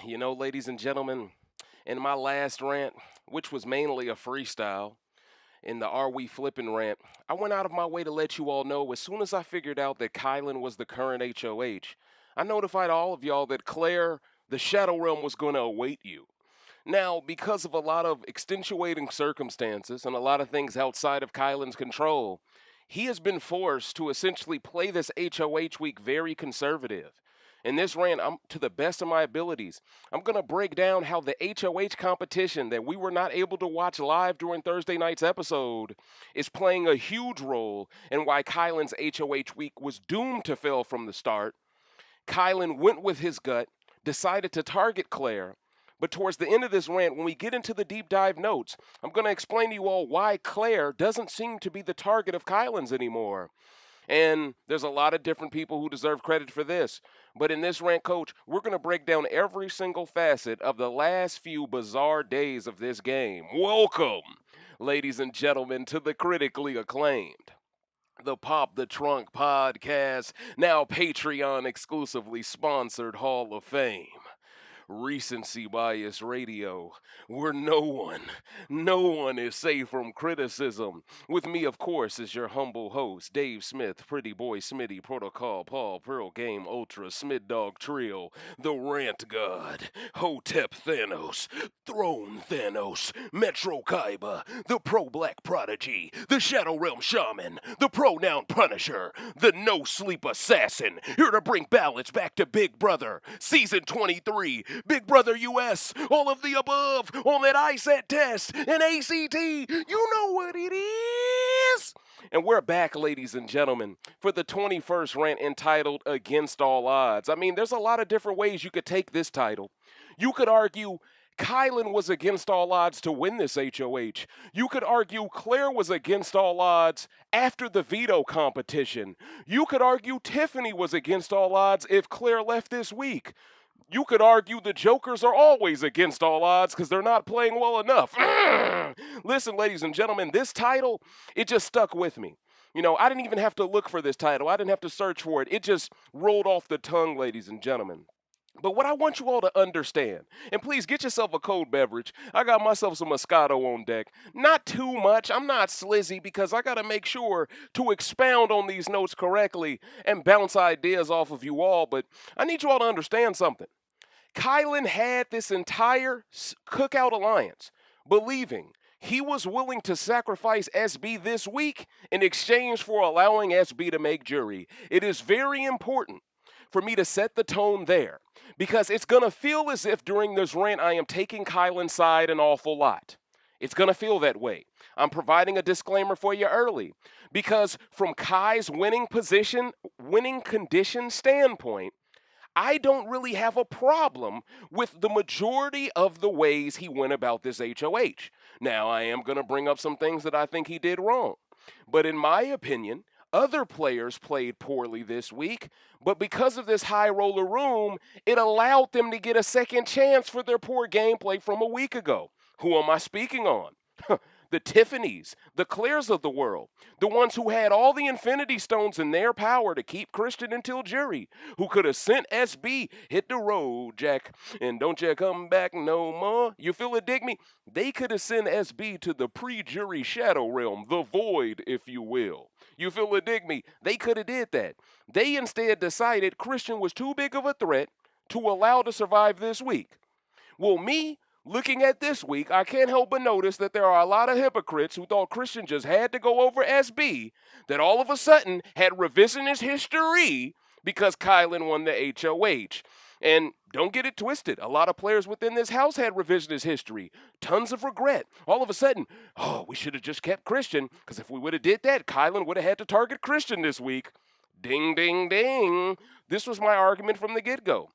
Ladies and gentlemen, in my last rant, which was mainly a freestyle, in the Are We Flippin' rant, I went out of my way to let you all know as soon as I figured out that Kylan was the current HOH, I notified all of y'all that Claire, the Shadow Realm, was going to await you. Now, because of a lot of extenuating circumstances and a lot of things outside of Kylan's control, he has been forced to essentially play this HOH week very conservative. In this rant, to the best of my abilities, I'm going to break down how the HOH competition that we were not able to watch live during Thursday night's episode is playing a huge role in why Kylan's HOH week was doomed to fail from the start. Kylan went with his gut, decided to target Claire, but towards the end of this rant, when we get into the deep dive notes, I'm going to explain to you all why Claire doesn't seem to be the target of Kylan's anymore. And there's a lot of different people who deserve credit for this. But in this rant, coach, we're going to break down every single facet of the last few bizarre days of this game. Welcome, ladies and gentlemen, to the critically acclaimed, the Pop the Trunk podcast, now Patreon exclusively sponsored Hall of Fame. Recency bias radio, where no one is safe from criticism. With me, of course, is your humble host, Dave Smith, Pretty Boy Smitty, Protocol, Paul, Pearl Game, Ultra, Smid Dog Trio, the Rant God, Hotep Thanos, Throne Thanos, Metro Kaiba, the Pro Black Prodigy, the Shadow Realm Shaman, the Pronoun Punisher, the No Sleep Assassin, here to bring balance back to Big Brother, Season 23, Big Brother US, all of the above, on that ISAT test, and ACT, you know what it is! And we're back, ladies and gentlemen, for the 21st rant entitled Against All Odds. I mean, there's a lot of different ways you could take this title. You could argue Kylan was against all odds to win this HOH. You could argue Claire was against all odds after the veto competition. You could argue Tiffany was against all odds if Claire left this week. You could argue the Jokers are always against all odds because they're not playing well enough. Listen, ladies and gentlemen, this title, it just stuck with me. I didn't even have to look for this title. I didn't have to search for it. It just rolled off the tongue, ladies and gentlemen. But what I want you all to understand, and please get yourself a cold beverage. I got myself some Moscato on deck. Not too much. I'm not slizzy because I got to make sure to expound on these notes correctly and bounce ideas off of you all. But I need you all to understand something. Kylan had this entire cookout alliance believing he was willing to sacrifice SB this week in exchange for allowing SB to make jury. It is very important for me to set the tone there, because it's going to feel as if during this rant I am taking Kylan's side an awful lot. It's going to feel that way. I'm providing a disclaimer for you early, because from Kai's winning condition standpoint, I don't really have a problem with the majority of the ways he went about this HOH. Now, I am going to bring up some things that I think he did wrong. But in my opinion, other players played poorly this week, but because of this high roller room, it allowed them to get a second chance for their poor gameplay from a week ago. Who am I speaking on? The Tiffanys, the Claires of the world, the ones who had all the Infinity Stones in their power to keep Christian until jury, who could have sent SB, hit the road, Jack, and don't you come back no more. You feel it, dig me? They could have sent SB to the pre-jury Shadow Realm, the void, if you will. You feel it, dig me? They could have did that. They instead decided Christian was too big of a threat to allow to survive this week. Well, me, looking at this week, I can't help but notice that there are a lot of hypocrites who thought Christian just had to go over SB, that all of a sudden had revisionist history because Kylan won the HOH. And don't get it twisted. A lot of players within this house had revisionist history. Tons of regret. All of a sudden, we should have just kept Christian, because if we would have did that, Kylan would have had to target Christian this week. Ding, ding, ding. This was my argument from the get-go,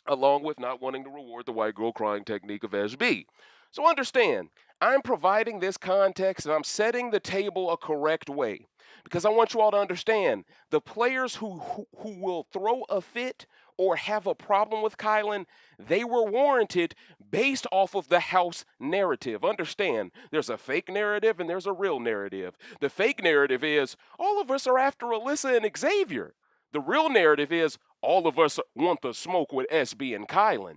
along with not wanting to reward the white girl crying technique of SB. So understand, I'm providing this context and I'm setting the table a correct way, because I want you all to understand the players who will throw a fit or have a problem with Kylan, they were warranted based off of the house narrative. Understand, there's a fake narrative and there's a real narrative. The fake narrative is all of us are after Alyssa and Xavier. The real narrative is all of us want the smoke with SB and Kylan.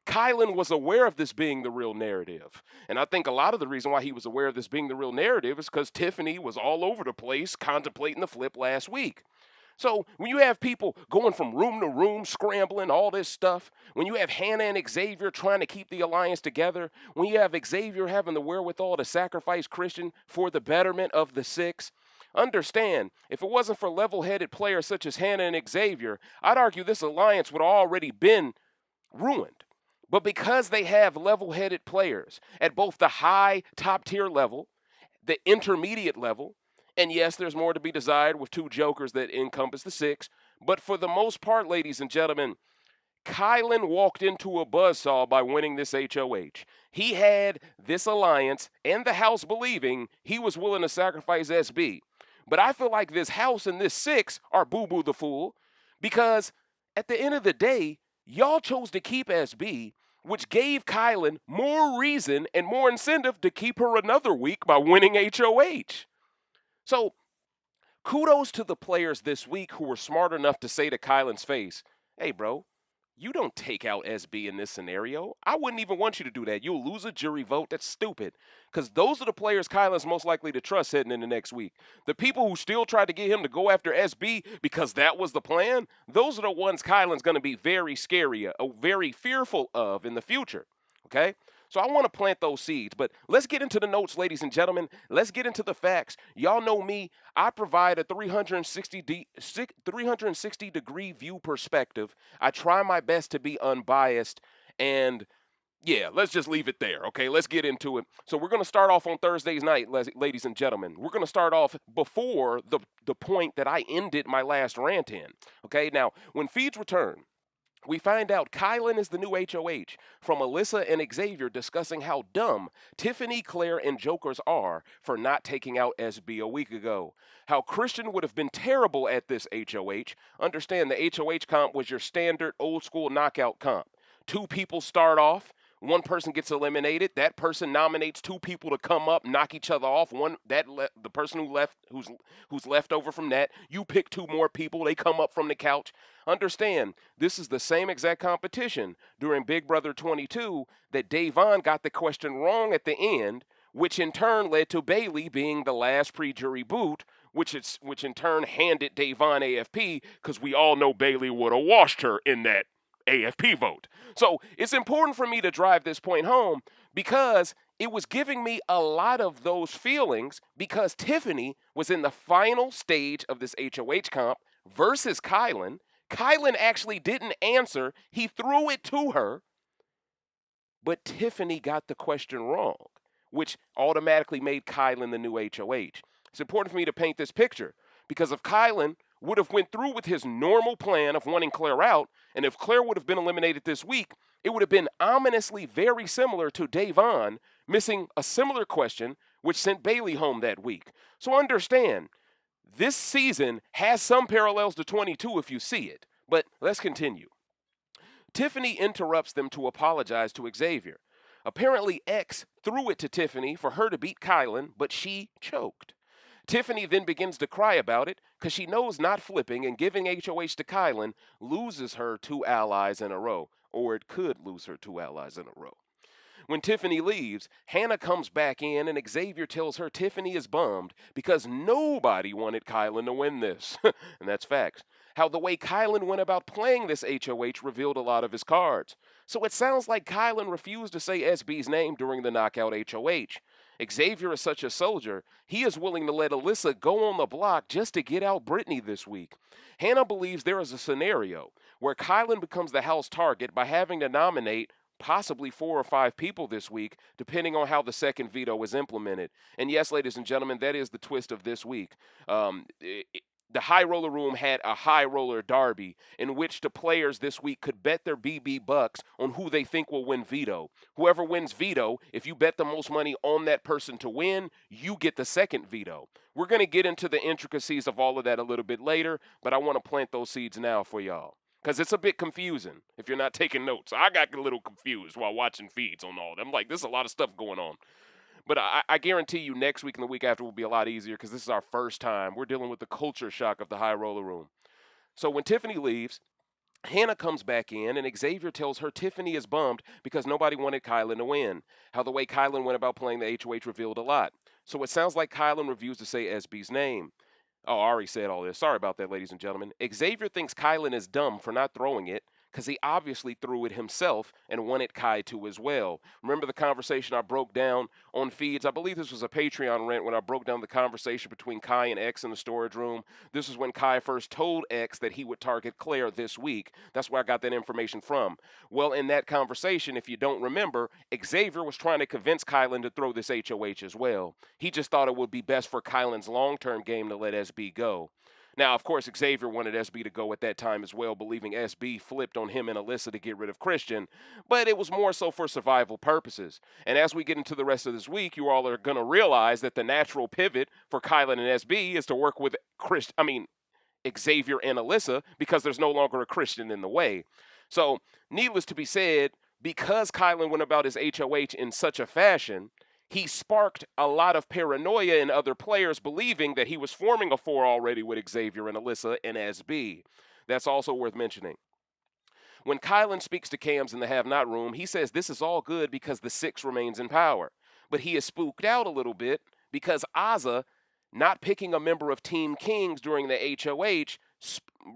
Kyland was aware of this being the real narrative. And I think a lot of the reason why he was aware of this being the real narrative is because Tiffany was all over the place contemplating the flip last week. So when you have people going from room to room, scrambling, all this stuff, when you have Hannah and Xavier trying to keep the alliance together, when you have Xavier having the wherewithal to sacrifice Christian for the betterment of the six, understand, if it wasn't for level-headed players such as Hannah and Xavier, I'd argue this alliance would have already been ruined. But because they have level-headed players at both the high top-tier level, the intermediate level, and yes, there's more to be desired with two jokers that encompass the six, but for the most part, ladies and gentlemen, Kyland walked into a buzzsaw by winning this HOH. He had this alliance and the house believing he was willing to sacrifice SB. But I feel like this house and this six are Boo-Boo the Fool because at the end of the day, y'all chose to keep SB, which gave Kyland more reason and more incentive to keep her another week by winning HOH. So, kudos to the players this week who were smart enough to say to Kyland's face, hey, bro, you don't take out SB in this scenario. I wouldn't even want you to do that. You'll lose a jury vote. That's stupid. Because those are the players Kyland's most likely to trust heading into next week. The people who still tried to get him to go after SB because that was the plan, those are the ones Kyland's going to be very scary, very fearful of in the future. Okay? So I want to plant those seeds, but let's get into the notes, ladies and gentlemen. Let's get into the facts. Y'all know me. I provide a 360-degree view perspective. I try my best to be unbiased, and yeah, let's just leave it there, okay? Let's get into it. So we're going to start off on Thursday's night, ladies and gentlemen. We're going to start off before the point that I ended my last rant in, okay? Now, when feeds return, we find out Kyland is the new HOH from Alyssa and Xavier discussing how dumb Tiffany, Claire, and Jokers are for not taking out SB a week ago. How Christian would have been terrible at this HOH. Understand the HOH comp was your standard old school knockout comp. Two people start off. One person gets eliminated. That person nominates two people to come up, knock each other off. The person who's left over from that. You pick two more people. They come up from the couch. Understand, this is the same exact competition during Big Brother 22 that Davon got the question wrong at the end, which in turn led to Bailey being the last pre-jury boot, which in turn handed Davon AFP because we all know Bailey would have washed her in that AFP vote. So it's important for me to drive this point home because it was giving me a lot of those feelings because Tiffany was in the final stage of this HOH comp versus Kyland. Kyland actually didn't answer. He threw it to her, but Tiffany got the question wrong, which automatically made Kyland the new HOH. It's important for me to paint this picture because if Kyland would have went through with his normal plan of wanting Claire out, and if Claire would have been eliminated this week, it would have been ominously very similar to Davon missing a similar question, which sent Bailey home that week. So understand, this season has some parallels to 22 if you see it. But let's continue. Tiffany interrupts them to apologize to Xavier. Apparently, X threw it to Tiffany for her to beat Kyland, but she choked. Tiffany then begins to cry about it because she knows not flipping and giving HOH to Kyland loses her 2 allies in a row, or it could lose her 2 allies in a row. When Tiffany leaves, Hannah comes back in and Xavier tells her Tiffany is bummed because nobody wanted Kyland to win this. And that's facts. How the way Kyland went about playing this HOH revealed a lot of his cards. So it sounds like Kyland refused to say SB's name during the knockout HOH. Xavier is such a soldier, he is willing to let Alyssa go on the block just to get out Brittany this week. Hannah believes there is a scenario where Kyland becomes the house target by having to nominate possibly 4 or 5 people this week, depending on how the second veto is implemented. And yes, ladies and gentlemen, that is the twist of this week. The high roller room had a high roller derby in which the players this week could bet their BB bucks on who they think will win veto. Whoever wins veto, if you bet the most money on that person to win, you get the second veto. We're going to get into the intricacies of all of that a little bit later, but I want to plant those seeds now for y'all. Because it's a bit confusing if you're not taking notes. I got a little confused while watching feeds on all of them. I'm like, there's a lot of stuff going on. But I guarantee you next week and the week after will be a lot easier because this is our first time. We're dealing with the culture shock of the high roller room. So when Tiffany leaves, Hannah comes back in, and Xavier tells her Tiffany is bummed because nobody wanted Kylan to win. How the way Kylan went about playing the HOH revealed a lot. So it sounds like Kylan refused to say SB's name. Oh, I already said all this. Sorry about that, ladies and gentlemen. Xavier thinks Kylan is dumb for not throwing it because he obviously threw it himself and wanted Kai to as well. Remember the conversation I broke down on feeds? I believe this was a Patreon rant when I broke down the conversation between Kai and X in the storage room. This is when Kai first told X that he would target Claire this week. That's where I got that information from. Well, in that conversation, if you don't remember, Xavier was trying to convince Kylan to throw this HOH as well. He just thought it would be best for Kylan's long-term game to let SB go. Now, of course, Xavier wanted SB to go at that time as well, believing SB flipped on him and Alyssa to get rid of Christian, but it was more so for survival purposes. And as we get into the rest of this week, you all are going to realize that the natural pivot for Kylan and SB is to work with Xavier and Alyssa because there's no longer a Christian in the way. So, needless to be said, because Kylan went about his HOH in such a fashion, he sparked a lot of paranoia in other players believing that he was forming a four already with Xavier and Alyssa and SB. That's also worth mentioning. When Kylan speaks to Cams in the have-not room, he says this is all good because the six remains in power. But he is spooked out a little bit because Azza not picking a member of Team Kings during the HOH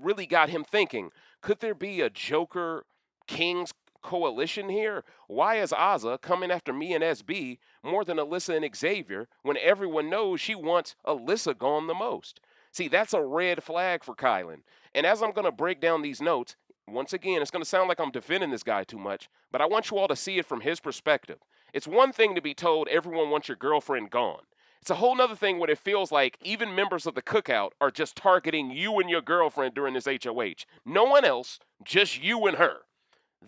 really got him thinking, could there be a Joker Kings coalition here? Why is Azza coming after me and SB more than Alyssa and Xavier when everyone knows she wants Alyssa gone the most? See, that's a red flag for Kylan. And as I'm going to break down these notes, once again, it's going to sound like I'm defending this guy too much, but I want you all to see it from his perspective. It's one thing to be told everyone wants your girlfriend gone. It's a whole nother thing when it feels like even members of the cookout are just targeting you and your girlfriend during this HOH. No one else, just you and her.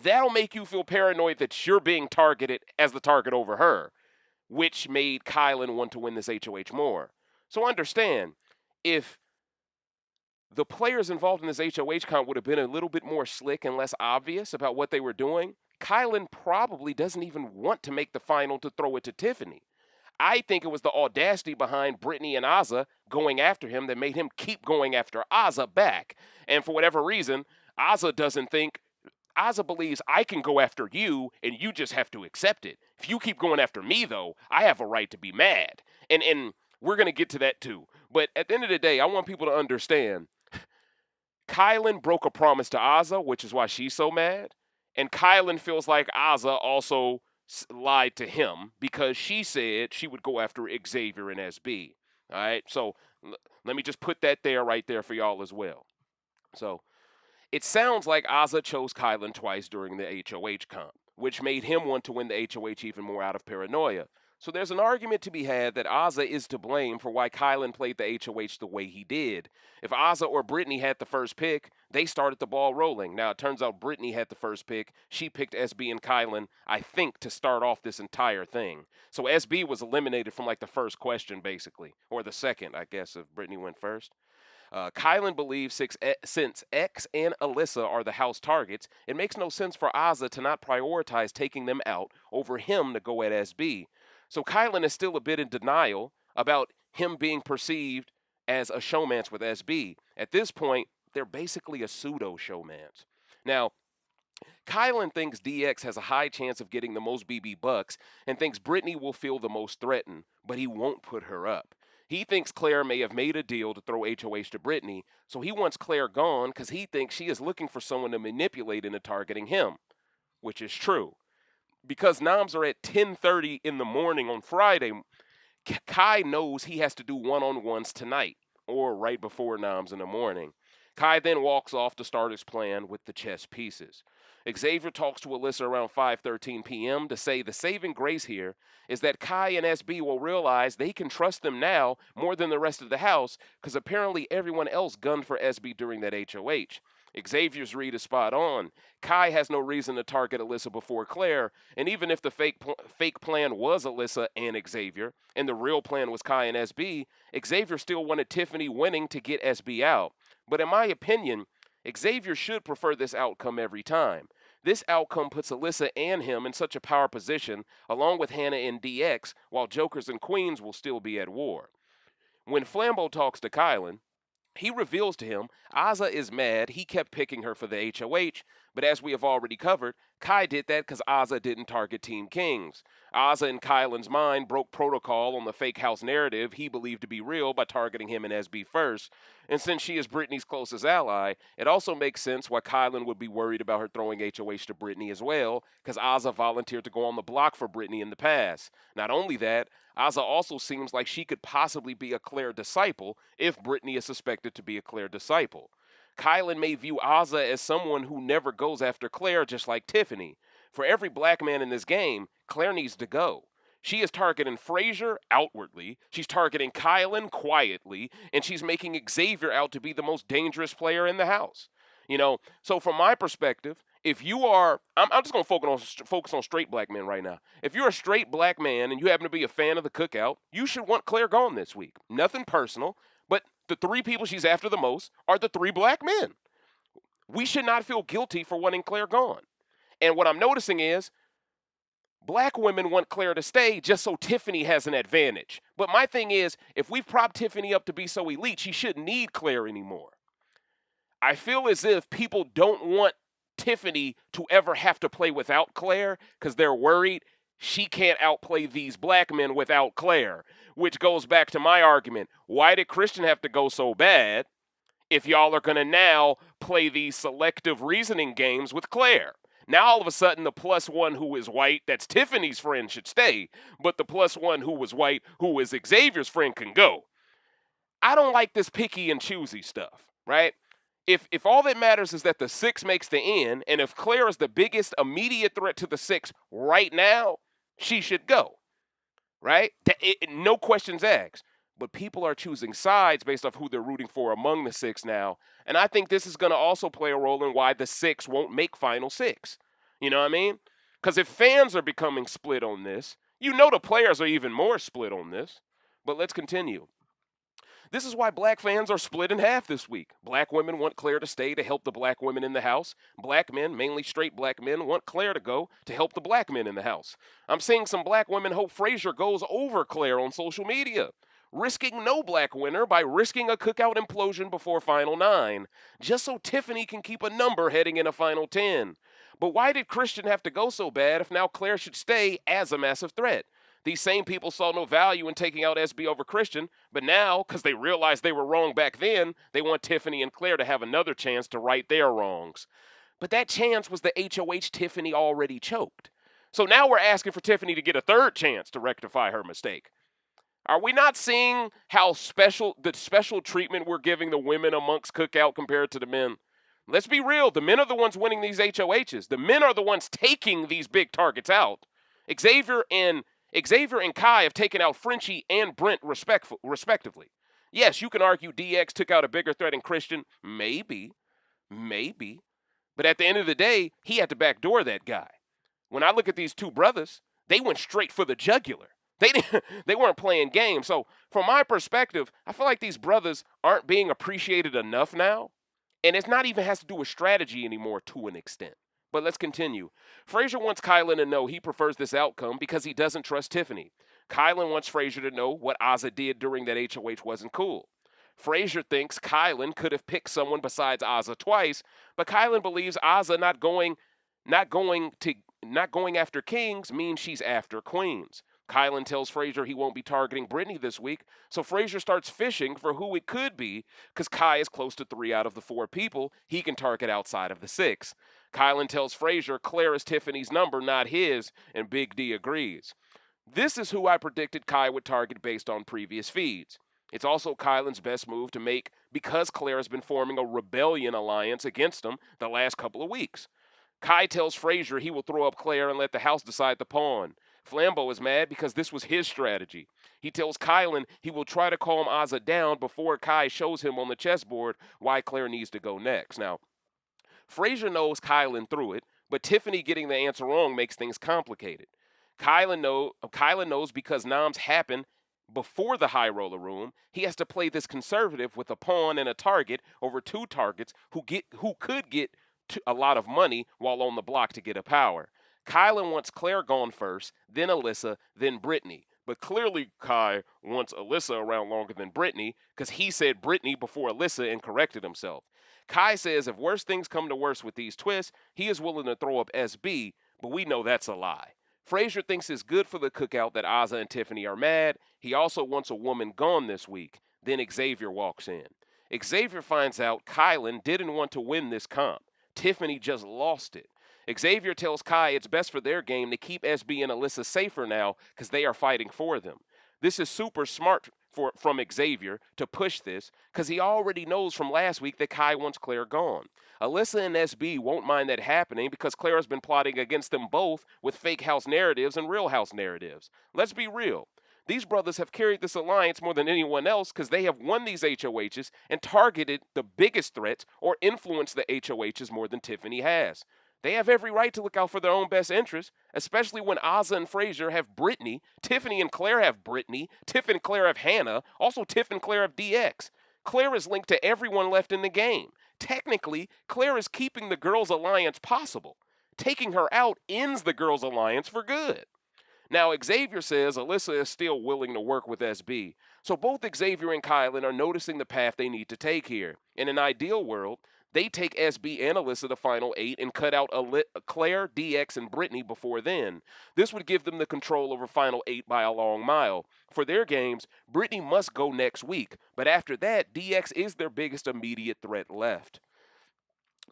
That'll make you feel paranoid that you're being targeted as the target over her, which made Kylan want to win this HOH more. So understand, if the players involved in this HOH comp would have been a little bit more slick and less obvious about what they were doing, Kylan probably doesn't even want to make the final to throw it to Tiffany. I think it was the audacity behind Brittany and Azza going after him that made him keep going after Azza back. And for whatever reason, Azza believes I can go after you and you just have to accept it. If you keep going after me, though, I have a right to be mad. And we're going to get to that too. But at the end of the day, I want people to understand Kylan broke a promise to Azza, which is why she's so mad. And Kylan feels like Azza also lied to him because she said she would go after Xavier and SB. All right, so let me just put that right there for y'all as well. So it sounds like Azza chose Kylan twice during the HOH comp, which made him want to win the HOH even more out of paranoia. So there's an argument to be had that Azza is to blame for why Kylan played the HOH the way he did. If Azza or Brittany had the first pick, they started the ball rolling. Now, it turns out Brittany had the first pick. She picked SB and Kylan, I think, to start off this entire thing. So SB was eliminated from like the first question, basically, or the second, I guess, if Brittany went first. Kylan believes since X and Alyssa are the house targets, it makes no sense for Azza to not prioritize taking them out over him to go at SB. So Kylan is still a bit in denial about him being perceived as a showmance with SB. At this point, they're basically a pseudo showmance. Now, Kylan thinks DX has a high chance of getting the most BB bucks and thinks Brittany will feel the most threatened, but he won't put her up. He thinks Claire may have made a deal to throw HOH to Brittany, so he wants Claire gone because he thinks she is looking for someone to manipulate into targeting him, which is true. Because noms are at 10:30 in the morning on Friday, Kai knows he has to do one-on-ones tonight or right before noms in the morning. Kai then walks off to start his plan with the chess pieces. Xavier talks to Alyssa around 5:13 p.m. to say the saving grace here is that Kai and SB will realize they can trust them now more than the rest of the house because apparently everyone else gunned for SB during that HOH. Xavier's read is spot on. Kai has no reason to target Alyssa before Claire, and even if the fake plan was Alyssa and Xavier, and the real plan was Kai and SB, Xavier still wanted Tiffany winning to get SB out. But in my opinion, Xavier should prefer this outcome every time. This outcome puts Alyssa and him in such a power position, along with Hannah and DX, while Jokers and Queens will still be at war. When Flambeau talks to Kylan, He reveals to him Azza is mad he kept picking her for the HOH, but as we have already covered, Kai did that because Azza didn't target Team Kings. Azza, in Kyland's mind, broke protocol on the fake house narrative he believed to be real by targeting him and SB first. And since she is Brittany's closest ally, it also makes sense why Kyland would be worried about her throwing HOH to Brittany as well, because Azza volunteered to go on the block for Brittany in the past. Not only that, Azza also seems like she could possibly be a Claire disciple if Brittany is suspected to be a Claire disciple. Kyland may view Azza as someone who never goes after Claire, just like Tiffany. For every black man in this game, Claire needs to go. She is targeting Frazier outwardly, she's targeting Kyland quietly, and she's making Xavier out to be the most dangerous player in the house. So from my perspective, if you are, I'm just going to focus on straight black men right now. If you're a straight black man and you happen to be a fan of the cookout, you should want Claire gone this week. Nothing personal, but the three people she's after the most are the three black men. We should not feel guilty for wanting Claire gone. And what I'm noticing is black women want Claire to stay just so Tiffany has an advantage. But my thing is, if we've propped Tiffany up to be so elite, she shouldn't need Claire anymore. I feel as if people don't want Tiffany to ever have to play without Claire because they're worried she can't outplay these black men without Claire, which goes back to my argument. Why did Christian have to go so bad if y'all are going to now play these selective reasoning games with Claire? Now all of a sudden the +1 who is white, that's Tiffany's friend, should stay, but the +1 who was white, who is Xavier's friend, can go. I don't like this picky and choosy stuff, right? If all that matters is that the 6 makes the N, and if Claire is the biggest immediate threat to the 6 right now, she should go, right? No questions asked. But people are choosing sides based off who they're rooting for among the 6 now, and I think this is going to also play a role in why the 6 won't make Final 6. You know what I mean? Because if fans are becoming split on this, the players are even more split on this. But let's continue. This is why black fans are split in half this week. Black women want Claire to stay to help the black women in the house. Black men, mainly straight black men, want Claire to go to help the black men in the house. I'm seeing some black women hope Frazier goes over Claire on social media, risking no black winner by risking a cookout implosion before Final 9, just so Tiffany can keep a number heading into Final 10. But why did Christian have to go so bad if now Claire should stay as a massive threat? These same people saw no value in taking out SB over Christian, but now, because they realized they were wrong back then, they want Tiffany and Claire to have another chance to right their wrongs. But that chance was the HOH Tiffany already choked. So now we're asking for Tiffany to get a third chance to rectify her mistake. Are we not seeing how the special treatment we're giving the women amongst cookout compared to the men? Let's be real. The men are the ones winning these HOHs. The men are the ones taking these big targets out. Xavier and Kai have taken out Frenchie and Brent respectively. Yes, you can argue DX took out a bigger threat than Christian. Maybe. But at the end of the day, he had to backdoor that guy. When I look at these two brothers, they went straight for the jugular. They weren't playing games. So from my perspective, I feel like these brothers aren't being appreciated enough now. And it's not even has to do with strategy anymore to an extent. But let's continue. Frazier wants Kyland to know he prefers this outcome because he doesn't trust Tiffany. Kyland wants Frazier to know what Azza did during that HOH wasn't cool. Frazier thinks Kyland could have picked someone besides Azza twice, but Kyland believes Azza not going after kings means she's after queens. Kyland tells Frazier he won't be targeting Brittany this week, so Frazier starts fishing for who it could be because Kai is close to 3 out of the 4 people he can target outside of the 6. Kyland tells Frazier Claire is Tiffany's number, not his, and Big D agrees. This is who I predicted Kai would target based on previous feeds. It's also Kyland's best move to make because Claire has been forming a rebellion alliance against him the last couple of weeks. Kai tells Frazier he will throw up Claire and let the house decide the pawn. Flambeau is mad because this was his strategy. He tells Kyland he will try to calm Azza down before Kai shows him on the chessboard why Claire needs to go next. Now, Frazier knows Kyland threw it, but Tiffany getting the answer wrong makes things complicated. Kyland knows because noms happen before the high roller room, he has to play this conservative with a pawn and a target over 2 targets who could get a lot of money while on the block to get a power. Kyland wants Claire gone first, then Alyssa, then Brittany. But clearly Kai wants Alyssa around longer than Brittany because he said Brittany before Alyssa and corrected himself. Kai says if worse things come to worse with these twists, he is willing to throw up SB, but we know that's a lie. Frazier thinks it's good for the cookout that Ozza and Tiffany are mad. He also wants a woman gone this week. Then Xavier walks in. Xavier finds out Kyland didn't want to win this comp. Tiffany just lost it. Xavier tells Kai it's best for their game to keep SB and Alyssa safer now because they are fighting for them. This is super smart from Xavier to push this because he already knows from last week that Kai wants Claire gone. Alyssa and SB won't mind that happening because Claire has been plotting against them both with fake house narratives and real house narratives. Let's be real. These brothers have carried this alliance more than anyone else because they have won these HOHs and targeted the biggest threats or influenced the HOHs more than Tiffany has. They have every right to look out for their own best interests, especially when Ozza and Frazier have Brittany, Tiffany and Claire have Brittany, Tiff and Claire have Hannah, also Tiff and Claire have DX. Claire is linked to everyone left in the game. Technically, Claire is keeping the girls' alliance possible. Taking her out ends the girls' alliance for good. Now, Xavier says Alyssa is still willing to work with SB, so both Xavier and Kyland are noticing the path they need to take here. In an ideal world, they take SB and Alyssa to Final 8 and cut out Claire, DX, and Brittany before then. This would give them the control over Final 8 by a long mile. For their games, Brittany must go next week, but after that, DX is their biggest immediate threat left.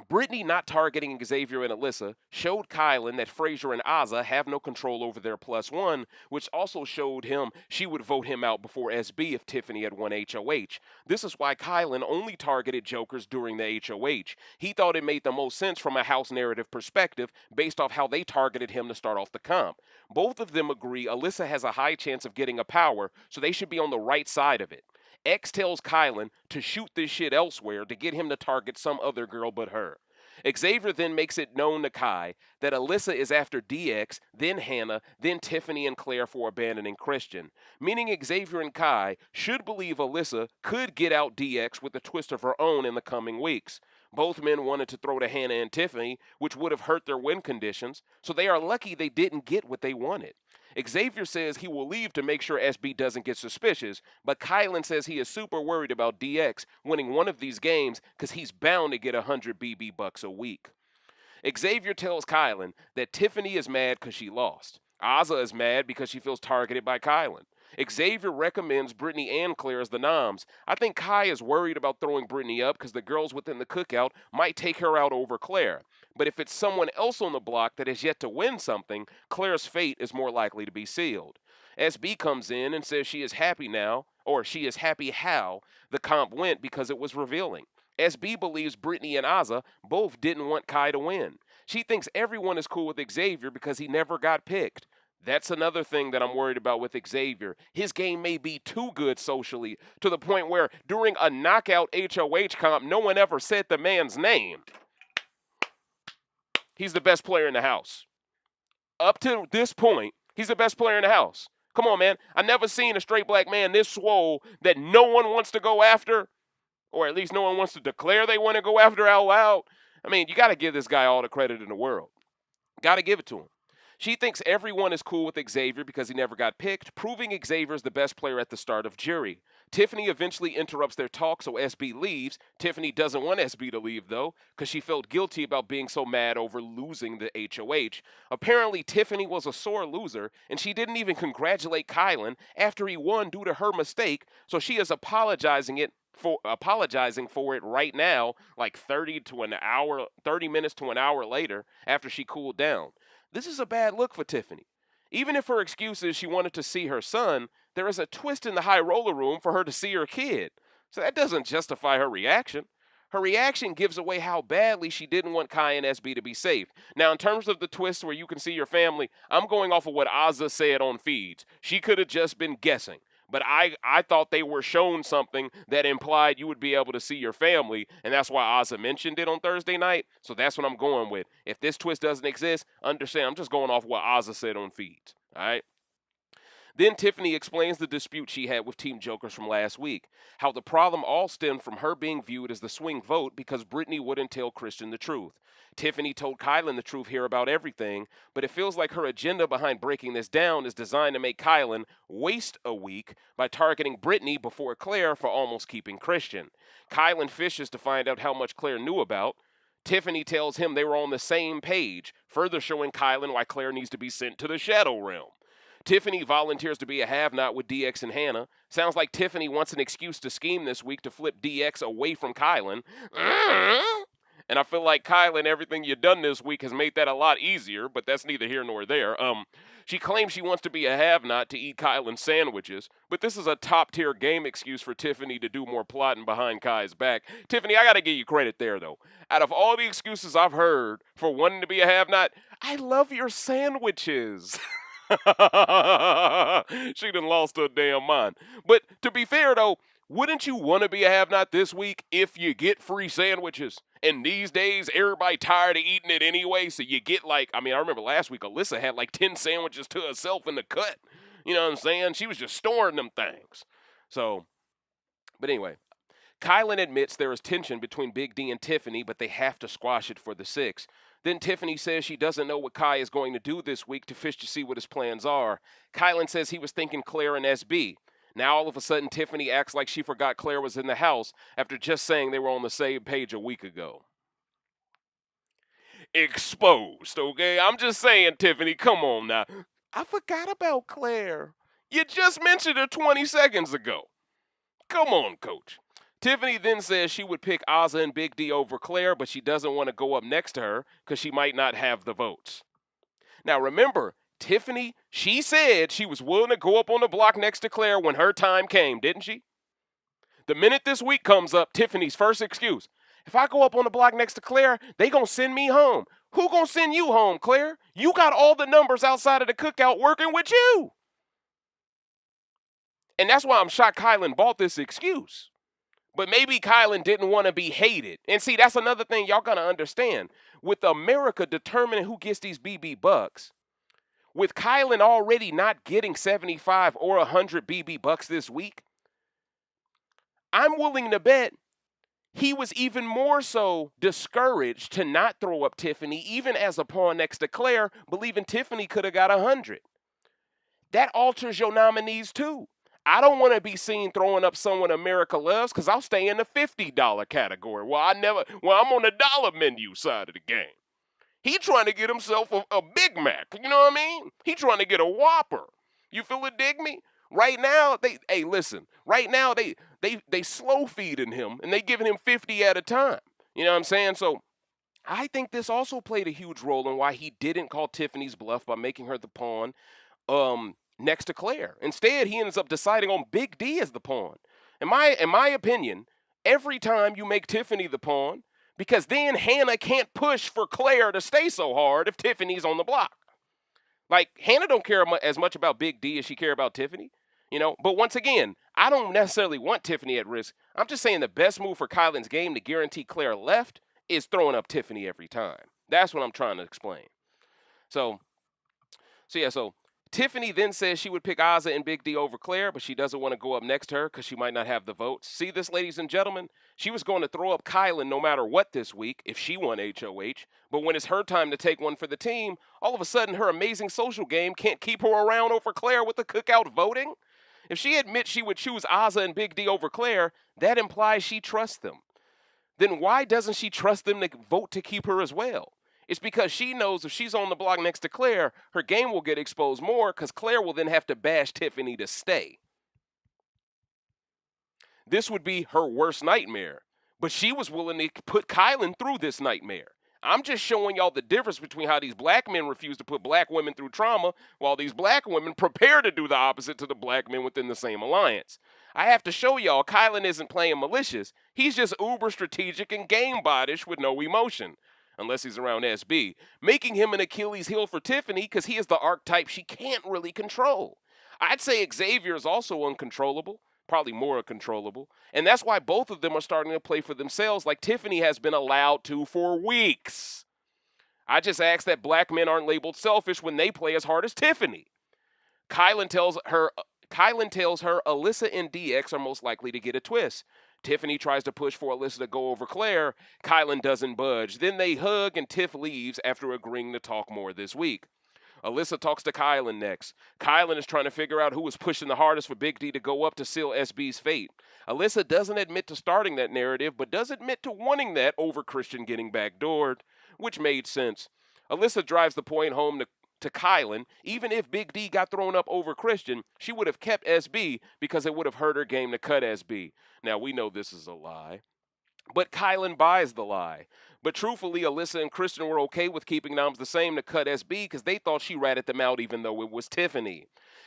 Brittany not targeting Xavier and Alyssa showed Kyland that Frazier and Ozza have no control over their +1, which also showed him she would vote him out before SB if Tiffany had won HOH. This is why Kyland only targeted jokers during the HOH. He thought it made the most sense from a house narrative perspective based off how they targeted him to start off the comp. Both of them agree Alyssa has a high chance of getting a power, so they should be on the right side of it. X tells Kyland to shoot this shit elsewhere to get him to target some other girl but her. Xavier then makes it known to Kai that Alyssa is after DX, then Hannah, then Tiffany and Claire for abandoning Christian, meaning Xavier and Kai should believe Alyssa could get out DX with a twist of her own in the coming weeks. Both men wanted to throw to Hannah and Tiffany, which would have hurt their win conditions, so they are lucky they didn't get what they wanted. Xavier says he will leave to make sure SB doesn't get suspicious, but Kyland says he is super worried about DX winning one of these games because he's bound to get 100 BB bucks a week. Xavier tells Kyland that Tiffany is mad because she lost. Ozza is mad because she feels targeted by Kyland. Xavier recommends Brittany and Claire as the noms. I think Kai is worried about throwing Brittany up because the girls within the cookout might take her out over Claire. But if it's someone else on the block that has yet to win something, Claire's fate is more likely to be sealed. SB comes in and says she is happy now, or she is happy how the comp went because it was revealing. SB believes Brittany and Ozza both didn't want Kai to win. She thinks everyone is cool with Xavier because he never got picked. That's another thing that I'm worried about with Xavier. His game may be too good socially to the point where during a knockout HOH comp, no one ever said the man's name. He's the best player in the house. Up to this point, he's the best player in the house. Come on, man. I never seen a straight black man this swole that no one wants to go after, or at least no one wants to declare they want to go after out loud. I mean, you got to give this guy all the credit in the world. Got to give it to him. She thinks everyone is cool with Xavier because he never got picked, proving Xavier is the best player at the start of jury. Tiffany eventually interrupts their talk, so SB leaves. Tiffany doesn't want SB to leave, though, because she felt guilty about being so mad over losing the HOH. Apparently, Tiffany was a sore loser, and she didn't even congratulate Kyland after he won due to her mistake, so she is apologizing for it right now, like 30 minutes to an hour later after she cooled down. This is a bad look for Tiffany. Even if her excuse is she wanted to see her son, there is a twist in the high roller room for her to see her kid. So that doesn't justify her reaction. Her reaction gives away how badly she didn't want Kai and SB to be safe. Now, in terms of the twist where you can see your family, I'm going off of what Ozza said on feeds. She could have just been guessing. But I thought they were shown something that implied you would be able to see your family, and that's why Ozza mentioned it on Thursday night. So that's what I'm going with. If this twist doesn't exist, understand, I'm just going off what Ozza said on feeds. All right? Then Tiffany explains the dispute she had with Team Jokers from last week, how the problem all stemmed from her being viewed as the swing vote because Brittany wouldn't tell Christian the truth. Tiffany told Kyland the truth here about everything, but it feels like her agenda behind breaking this down is designed to make Kyland waste a week by targeting Brittany before Claire for almost keeping Christian. Kyland fishes to find out how much Claire knew about. Tiffany tells him they were on the same page, further showing Kyland why Claire needs to be sent to the Shadow Realm. Tiffany volunteers to be a have-not with DX and Hannah. Sounds like Tiffany wants an excuse to scheme this week to flip DX away from Kyland. And I feel like Kyland, everything you've done this week has made that a lot easier, but that's neither here nor there. She claims she wants to be a have-not to eat Kyland sandwiches, but this is a top-tier game excuse for Tiffany to do more plotting behind Kai's back. Tiffany, I gotta give you credit there, though. Out of all the excuses I've heard for wanting to be a have-not, I love your sandwiches. She done lost her damn mind. But to be fair, though, wouldn't you want to be a have-not this week if you get free sandwiches? And these days, everybody tired of eating it anyway, so you get I remember last week Alyssa had 10 sandwiches to herself in the cut. You know what I'm saying? She was just storing them things. So, but anyway, Kyland admits there is tension between Big D and Tiffany, but they have to squash it for the 6. Then Tiffany says she doesn't know what Kai is going to do this week to fish to see what his plans are. Kyland says he was thinking Claire and SB. Now all of a sudden Tiffany acts like she forgot Claire was in the house after just saying they were on the same page a week ago. Exposed, okay? I'm just saying, Tiffany, come on now. I forgot about Claire. You just mentioned her 20 seconds ago. Come on, coach. Tiffany then says she would pick Ozzy and Big D over Claire, but she doesn't want to go up next to her because she might not have the votes. Now remember, Tiffany, she said she was willing to go up on the block next to Claire when her time came, didn't she? The minute this week comes up, Tiffany's first excuse, if I go up on the block next to Claire, they gonna send me home. Who gonna send you home, Claire? You got all the numbers outside of the cookout working with you. And that's why I'm shocked Kyland bought this excuse. But maybe Kyland didn't want to be hated. And see, that's another thing y'all got to understand. With America determining who gets these BB bucks, with Kyland already not getting 75 or 100 BB bucks this week, I'm willing to bet he was even more so discouraged to not throw up Tiffany, even as a pawn next to Claire, believing Tiffany could have got 100. That alters your nominees too. I don't want to be seen throwing up someone America loves because I'll stay in the $50 category. I'm on the dollar menu side of the game. He trying to get himself a Big Mac. You know what I mean? He trying to get a Whopper. You feel it, dig me? Right now, they slow feeding him and they giving him 50 at a time. You know what I'm saying? So I think this also played a huge role in why he didn't call Tiffany's bluff by making her the pawn. Next to Claire. Instead, he ends up deciding on Big D as the pawn. In my opinion, every time you make Tiffany the pawn, because then Hannah can't push for Claire to stay so hard if Tiffany's on the block. Hannah don't care as much about Big D as she care about Tiffany, you know. But once again, I don't necessarily want Tiffany at risk. I'm just saying the best move for Kyland's game to guarantee Claire left is throwing up Tiffany every time. That's what I'm trying to explain. So Tiffany then says she would pick Ozzy and Big D over Claire, but she doesn't want to go up next to her because she might not have the votes. See this, ladies and gentlemen? She was going to throw up Kyland no matter what this week if she won HOH, but when it's her time to take one for the team, all of a sudden her amazing social game can't keep her around over Claire with the cookout voting. If she admits she would choose Ozzy and Big D over Claire, that implies she trusts them. Then why doesn't she trust them to vote to keep her as well? It's because she knows if she's on the block next to Claire, her game will get exposed more because Claire will then have to bash Tiffany to stay. This would be her worst nightmare, but she was willing to put Kyland through this nightmare. I'm just showing y'all the difference between how these black men refuse to put black women through trauma while these black women prepare to do the opposite to the black men within the same alliance. I have to show y'all Kyland isn't playing malicious. He's just uber strategic and game bodish with no emotion. Unless he's around SB, making him an Achilles heel for Tiffany because he is the archetype she can't really control. I'd say Xavier is also uncontrollable, probably more uncontrollable, and that's why both of them are starting to play for themselves like Tiffany has been allowed to for weeks. I just ask that black men aren't labeled selfish when they play as hard as Tiffany. Kylan tells her Kylan tells her Alyssa and DX are most likely to get a twist. Tiffany tries to push for Alyssa to go over Claire. Kylan doesn't budge. Then they hug and Tiff leaves after agreeing to talk more this week. Alyssa talks to Kylan next. Kylan is trying to figure out who was pushing the hardest for Big D to go up to seal SB's fate. Alyssa doesn't admit to starting that narrative, but does admit to wanting that over Christian getting backdoored, which made sense. Alyssa drives the point home to Kylan. Even if Big D got thrown up over Christian, she would have kept SB because it would have hurt her game to cut SB. Now, we know this is a lie. But Kylan buys the lie. But truthfully, Alyssa and Kristen were okay with keeping noms the same to cut SB because they thought she ratted them out even though it was Tiffany.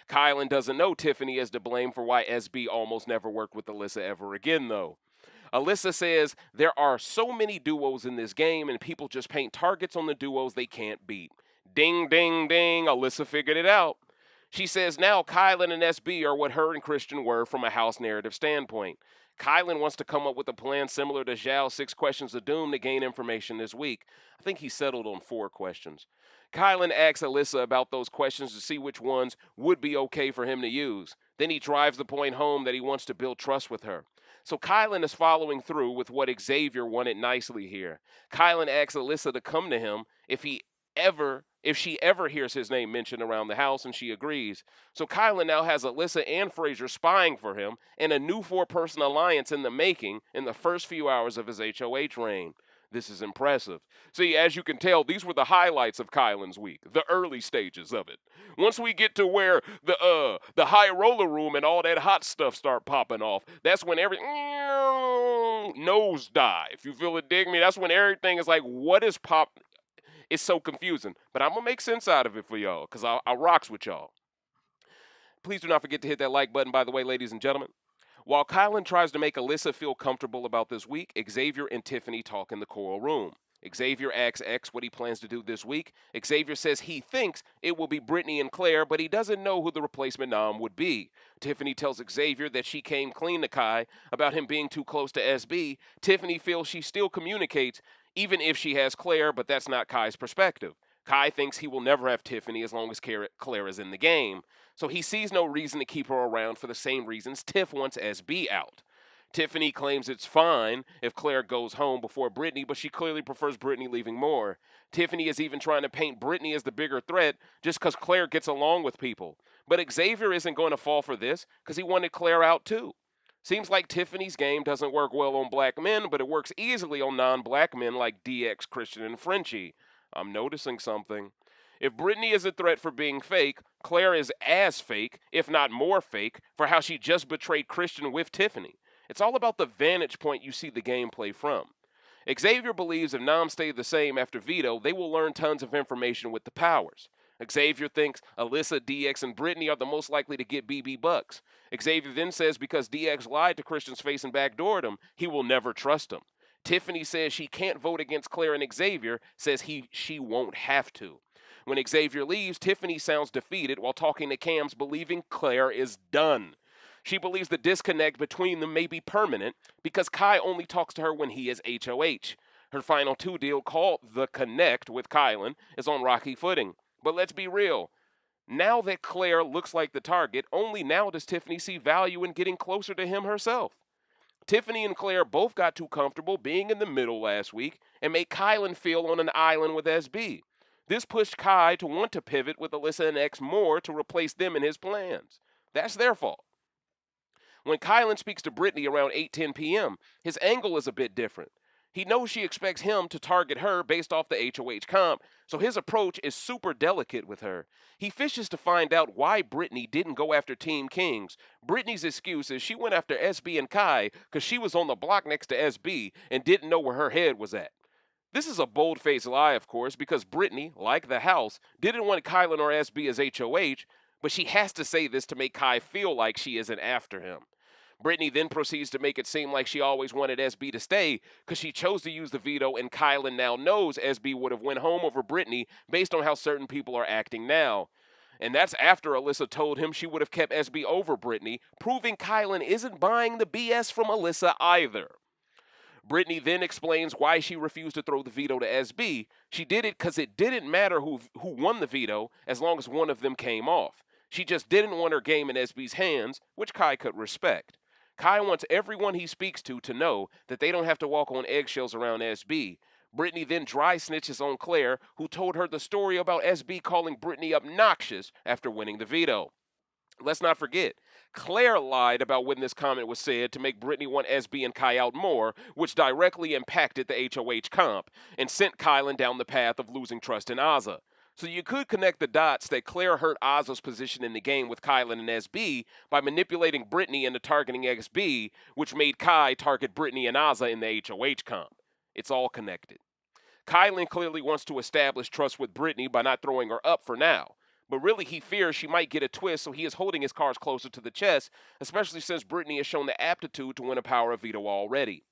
Kylan doesn't know Tiffany is to blame for why SB almost never worked with Alyssa ever again, though. Alyssa says there are so many duos in this game and people just paint targets on the duos they can't beat. Ding, ding, ding, Alyssa figured it out. She says now Kylan and SB are what her and Christian were from a house narrative standpoint. Kylan wants to come up with a plan similar to Zhao's 6 questions of doom to gain information this week. I think he settled on 4 questions. Kylan asks Alyssa about those questions to see which ones would be okay for him to use. Then he drives the point home that he wants to build trust with her. So Kylan is following through with what Xavier wanted nicely here. Kylan asks Alyssa to come to him if she ever hears his name mentioned around the house, and she agrees. So Kylan now has Alyssa and Fraser spying for him, and a new 4-person alliance in the making in the first few hours of his HOH reign. This is impressive. See, as you can tell, these were the highlights of Kylan's week, the early stages of it. Once we get to where the high roller room and all that hot stuff start popping off, that's when everything nosedive. You feel it, dig me? That's when everything is like, what is pop? It's so confusing, but I'm going to make sense out of it for y'all because I rocks with y'all. Please do not forget to hit that like button, by the way, ladies and gentlemen. While Kylan tries to make Alyssa feel comfortable about this week, Xavier and Tiffany talk in the coral room. Xavier asks X what he plans to do this week. Xavier says he thinks it will be Brittany and Claire, but he doesn't know who the replacement nom would be. Tiffany tells Xavier that she came clean to Kai about him being too close to SB. Tiffany feels she still communicates, even if she has Claire, but that's not Kai's perspective. Kai thinks he will never have Tiffany as long as Claire is in the game, so he sees no reason to keep her around for the same reasons Tiff wants SB out. Tiffany claims it's fine if Claire goes home before Brittany, but she clearly prefers Brittany leaving more. Tiffany is even trying to paint Brittany as the bigger threat just because Claire gets along with people. But Xavier isn't going to fall for this because he wanted Claire out too. Seems like Tiffany's game doesn't work well on black men, but it works easily on non-black men like DX, Christian, and Frenchie. I'm noticing something. If Brittany is a threat for being fake, Claire is as fake, if not more fake, for how she just betrayed Christian with Tiffany. It's all about the vantage point you see the gameplay from. Xavier believes if noms stay the same after veto, they will learn tons of information with the powers. Xavier thinks Alyssa, DX, and Brittany are the most likely to get BB bucks. Xavier then says because DX lied to Christian's face and backdoored him, he will never trust him. Tiffany says she can't vote against Claire, and Xavier says she won't have to. When Xavier leaves, Tiffany sounds defeated while talking to Cams, believing Claire is done. She believes the disconnect between them may be permanent because Kai only talks to her when he is HOH. Her final 2 deal, called The Connect with Kylan, is on rocky footing. But let's be real. Now that Claire looks like the target, only now does Tiffany see value in getting closer to him herself. Tiffany and Claire both got too comfortable being in the middle last week and made Kylan feel on an island with SB. This pushed Kai to want to pivot with Alyssa and X more to replace them in his plans. That's their fault. When Kylan speaks to Brittany around 8:10 p.m., his angle is a bit different. He knows she expects him to target her based off the HOH Comp, so his approach is super delicate with her. He fishes to find out why Brittany didn't go after Team Kings. Brittany's excuse is she went after SB and Kai because she was on the block next to SB and didn't know where her head was at. This is a bold-faced lie, of course, because Brittany, like the house, didn't want Kylan or SB as HOH, but she has to say this to make Kai feel like she isn't after him. Brittany then proceeds to make it seem like she always wanted SB to stay because she chose to use the veto, and Kylan now knows SB would have went home over Brittany based on how certain people are acting now. And that's after Alyssa told him she would have kept SB over Brittany, proving Kylan isn't buying the BS from Alyssa either. Brittany then explains why she refused to throw the veto to SB. She did it because it didn't matter who won the veto as long as one of them came off. She just didn't want her game in SB's hands, which Kai could respect. Kai wants everyone he speaks to know that they don't have to walk on eggshells around SB. Brittany then dry snitches on Claire, who told her the story about SB calling Brittany obnoxious after winning the veto. Let's not forget, Claire lied about when this comment was said to make Brittany want SB and Kai out more, which directly impacted the HOH comp and sent Kyland down the path of losing trust in Azah. So you could connect the dots that Claire hurt Azah's position in the game with Kyland and SB by manipulating Brittany into targeting SB, which made Kai target Brittany and Azah in the HOH comp. It's all connected. Kyland clearly wants to establish trust with Brittany by not throwing her up for now. But really, he fears she might get a twist, so he is holding his cards closer to the chest, especially since Brittany has shown the aptitude to win a power of veto already.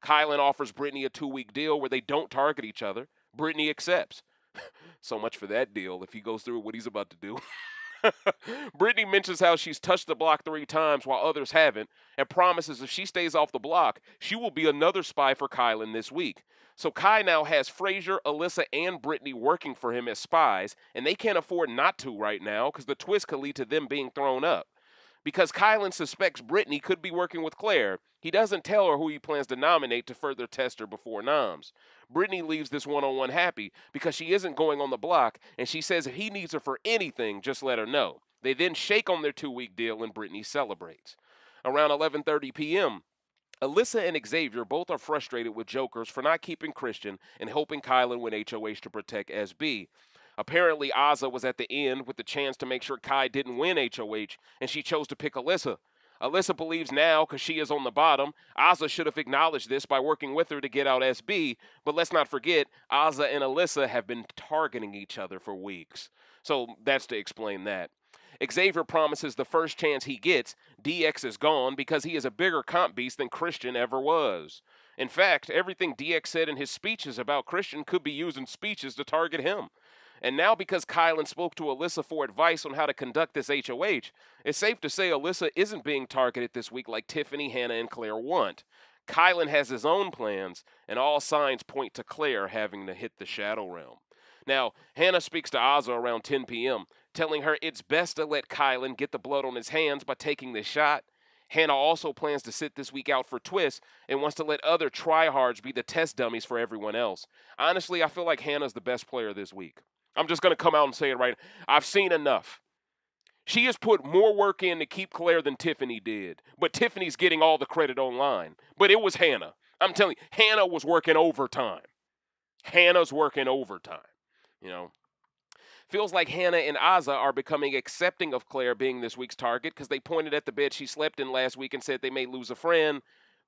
Kyland offers Brittany a 2-week deal where they don't target each other. Brittany accepts. So much for that deal if he goes through what he's about to do. Brittany mentions how she's touched the block 3 times while others haven't, and promises if she stays off the block, she will be another spy for Kyland this week. So Kai now has Frazier, Alyssa, and Brittany working for him as spies, and they can't afford not to right now because the twist could lead to them being thrown up. Because Kyland suspects Brittany could be working with Claire, he doesn't tell her who he plans to nominate to further test her before noms. Brittany leaves this one-on-one happy because she isn't going on the block, and she says if he needs her for anything, just let her know. They then shake on their 2-week deal, and Brittany celebrates. Around 11:30 p.m., Alyssa and Xavier both are frustrated with Jokers for not keeping Christian and helping Kyland win HOH to protect SB. Apparently, Azah was at the end with the chance to make sure Kai didn't win HOH, and she chose to pick Alyssa. Alyssa believes now, because she is on the bottom, Azah should have acknowledged this by working with her to get out SB, but let's not forget, Azah and Alyssa have been targeting each other for weeks. So that's to explain that. Xavier promises the first chance he gets, DX is gone because he is a bigger comp beast than Christian ever was. In fact, everything DX said in his speeches about Christian could be used in speeches to target him. And now because Kyland spoke to Alyssa for advice on how to conduct this HOH, it's safe to say Alyssa isn't being targeted this week like Tiffany, Hannah, and Claire want. Kyland has his own plans, and all signs point to Claire having to hit the Shadow Realm. Now, Hannah speaks to Azah around 10 p.m., telling her it's best to let Kyland get the blood on his hands by taking this shot. Hannah also plans to sit this week out for Twist and wants to let other tryhards be the test dummies for everyone else. Honestly, I feel like Hannah's the best player this week. I'm just going to come out and say it right now. I've seen enough. She has put more work in to keep Claire than Tiffany did, but Tiffany's getting all the credit online. But it was Hannah. I'm telling you, Hannah was working overtime. Hannah's working overtime, you know. Feels like Hannah and Azah are becoming accepting of Claire being this week's target because they pointed at the bed she slept in last week and said they may lose a friend,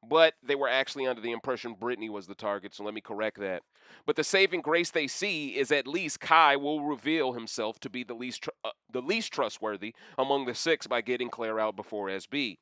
but they were actually under the impression Brittany was the target, so let me correct that. But the saving grace they see is at least Kai will reveal himself to be the least trustworthy among the 6 by getting Claire out before SB.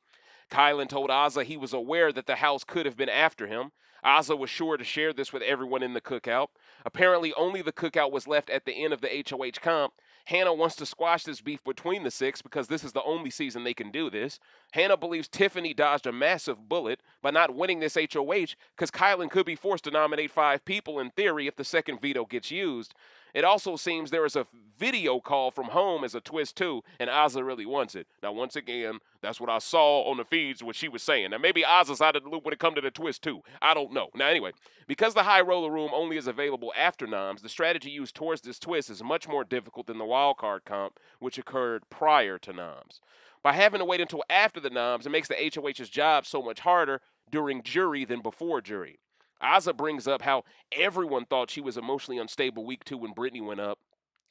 Kyland told Azah he was aware that the house could have been after him. Azah was sure to share this with everyone in the cookout. Apparently, only the cookout was left at the end of the HOH comp. Hannah wants to squash this beef between the 6 because this is the only season they can do this. Hannah believes Tiffany dodged a massive bullet by not winning this HOH because Kyland could be forced to nominate 5 people in theory if the second veto gets used. It also seems there is a video call from home as a twist too, and Azah really wants it. Now, once again, that's what I saw on the feeds, what she was saying. Now, maybe Azah's out of the loop when it comes to the twist too. I don't know. Now, anyway, because the high roller room only is available after noms, the strategy used towards this twist is much more difficult than the wildcard comp, which occurred prior to noms. By having to wait until after the noms, it makes the HOH's job so much harder during jury than before jury. Azah brings up how everyone thought she was emotionally unstable week 2 when Brittany went up.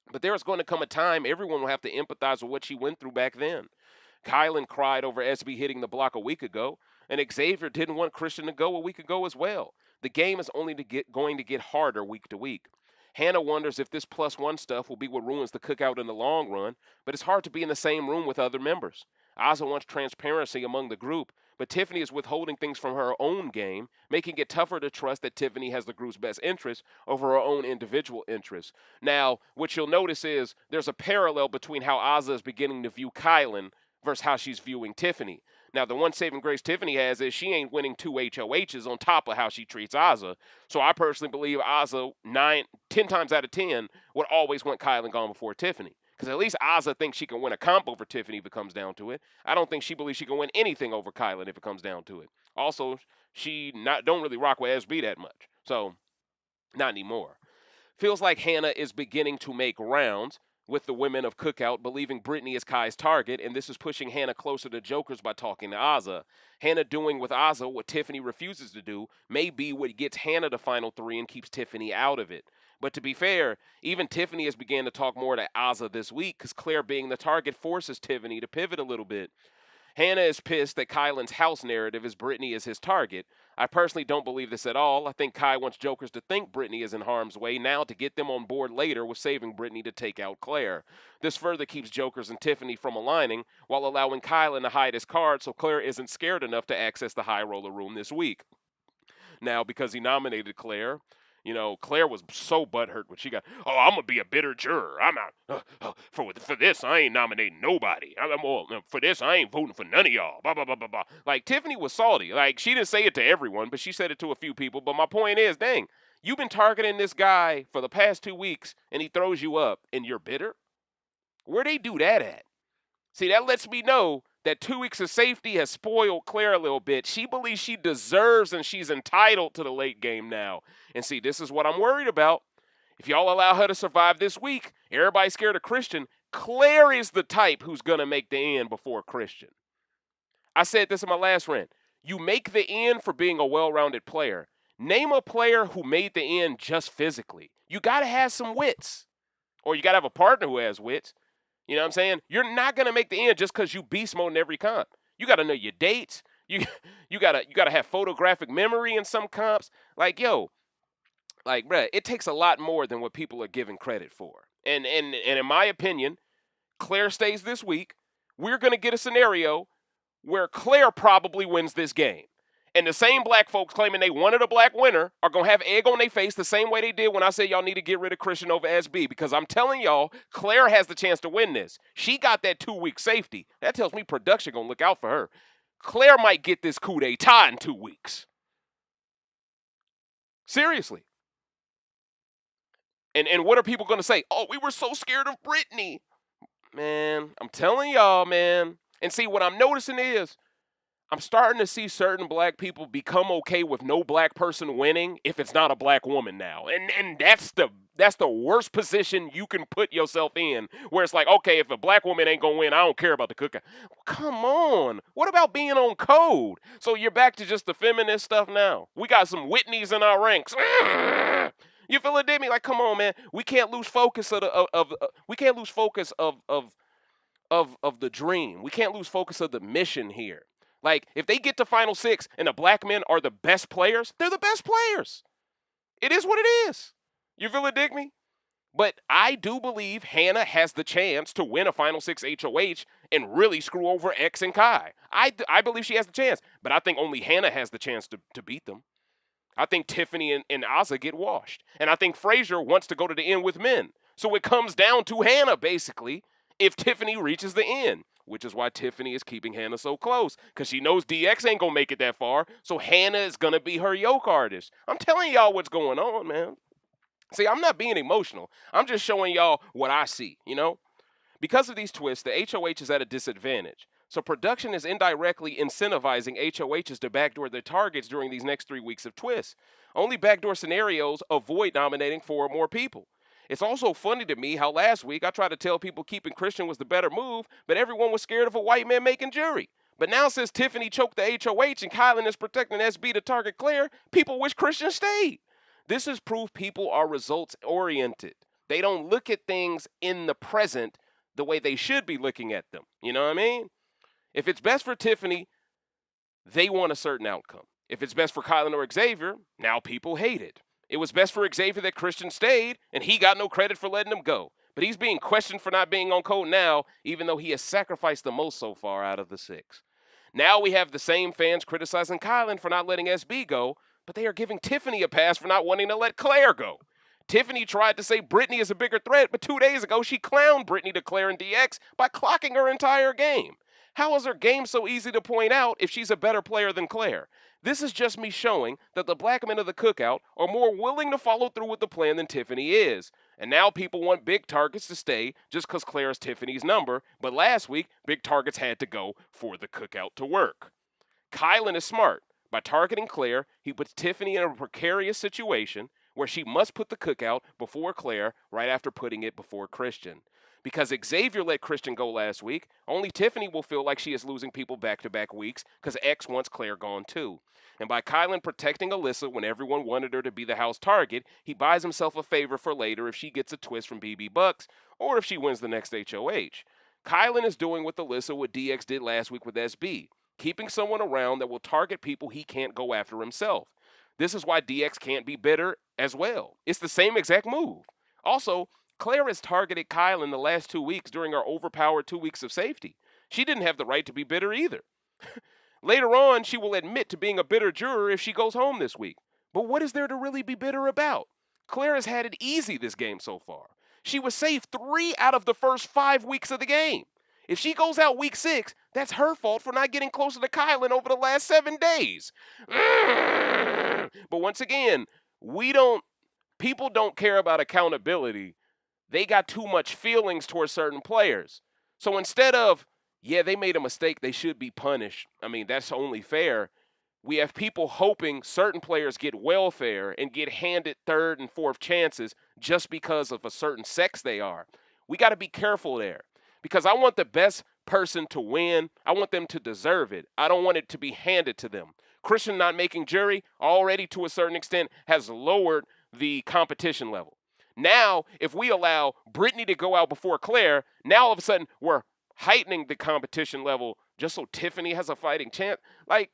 But there is going to come a time everyone will have to empathize with what she went through back then. Kyland cried over SB hitting the block a week ago, and Xavier didn't want Christian to go a week ago as well. The game is only going to get harder week to week. Hannah wonders if this +1 stuff will be what ruins the cookout in the long run, but it's hard to be in the same room with other members. Azah wants transparency among the group, but Tiffany is withholding things from her own game, making it tougher to trust that Tiffany has the group's best interest over her own individual interests. Now, what you'll notice is there's a parallel between how Azah is beginning to view Kyland versus how she's viewing Tiffany. Now, the one saving grace Tiffany has is she ain't winning 2 HOHs on top of how she treats Azah. So I personally believe Azah 10 times out of 10 would always want Kyland gone before Tiffany. Because at least Azah thinks she can win a comp over Tiffany if it comes down to it. I don't think she believes she can win anything over Kyland if it comes down to it. Also, she don't really rock with SB that much. So, not anymore. Feels like Hannah is beginning to make rounds with the women of Cookout, believing Brittany is Kai's target, and this is pushing Hannah closer to Jokers by talking to Azah. Hannah doing with Azah what Tiffany refuses to do may be what gets Hannah to final 3 and keeps Tiffany out of it. But to be fair, even Tiffany has began to talk more to Azah this week because Claire being the target forces Tiffany to pivot a little bit. Hannah is pissed that Kyland's house narrative is Brittany is his target. I personally don't believe this at all. I think Kai wants Jokers to think Brittany is in harm's way now to get them on board later with saving Brittany to take out Claire. This further keeps Jokers and Tiffany from aligning while allowing Kyland to hide his card so Claire isn't scared enough to access the high roller room this week. Now, because he nominated Claire, Claire was so butthurt when she got, I'm going to be a bitter juror. I'm not, for this, I ain't nominating nobody. For this, I ain't voting for none of y'all. Blah, blah, blah, blah, blah. Like, Tiffany was salty. Like, she didn't say it to everyone, but she said it to a few people. But my point is, dang, you've been targeting this guy for the past 2 weeks, and he throws you up, and you're bitter? Where'd they do that at? See, that lets me know that 2 weeks of safety has spoiled Claire a little bit. She believes she deserves and she's entitled to the late game now. And see, this is what I'm worried about. If y'all allow her to survive this week, everybody's scared of Christian. Claire is the type who's going to make the end before Christian. I said this in my last rant. You make the end for being a well-rounded player. Name a player who made the end just physically. You got to have some wits. Or you got to have a partner who has wits. You know what I'm saying? You're not going to make the end just because you beast mode in every comp. You got to know your dates. You gotta have photographic memory in some comps. Like, bruh, it takes a lot more than what people are giving credit for. And in my opinion, Claire stays this week. We're going to get a scenario where Claire probably wins this game. And the same black folks claiming they wanted a black winner are going to have egg on their face the same way they did when I said y'all need to get rid of Christian over SB. Because I'm telling y'all, Claire has the chance to win this. She got that 2-week safety. That tells me production going to look out for her. Claire might get this coup d'etat in 2 weeks. Seriously. And what are people going to say? Oh, we were so scared of Brittany. Man, I'm telling y'all, man. And see, what I'm noticing is, I'm starting to see certain black people become okay with no black person winning if it's not a black woman now. And that's the worst position you can put yourself in, where it's like, okay, if a black woman ain't gonna win, I don't care about the cookout. Come on. What about being on code? So you're back to just the feminist stuff now. We got some Whitneys in our ranks. You feel it, Demi? Like, come on, man. We can't lose focus of the dream. We can't lose focus of the mission here. Like, if they get to Final 6 and the black men are the best players, they're the best players. It is what it is. You feel it, dig me? But I do believe Hannah has the chance to win a Final 6 HOH and really screw over X and Kai. I believe she has the chance, but I think only Hannah has the chance to beat them. I think Tiffany and Azah get washed. And I think Frazier wants to go to the end with men. So it comes down to Hannah, basically, if Tiffany reaches the end. Which is why Tiffany is keeping Hannah so close. Because she knows DX ain't going to make it that far. So Hannah is going to be her yoke artist. I'm telling y'all what's going on, man. See, I'm not being emotional. I'm just showing y'all what I see, Because of these twists, the HOH is at a disadvantage. So production is indirectly incentivizing HOHs to backdoor their targets during these next 3 weeks of twists. Only backdoor scenarios avoid nominating 4 or more people. It's also funny to me how last week I tried to tell people keeping Christian was the better move, but everyone was scared of a white man making jury. But now since Tiffany choked the HOH and Kyland is protecting SB to target Claire, people wish Christian stayed. This is proof people are results-oriented. They don't look at things in the present the way they should be looking at them. You know what I mean? If it's best for Tiffany, they want a certain outcome. If it's best for Kyland or Xavier, now people hate it. It was best for Xavier that Christian stayed, and he got no credit for letting him go. But he's being questioned for not being on code now, even though he has sacrificed the most so far out of the 6. Now we have the same fans criticizing Kyland for not letting SB go, but they are giving Tiffany a pass for not wanting to let Claire go. Tiffany tried to say Brittany is a bigger threat, but 2 days ago she clowned Brittany to Claire and DX by clocking her entire game. How is her game so easy to point out if she's a better player than Claire? This is just me showing that the black men of the cookout are more willing to follow through with the plan than Tiffany is. And now people want big targets to stay just because Claire is Tiffany's number, but last week, big targets had to go for the cookout to work. Kyland is smart. By targeting Claire, he puts Tiffany in a precarious situation where she must put the cookout before Claire right after putting it before Christian. Because Xavier let Christian go last week, only Tiffany will feel like she is losing people back-to-back weeks because X wants Claire gone too. And by Kyland protecting Alyssa when everyone wanted her to be the house target, he buys himself a favor for later if she gets a twist from BB Bucks or if she wins the next HOH. Kyland is doing what DX did last week with SB, keeping someone around that will target people he can't go after himself. This is why DX can't be bitter as well. It's the same exact move. Also, Claire has targeted Kyland the last 2 weeks during our overpowered 2 weeks of safety. She didn't have the right to be bitter either. Later on, she will admit to being a bitter juror if she goes home this week. But what is there to really be bitter about? Claire has had it easy this game so far. She was safe 3 out of the first 5 weeks of the game. If she goes out week 6, that's her fault for not getting closer to Kyland over the last 7 days. But once again, people don't care about accountability. They got too much feelings towards certain players. So instead of, yeah, they made a mistake, they should be punished. I mean, that's only fair. We have people hoping certain players get welfare and get handed 3rd and 4th chances just because of a certain sex they are. We got to be careful there because I want the best person to win. I want them to deserve it. I don't want it to be handed to them. Christian not making jury already to a certain extent has lowered the competition level. Now, if we allow Brittany to go out before Claire, now all of a sudden we're heightening the competition level just so Tiffany has a fighting chance. Like,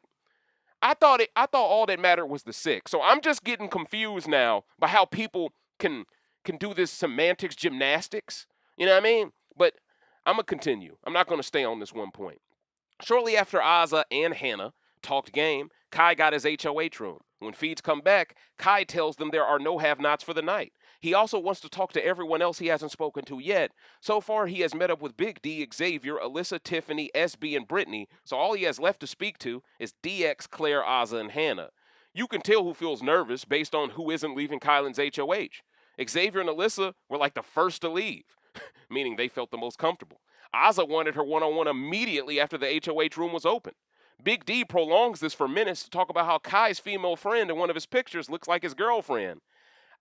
I thought all that mattered was the 6. So I'm just getting confused now by how people can do this semantics gymnastics. You know what I mean? But I'm going to continue. I'm not going to stay on this one point. Shortly after Azza and Hannah talked game, Kai got his HOH room. When feeds come back, Kai tells them there are no have-nots for the night. He also wants to talk to everyone else he hasn't spoken to yet. So far, he has met up with Big D, Xavier, Alyssa, Tiffany, SB, and Brittany, so all he has left to speak to is DX, Claire, Azza, and Hannah. You can tell who feels nervous based on who isn't leaving Kyland's HOH. Xavier and Alyssa were like the first to leave, meaning they felt the most comfortable. Azza wanted her one-on-one immediately after the HOH room was open. Big D prolongs this for minutes to talk about how Kai's female friend in one of his pictures looks like his girlfriend.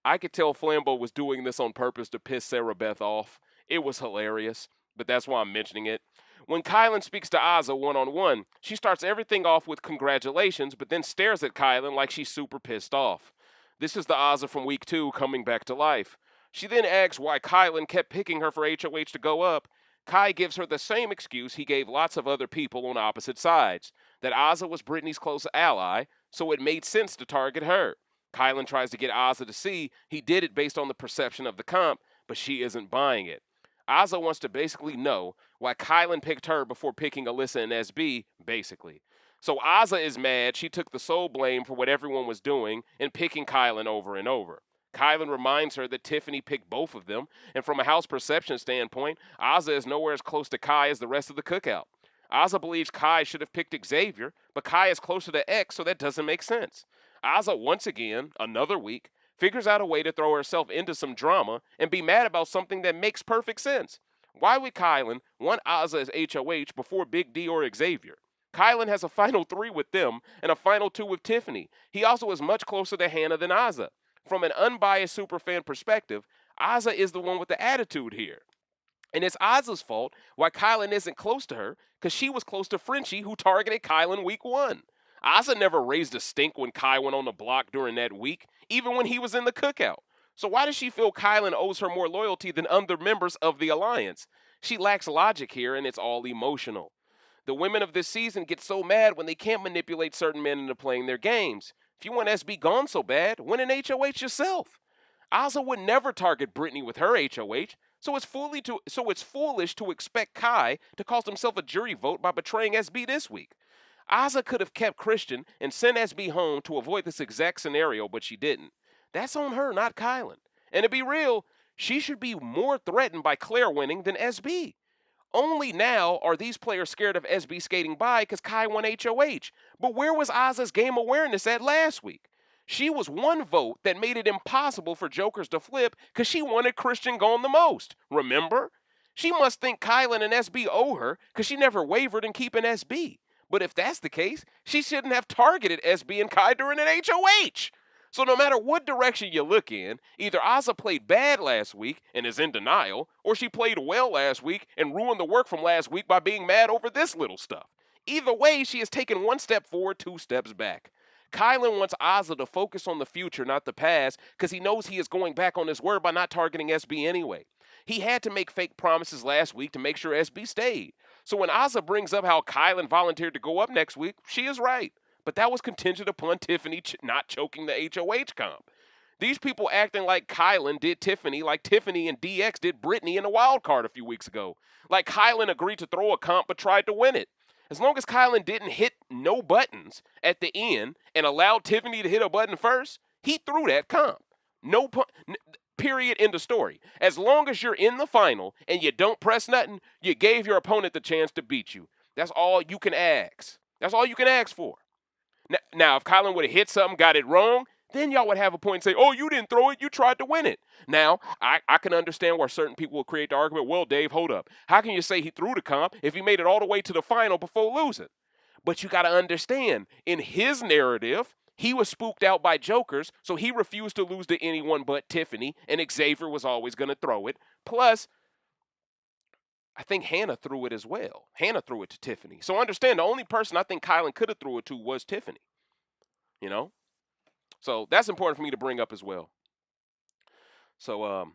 I could tell Flambeau was doing this on purpose to piss Sarah Beth off. It was hilarious, but that's why I'm mentioning it. When Kyland speaks to Azza one-on-one, she starts everything off with congratulations, but then stares at Kyland like she's super pissed off. This is the Azza from week 2 coming back to life. She then asks why Kyland kept picking her for HOH to go up. Kai gives her the same excuse he gave lots of other people on opposite sides, that Azza was Brittany's close ally, so it made sense to target her. Kyland tries to get Azza to see he did it based on the perception of the comp, but she isn't buying it. Azza wants to basically know why Kyland picked her before picking Alyssa and SB, basically. So Azza is mad she took the sole blame for what everyone was doing and picking Kyland over and over. Kyland reminds her that Tiffany picked both of them, and from a house perception standpoint, Azza is nowhere as close to Kai as the rest of the cookout. Azza believes Kai should have picked Xavier, but Kai is closer to X, so that doesn't make sense. Azza, once again, another week, figures out a way to throw herself into some drama and be mad about something that makes perfect sense. Why would Kyland want Azza as HOH before Big D or Xavier? Kyland has a final 3 with them and a final 2 with Tiffany. He also is much closer to Hannah than Azza. From an unbiased superfan perspective, Azza is the one with the attitude here. And it's Azza's fault why Kyland isn't close to her, because she was close to Frenchie, who targeted Kyland week 1. Azza never raised a stink when Kai went on the block during that week, even when he was in the cookout. So why does she feel Kyland owes her more loyalty than other members of the alliance? She lacks logic here, and it's all emotional. The women of this season get so mad when they can't manipulate certain men into playing their games. If you want SB gone so bad, win an HOH yourself. Azza would never target Brittany with her HOH, so it's foolish to expect Kai to cost himself a jury vote by betraying SB this week. Azza could have kept Christian and sent SB home to avoid this exact scenario, but she didn't. That's on her, not Kyland. And to be real, she should be more threatened by Claire winning than SB. Only now are these players scared of SB skating by because Kai won HOH. But where was Azza's game awareness at last week? She was one vote that made it impossible for jokers to flip because she wanted Christian gone the most. Remember? She must think Kyland and SB owe her because she never wavered in keeping SB. But if that's the case, she shouldn't have targeted SB and Kai during an HOH. So no matter what direction you look in, either Azah played bad last week and is in denial, or she played well last week and ruined the work from last week by being mad over this little stuff. Either way, she has taken one step forward, two steps back. Kyland wants Azah to focus on the future, not the past, because he knows he is going back on his word by not targeting SB anyway. He had to make fake promises last week to make sure SB stayed. So when Azah brings up how Kyland volunteered to go up next week, she is right. But that was contingent upon Tiffany not choking the HOH comp. These people acting like Kyland did Tiffany like Tiffany and DX did Brittany in the wild card a few weeks ago. Like Kyland agreed to throw a comp but tried to win it. As long as Kyland didn't hit no buttons at the end and allowed Tiffany to hit a button first, he threw that comp. No period, end of story. As long as you're in the final and you don't press nothing, you gave your opponent the chance to beat you. That's all you can ask. That's all you can ask for. Now, if Kyland would have hit something, got it wrong, then y'all would have a point and say, oh, you didn't throw it, you tried to win it. Now, I can understand where certain people will create the argument, well, Dave, hold up. How can you say he threw the comp if he made it all the way to the final before losing? But you got to understand, in his narrative, he was spooked out by jokers, so he refused to lose to anyone but Tiffany, and Xavier was always going to throw it. Plus, I think Hannah threw it as well. Hannah threw it to Tiffany. So understand, the only person I think Kyland could have threw it to was Tiffany. You know? So that's important for me to bring up as well. So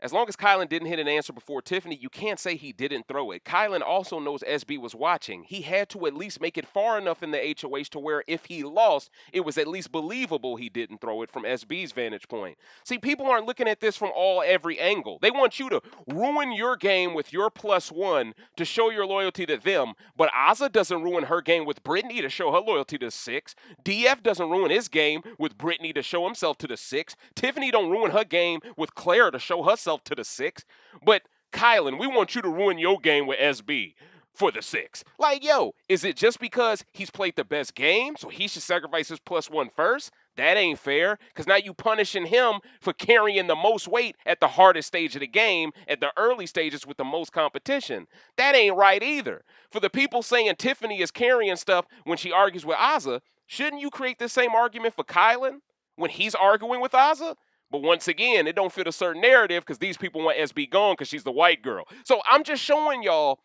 as long as Kyland didn't hit an answer before Tiffany, you can't say he didn't throw it. Kyland also knows SB was watching. He had to at least make it far enough in the HOH to where if he lost, it was at least believable he didn't throw it from SB's vantage point. See, people aren't looking at this from every angle. They want you to ruin your game with your +1 to show your loyalty to them, but Azah doesn't ruin her game with Brittany to show her loyalty to 6. DF doesn't ruin his game with Brittany to show himself to the 6. Tiffany don't ruin her game with Claire to show herself to the 6, but Kyland, we want you to ruin your game with SB for the 6. Like, yo, is it just because he's played the best game, so he should sacrifice his +1 first? That ain't fair, because now you punishing him for carrying the most weight at the hardest stage of the game, at the early stages with the most competition. That ain't right either. For the people saying Tiffany is carrying stuff when she argues with Azah, shouldn't you create the same argument for Kyland when he's arguing with Azah? But once again, it don't fit a certain narrative because these people want SB gone because she's the white girl. So I'm just showing y'all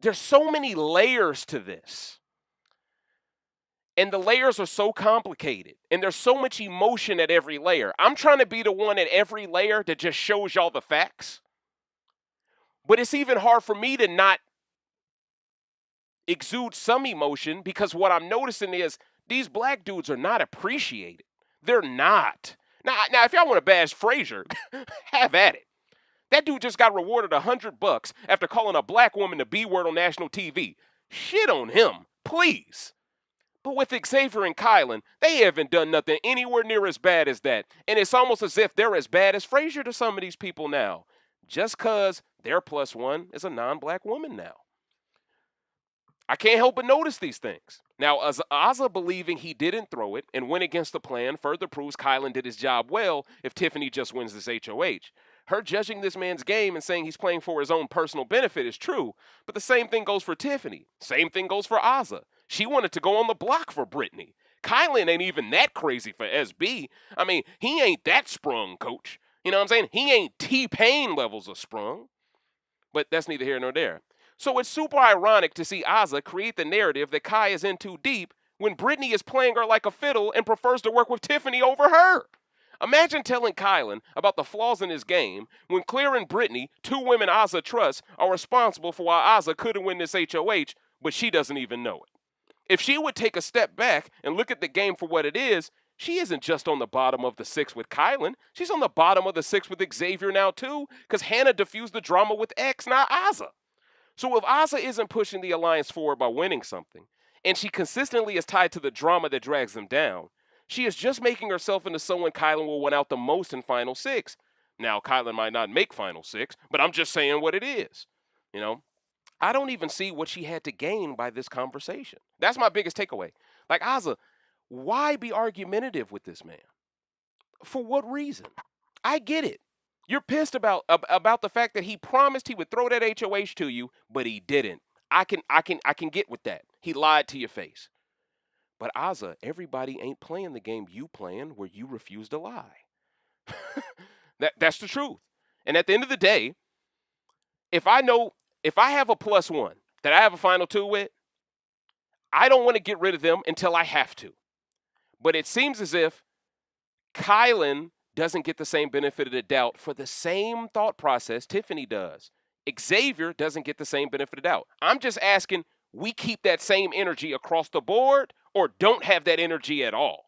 there's so many layers to this. And the layers are so complicated. And there's so much emotion at every layer. I'm trying to be the one at every layer that just shows y'all the facts. But it's even hard for me to not exude some emotion because what I'm noticing is these black dudes are not appreciated. They're not. Now, if y'all want to bash Frazier, have at it. That dude just got rewarded $100 after calling a black woman the B word on national TV. Shit on him, please. But with Xavier and Kyland, they haven't done nothing anywhere near as bad as that. And it's almost as if they're as bad as Frazier to some of these people now. Just because their +1 is a non-black woman now. I can't help but notice these things. Now, as Azah believing he didn't throw it and went against the plan further proves Kyland did his job well if Tiffany just wins this HOH. Her judging this man's game and saying he's playing for his own personal benefit is true, but the same thing goes for Tiffany. Same thing goes for Azah. She wanted to go on the block for Brittany. Kyland ain't even that crazy for SB. I mean, he ain't that sprung, coach. You know what I'm saying? He ain't T-Pain levels of sprung. But that's neither here nor there. So it's super ironic to see Azah create the narrative that Kai is in too deep when Brittany is playing her like a fiddle and prefers to work with Tiffany over her. Imagine telling Kyland about the flaws in his game when Claire and Brittany, two women Azah trusts, are responsible for why Azah couldn't win this HOH, but she doesn't even know it. If she would take a step back and look at the game for what it is, she isn't just on the bottom of the 6 with Kyland. She's on the bottom of the 6 with Xavier now too, because Hannah diffused the drama with X, not Azah. So if Azah isn't pushing the alliance forward by winning something, and she consistently is tied to the drama that drags them down, she is just making herself into someone Kyland will win out the most in Final 6. Now, Kyland might not make Final 6, but I'm just saying what it is. You know, I don't even see what she had to gain by this conversation. That's my biggest takeaway. Like, Azah, Why be argumentative with this man? For what reason? I get it. You're pissed about the fact that he promised he would throw that HOH to you, but he didn't. I can get with that. He lied to your face. But Ozza, everybody ain't playing the game you playing where you refuse to lie. That's the truth. And at the end of the day, if I have a +1 that I have a final 2 with, I don't want to get rid of them until I have to. But it seems as if Kyland doesn't get the same benefit of the doubt for the same thought process Tiffany does. Xavier doesn't get the same benefit of the doubt. I'm just asking, we keep that same energy across the board or don't have that energy at all.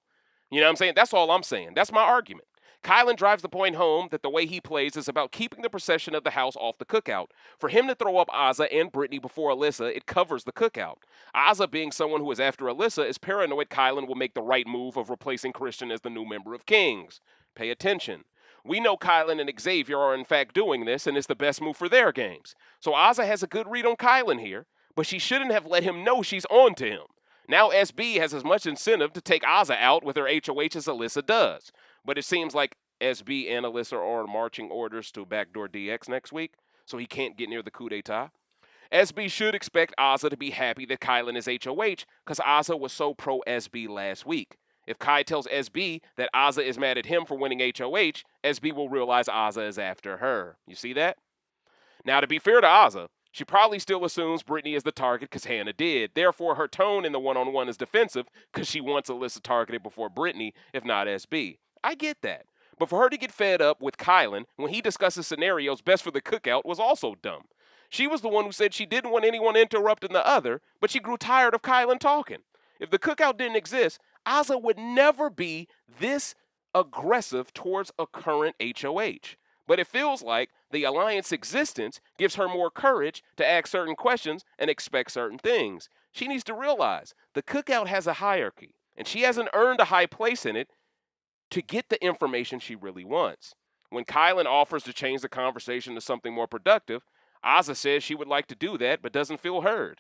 You know what I'm saying? That's all I'm saying. That's my argument. Kyland drives the point home that the way he plays is about keeping the procession of the house off the cookout. For him to throw up Ozza and Brittany before Alyssa, it covers the cookout. Ozza, being someone who is after Alyssa, is paranoid Kyland will make the right move of replacing Christian as the new member of Kings. Pay attention. We know Kyland and Xavier are in fact doing this, and it's the best move for their games. So Ozza has a good read on Kyland here, but she shouldn't have let him know she's on to him. Now SB has as much incentive to take Ozza out with her HOH as Alyssa does. But it seems like SB and Alyssa are on marching orders to backdoor DX next week, so he can't get near the coup d'etat. SB should expect Ozza to be happy that Kyland is HOH because Ozza was so pro SB last week. If Kai tells SB that Ozza is mad at him for winning HOH, SB will realize Ozza is after her. You see that? Now, to be fair to Ozza, she probably still assumes Brittany is the target because Hannah did. Therefore, her tone in the one-on-one is defensive because she wants Alyssa targeted before Brittany, if not SB. I get that. But for her to get fed up with Kyland when he discusses scenarios best for the cookout was also dumb. She was the one who said she didn't want anyone interrupting the other, but she grew tired of Kyland talking. If the cookout didn't exist, Ozza would never be this aggressive towards a current HOH. But it feels like the alliance existence gives her more courage to ask certain questions and expect certain things. She needs to realize the cookout has a hierarchy, and she hasn't earned a high place in it to get the information she really wants. When Kyland offers to change the conversation to something more productive, Ozza says she would like to do that but doesn't feel heard.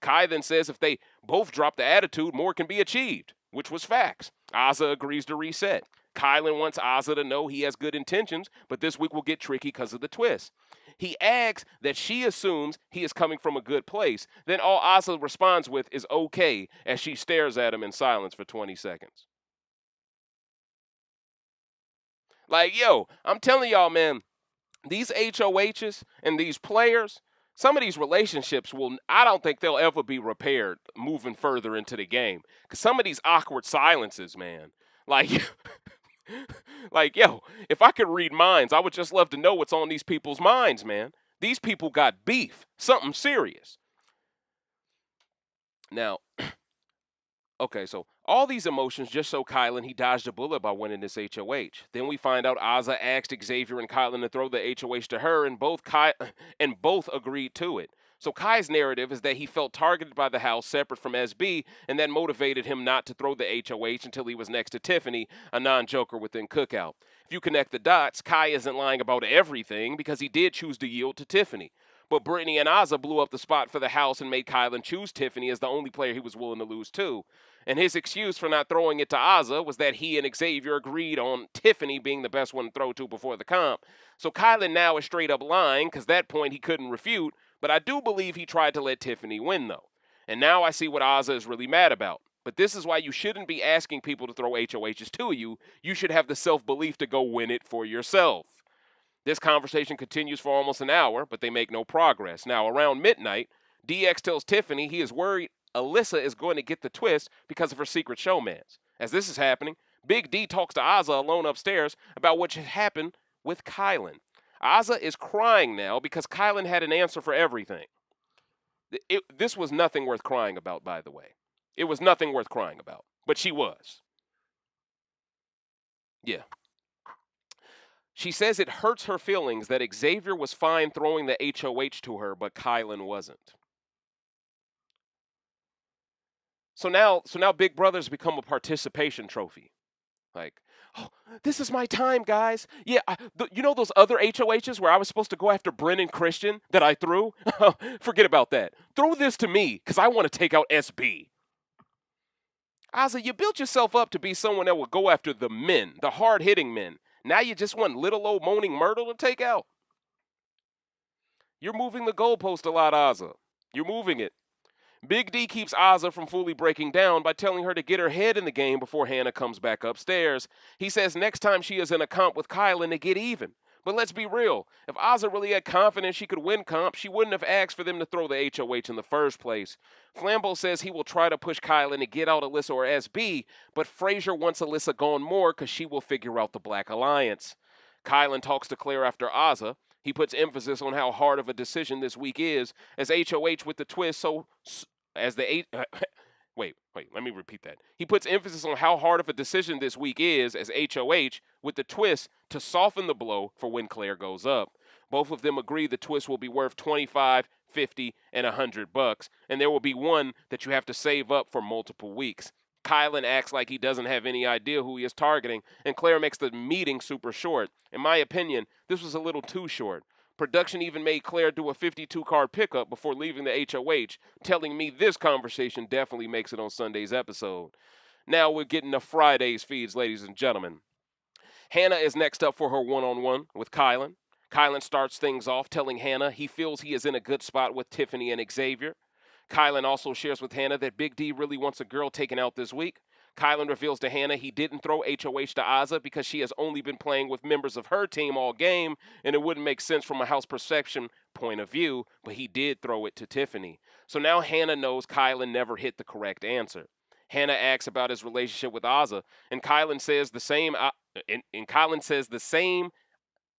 Kai then says if they both drop the attitude, more can be achieved, which was facts. Ozza agrees to reset. Kyland wants Ozza to know he has good intentions, but this week will get tricky because of the twist. He asks that she assumes he is coming from a good place. Then all Ozza responds with is okay as she stares at him in silence for 20 seconds. Like, yo, I'm telling y'all, man, these HOHs and these players, some of these relationships I don't think they'll ever be repaired moving further into the game. Because some of these awkward silences, man, like, like, yo, if I could read minds, I would just love to know what's on these people's minds, man. These people got beef, something serious. Now, okay, so all these emotions just so Kyland he dodged a bullet by winning this HOH. Then we find out Ozza asked Xavier and Kyland to throw the HOH to her, and both agreed to it. So Kai's narrative is that he felt targeted by the house separate from SB, and that motivated him not to throw the HOH until he was next to Tiffany, a non-joker within Cookout. If you connect the dots, Kai isn't lying about everything because he did choose to yield to Tiffany. But Brittany and Ozza blew up the spot for the house and made Kyland choose Tiffany as the only player he was willing to lose to. And his excuse for not throwing it to Ozza was that he and Xavier agreed on Tiffany being the best one to throw to before the comp. So Kyland now is straight up lying because that point he couldn't refute, but I do believe he tried to let Tiffany win though. And now I see what Ozza is really mad about. But this is why you shouldn't be asking people to throw HOHs to you. You should have the self-belief to go win it for yourself. This conversation continues for almost an hour, but they make no progress. Now, around midnight, DX tells Tiffany he is worried Alyssa is going to get the twist because of her secret showmans. As this is happening, Big D talks to Ozza alone upstairs about what should happen with Kyland. Ozza is crying now because Kyland had an answer for everything. This was nothing worth crying about, by the way. It was nothing worth crying about, but she was. Yeah. She says it hurts her feelings that Xavier was fine throwing the HOH to her, but Kyland wasn't. So now Big Brother's become a participation trophy. Like, oh, this is my time, guys. Yeah, you know those other HOHs where I was supposed to go after Bryn and Christian that I threw? Forget about that. Throw this to me because I want to take out SB. Ozzy, you built yourself up to be someone that will go after the men, the hard-hitting men. Now you just want little old moaning Myrtle to take out? You're moving the goalpost a lot, Ozzy. You're moving it. Big D keeps Ozzy from fully breaking down by telling her to get her head in the game before Hannah comes back upstairs. He says next time she is in a comp with Kyland to get even. But let's be real. If Ozzy really had confidence she could win comp, she wouldn't have asked for them to throw the HOH in the first place. Flambeau says he will try to push Kyland to get out Alyssa or SB, but Frazier wants Alyssa gone more because she will figure out the Black Alliance. Kyland talks to Claire after Ozzy. He puts emphasis on how hard of a decision this week is, as HOH with the twist, wait, let me repeat that. He puts emphasis on how hard of a decision this week is, as HOH with the twist, to soften the blow for when Claire goes up. Both of them agree the twist will be worth $25, $50, and $100, and there will be one that you have to save up for multiple weeks. Kyland acts like he doesn't have any idea who he is targeting, and Claire makes the meeting super short. In my opinion, this was a little too short. Production even made Claire do a 52-card pickup before leaving the HOH, telling me this conversation definitely makes it on Sunday's episode. Now we're getting to Friday's feeds, ladies and gentlemen. Hannah is next up for her one-on-one with Kyland. Kyland starts things off telling Hannah he feels he is in a good spot with Tiffany and Xavier. Kyland also shares with Hannah that Big D really wants a girl taken out this week. Kyland reveals to Hannah he didn't throw HOH to Ozzy because she has only been playing with members of her team all game, and it wouldn't make sense from a house perception point of view, but he did throw it to Tiffany. So now Hannah knows Kyland never hit the correct answer. Hannah asks about his relationship with Ozzy, and Kyland says the same.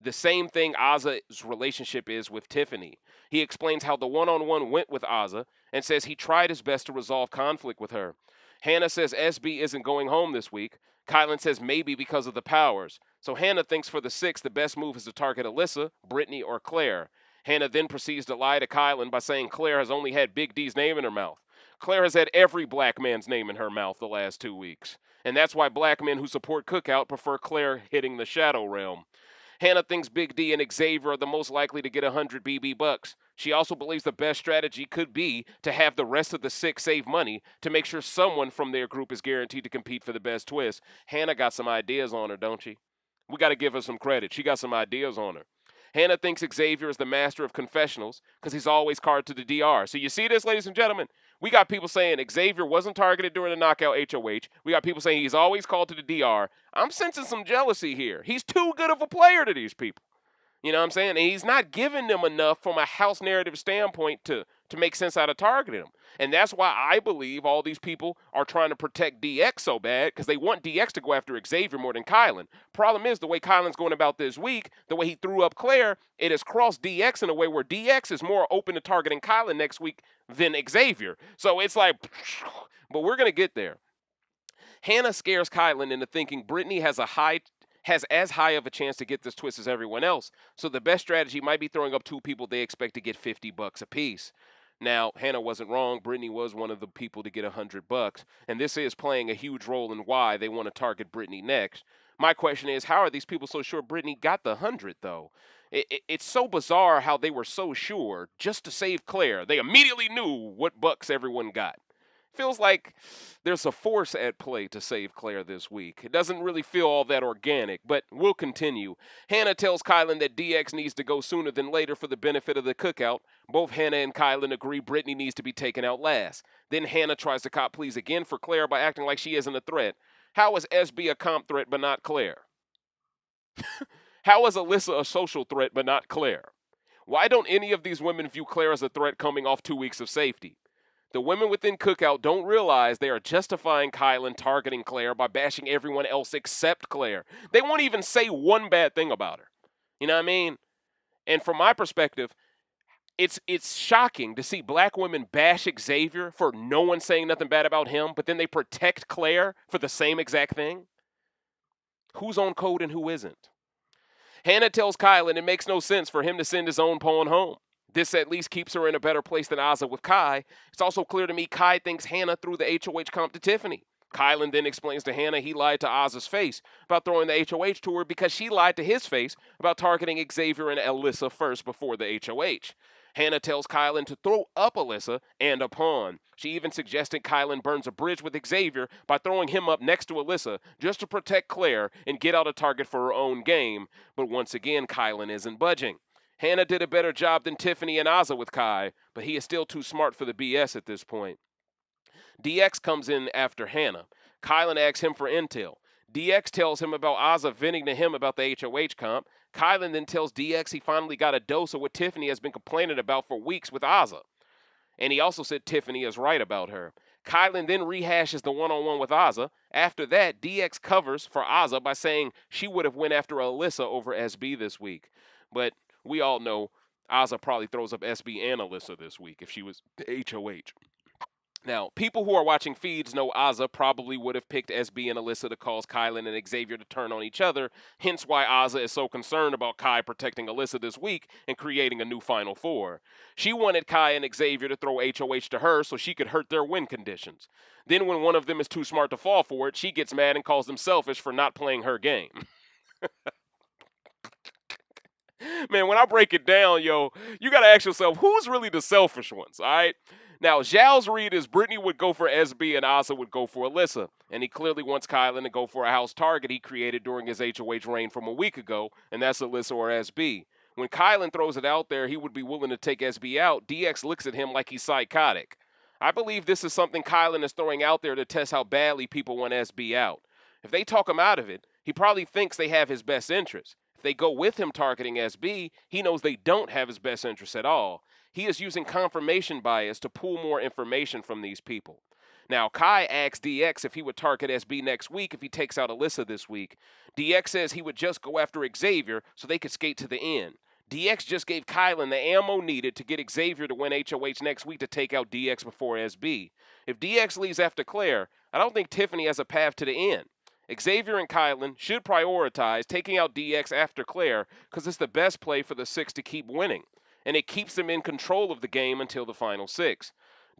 The same thing Ozzy's relationship is with Tiffany. He explains how the one-on-one went with Ozzy and says he tried his best to resolve conflict with her. Hannah says SB isn't going home this week. Kyland says maybe because of the powers. So Hannah thinks for the 6th the best move is to target Alyssa, Brittany, or Claire. Hannah then proceeds to lie to Kyland by saying Claire has only had Big D's name in her mouth. Claire has had every black man's name in her mouth the last 2 weeks. And that's why black men who support Cookout prefer Claire hitting the Shadow Realm. Hannah thinks Big D and Xavier are the most likely to get 100 BB bucks. She also believes the best strategy could be to have the rest of the 6 save money to make sure someone from their group is guaranteed to compete for the best twist. Hannah got some ideas on her, don't she? We got to give her some credit. She got some ideas on her. Hannah thinks Xavier is the master of confessionals because he's always carded to the DR. So you see this, ladies and gentlemen? We got people saying Xavier wasn't targeted during the knockout HOH. We got people saying he's always called to the DR. I'm sensing some jealousy here. He's too good of a player to these people. You know what I'm saying? And he's not giving them enough from a house narrative standpoint to make sense out of targeting him. And that's why I believe all these people are trying to protect DX so bad, because they want DX to go after Xavier more than Kyland. Problem is, the way Kyland's going about this week, the way he threw up Claire, it has crossed DX in a way where DX is more open to targeting Kyland next week than Xavier. So it's like, but we're going to get there. Hannah scares Kyland into thinking Brittany has as high of a chance to get this twist as everyone else. So the best strategy might be throwing up 2 people they expect to get $50 apiece. Now, Hannah wasn't wrong. Brittany was one of the people to get $100, and this is playing a huge role in why they want to target Brittany next. My question is, how are these people so sure Brittany got the 100, though? It's so bizarre how they were so sure just to save Claire. They immediately knew what bucks everyone got. Feels like there's a force at play to save Claire this week. It doesn't really feel all that organic, but we'll continue. Hannah tells Kyland that DX needs to go sooner than later for the benefit of the cookout. Both Hannah and Kyland agree Brittany needs to be taken out last. Then Hannah tries to cop pleas again for Claire by acting like she isn't a threat. How is SB a comp threat but not Claire? How is Alyssa a social threat but not Claire? Why don't any of these women view Claire as a threat coming off 2 weeks of safety? The women within Cookout don't realize they are justifying Kyland targeting Claire by bashing everyone else except Claire. They won't even say one bad thing about her. You know what I mean? And from my perspective, it's shocking to see black women bash Xavier for no one saying nothing bad about him, but then they protect Claire for the same exact thing. Who's on code and who isn't? Hannah tells Kyland it makes no sense for him to send his own pawn home. This at least keeps her in a better place than Ozzy with Kai. It's also clear to me Kai thinks Hannah threw the HOH comp to Tiffany. Kyland then explains to Hannah he lied to Ozzy's face about throwing the HOH to her because she lied to his face about targeting Xavier and Alyssa first before the HOH. Hannah tells Kyland to throw up Alyssa and a pawn. She even suggested Kyland burns a bridge with Xavier by throwing him up next to Alyssa just to protect Claire and get out a target for her own game. But once again, Kyland isn't budging. Hannah did a better job than Tiffany and Azza with Kai, but he is still too smart for the BS at this point. DX comes in after Hannah. Kyland asks him for intel. DX tells him about Azza venting to him about the HOH comp. Kyland then tells DX he finally got a dose of what Tiffany has been complaining about for weeks with Azza. And he also said Tiffany is right about her. Kyland then rehashes the one-on-one with Azza. After that, DX covers for Azza by saying she would have went after Alyssa over SB this week. But we all know Azza probably throws up SB and Alyssa this week if she was HOH. Now, people who are watching feeds know Azza probably would have picked SB and Alyssa to cause Kyland and Xavier to turn on each other, hence why Azza is so concerned about Kai protecting Alyssa this week and creating a new Final Four. She wanted Kai and Xavier to throw HOH to her so she could hurt their win conditions. Then when one of them is too smart to fall for it, she gets mad and calls them selfish for not playing her game. Man, when I break it down, yo, you got to ask yourself, who's really the selfish ones, all right? Now, Zhao's read is Brittany would go for SB and Azza would go for Alyssa. And he clearly wants Kyland to go for a house target he created during his HOH reign from a week ago, and that's Alyssa or SB. When Kyland throws it out there, he would be willing to take SB out. DX looks at him like he's psychotic. I believe this is something Kyland is throwing out there to test how badly people want SB out. If they talk him out of it, he probably thinks they have his best interest. If they go with him targeting SB, he knows they don't have his best interest at all. He is using confirmation bias to pull more information from these people. Now, Kai asks DX if he would target SB next week if he takes out Alyssa this week. DX says he would just go after Xavier so they could skate to the end. DX just gave Kyland the ammo needed to get Xavier to win HOH next week to take out DX before SB. If DX leaves after Claire, I don't think Tiffany has a path to the end. Xavier and Kyland should prioritize taking out DX after Claire because it's the best play for the six to keep winning, and it keeps them in control of the game until the final six.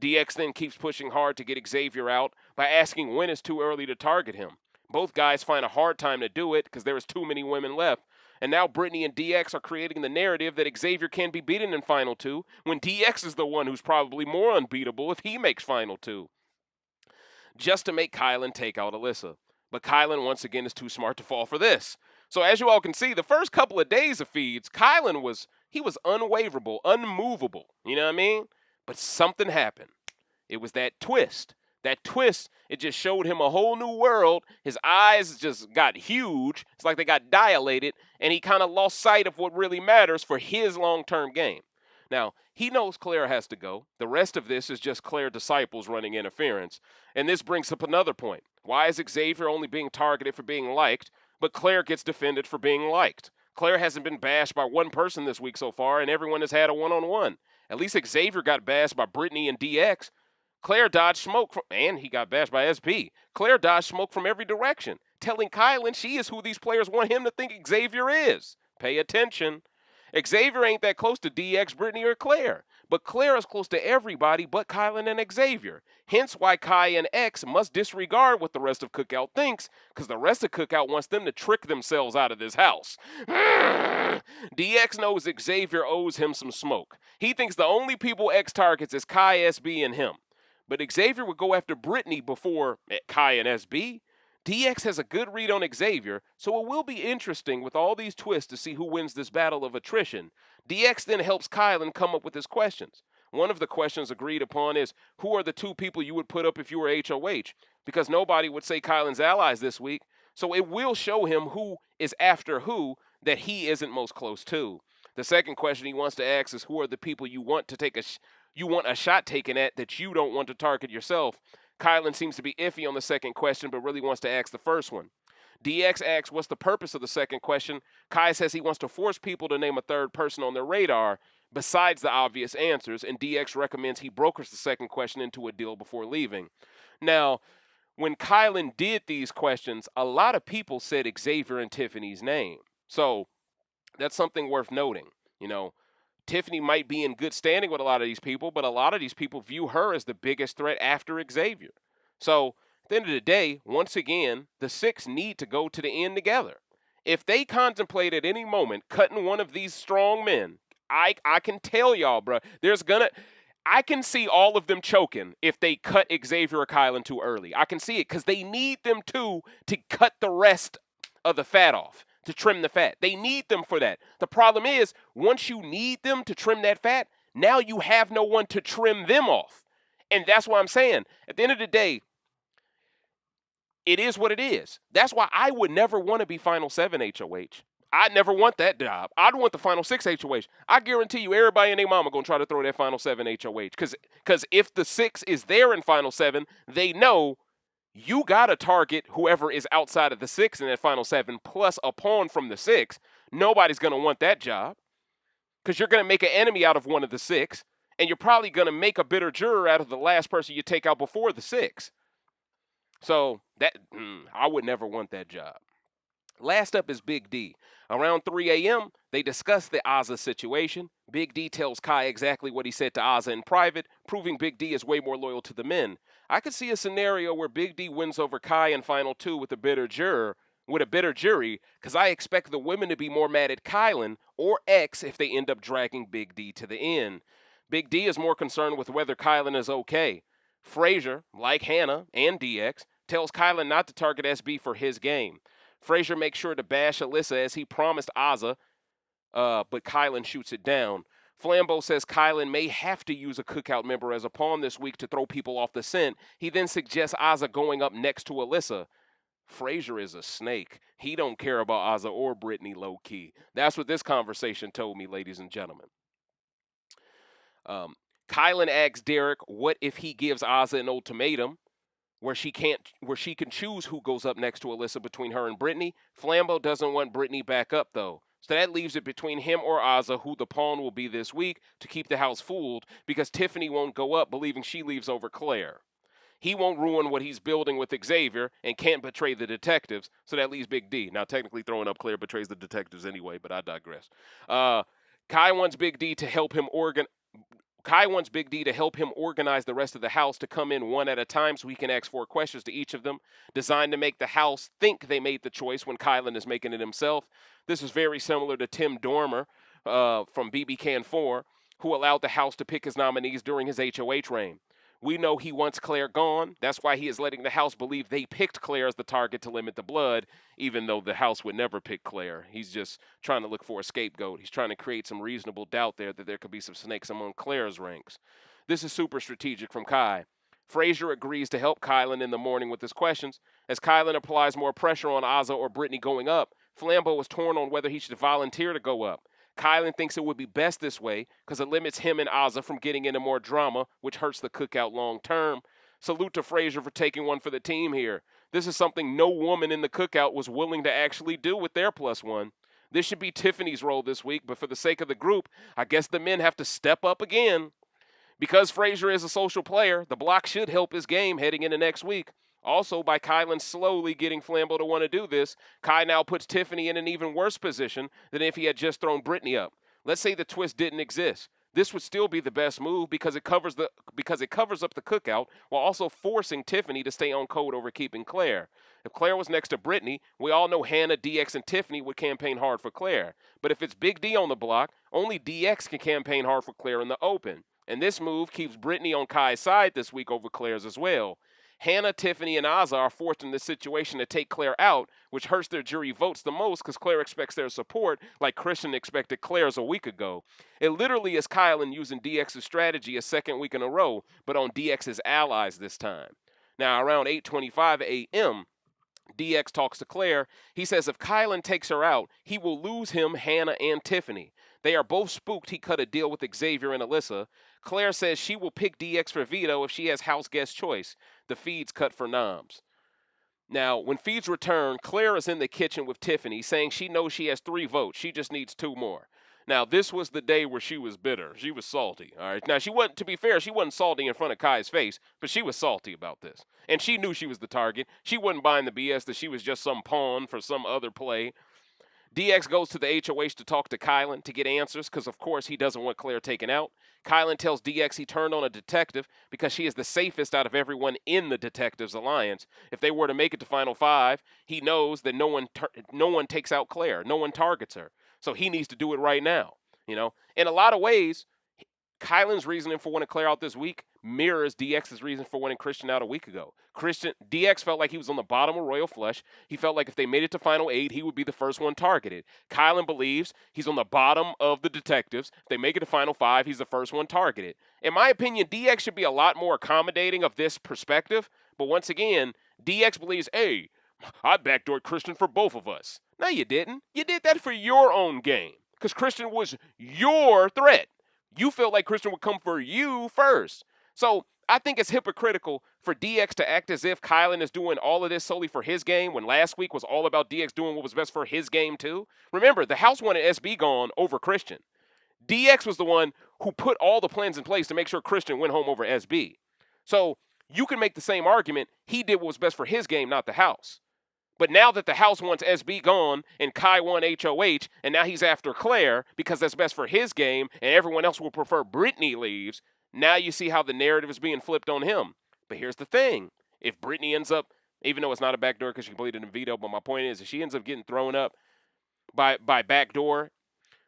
DX then keeps pushing hard to get Xavier out by asking when it's too early to target him. Both guys find a hard time to do it because there is too many women left, and now Brittany and DX are creating the narrative that Xavier can be beaten in Final 2 when DX is the one who's probably more unbeatable if he makes Final 2. Just to make Kyland take out Alyssa. But Kyland, once again, is too smart to fall for this. So as you all can see, the first couple of days of feeds, Kyland was unwaverable, unmovable. You know what I mean? But something happened. It was that twist. That twist, it just showed him a whole new world. His eyes just got huge. It's like they got dilated. And he kind of lost sight of what really matters for his long-term game. Now, he knows Claire has to go. The rest of this is just Claire disciples running interference. And this brings up another point. Why is Xavier only being targeted for being liked, but Claire gets defended for being liked? Claire hasn't been bashed by one person this week so far, and everyone has had a one-on-one. At least Xavier got bashed by Brittany and DX. Claire dodged smoke and he got bashed by SP. Claire dodged smoke from every direction, telling Kyland she is who these players want him to think Xavier is. Pay attention. Xavier ain't that close to DX, Brittany, or Claire. But Claire is close to everybody but Kyland and Xavier. Hence why Kai and X must disregard what the rest of Cookout thinks, because the rest of Cookout wants them to trick themselves out of this house. DX knows Xavier owes him some smoke. He thinks the only people X targets is Kai, SB, and him. But Xavier would go after Brittany before Kai and SB. DX has a good read on Xavier, so it will be interesting with all these twists to see who wins this battle of attrition. DX then helps Kyland come up with his questions. One of the questions agreed upon is, who are the two people you would put up if you were HOH? Because nobody would say Kyland's allies this week, so it will show him who is after who that he isn't most close to. The second question he wants to ask is, who are the people you want to take a shot taken at that you don't want to target yourself? Kyland seems to be iffy on the second question, but really wants to ask the first one. DX asks what's the purpose of the second question. Kai says he wants to force people to name a third person on their radar besides the obvious answers, and DX recommends he brokers the second question into a deal before leaving. Now, when Kyland did these questions, a lot of people said Xavier and Tiffany's name. So that's something worth noting. You know, Tiffany might be in good standing with a lot of these people, but a lot of these people view her as the biggest threat after Xavier. So, at the end of the day, once again, the six need to go to the end together. If they contemplate at any moment cutting one of these strong men, I can tell y'all, bro. I can see all of them choking if they cut Xavier or Kyland too early. I can see it because they need them to cut the rest of the fat off, to trim the fat. They need them for that. The problem is, once you need them to trim that fat, now you have no one to trim them off. And that's why I'm saying, at the end of the day, it is what it is. That's why I would never want to be Final 7 HOH. I'd never want that job. I'd want the Final 6 HOH. I guarantee you everybody and their mama going to try to throw that Final 7 HOH. Because if the 6 is there in Final 7, they know you got to target whoever is outside of the 6 in that Final 7 plus a pawn from the 6. Nobody's going to want that job because you're going to make an enemy out of one of the 6, and you're probably going to make a bitter juror out of the last person you take out before the 6. So I would never want that job. Last up is Big D. Around 3 a.m., they discuss the Azza situation. Big D tells Kai exactly what he said to Azza in private, proving Big D is way more loyal to the men. I could see a scenario where Big D wins over Kai in Final 2 with a bitter jury, because I expect the women to be more mad at Kyland or X if they end up dragging Big D to the end. Big D is more concerned with whether Kyland is okay. Frazier, like Hannah and DX, tells Kyland not to target SB for his game. Frazier makes sure to bash Alyssa as he promised Azza, but Kyland shoots it down. Flambeau says Kyland may have to use a cookout member as a pawn this week to throw people off the scent. He then suggests Azza going up next to Alyssa. Frazier is a snake. He don't care about Azza or Brittany low-key. That's what this conversation told me, ladies and gentlemen. Kyland asks Derek what if he gives Azza an ultimatum where she can choose who goes up next to Alyssa between her and Brittany. Flambeau doesn't want Brittany back up, though. So that leaves it between him or Azza who the pawn will be this week to keep the house fooled, because Tiffany won't go up believing she leaves over Claire. He won't ruin what he's building with Xavier and can't betray the detectives, so that leaves Big D. Now, technically throwing up Claire betrays the detectives anyway, but I digress. Kai wants Big D to help him organize the rest of the house to come in one at a time so he can ask 4 questions to each of them, designed to make the house think they made the choice when Kyland is making it himself. This is very similar to Tim Dormer from BB Can 4, who allowed the house to pick his nominees during his HOH reign. We know he wants Claire gone. That's why he is letting the house believe they picked Claire as the target to limit the blood, even though the house would never pick Claire. He's just trying to look for a scapegoat. He's trying to create some reasonable doubt there that there could be some snakes among Claire's ranks. This is super strategic from Kai. Frazier agrees to help Kyland in the morning with his questions. As Kyland applies more pressure on Azza or Brittany going up, Flambeau is torn on whether he should volunteer to go up. Kyland thinks it would be best this way because it limits him and Azza from getting into more drama, which hurts the cookout long term. Salute to Frazier for taking one for the team here. This is something no woman in the cookout was willing to actually do with their +1. This should be Tiffany's role this week, but for the sake of the group, I guess the men have to step up again. Because Frazier is a social player, the block should help his game heading into next week. Also, by Kyland slowly getting Flambeau to want to do this, Kai now puts Tiffany in an even worse position than if he had just thrown Brittany up. Let's say the twist didn't exist. This would still be the best move because it covers up the cookout while also forcing Tiffany to stay on code over keeping Claire. If Claire was next to Brittany, we all know Hannah, DX, and Tiffany would campaign hard for Claire. But if it's Big D on the block, only DX can campaign hard for Claire in the open. And this move keeps Brittany on Kai's side this week over Claire's as well. Hannah, Tiffany, and Azza are forced in this situation to take Claire out, which hurts their jury votes the most because Claire expects their support like Christian expected Claire's a week ago. It literally is Kyland using DX's strategy a second week in a row, but on DX's allies this time. Now, around 8:25 a.m., DX talks to Claire. He says if Kyland takes her out, he will lose him, Hannah, and Tiffany. They are both spooked he cut a deal with Xavier and Alyssa. Claire says she will pick DX for veto if she has house guest choice. The feeds cut for noms. Now, when feeds return, Claire is in the kitchen with Tiffany, saying she knows she has 3 votes. She just needs 2 more. Now, this was the day where she was bitter. She was salty, all right? Now, to be fair, she wasn't salty in front of Kai's face, but she was salty about this. And she knew she was the target. She wasn't buying the BS that she was just some pawn for some other play. DX goes to the HOH to talk to Kyland to get answers because, of course, he doesn't want Claire taken out. Kyland tells DX he turned on a detective because she is the safest out of everyone in the Detectives Alliance. If they were to make it to Final 5, he knows that no one takes out Claire. No one targets her. So he needs to do it right now. In a lot of ways, Kyland's reasoning for winning Claire out this week mirrors DX's reason for winning Christian out a week ago. DX felt like he was on the bottom of Royal Flush. He felt like if they made it to Final 8, he would be the first one targeted. Kyland believes he's on the bottom of the detectives. If they make it to Final 5, he's the first one targeted. In my opinion, DX should be a lot more accommodating of this perspective. But once again, DX believes, hey, I backdoored Christian for both of us. No, you didn't. You did that for your own game because Christian was your threat. You felt like Christian would come for you first. So I think it's hypocritical for DX to act as if Kyland is doing all of this solely for his game when last week was all about DX doing what was best for his game too. Remember, the house wanted SB gone over Christian. DX was the one who put all the plans in place to make sure Christian went home over SB. So you can make the same argument. He did what was best for his game, not the house. But now that the house wants SB gone and Kai won HOH, and now he's after Claire because that's best for his game and everyone else will prefer Brittany leaves, now you see how the narrative is being flipped on him. But here's the thing. If Brittany ends up, even though it's not a backdoor because she completed a veto, but my point is if she ends up getting thrown up by backdoor,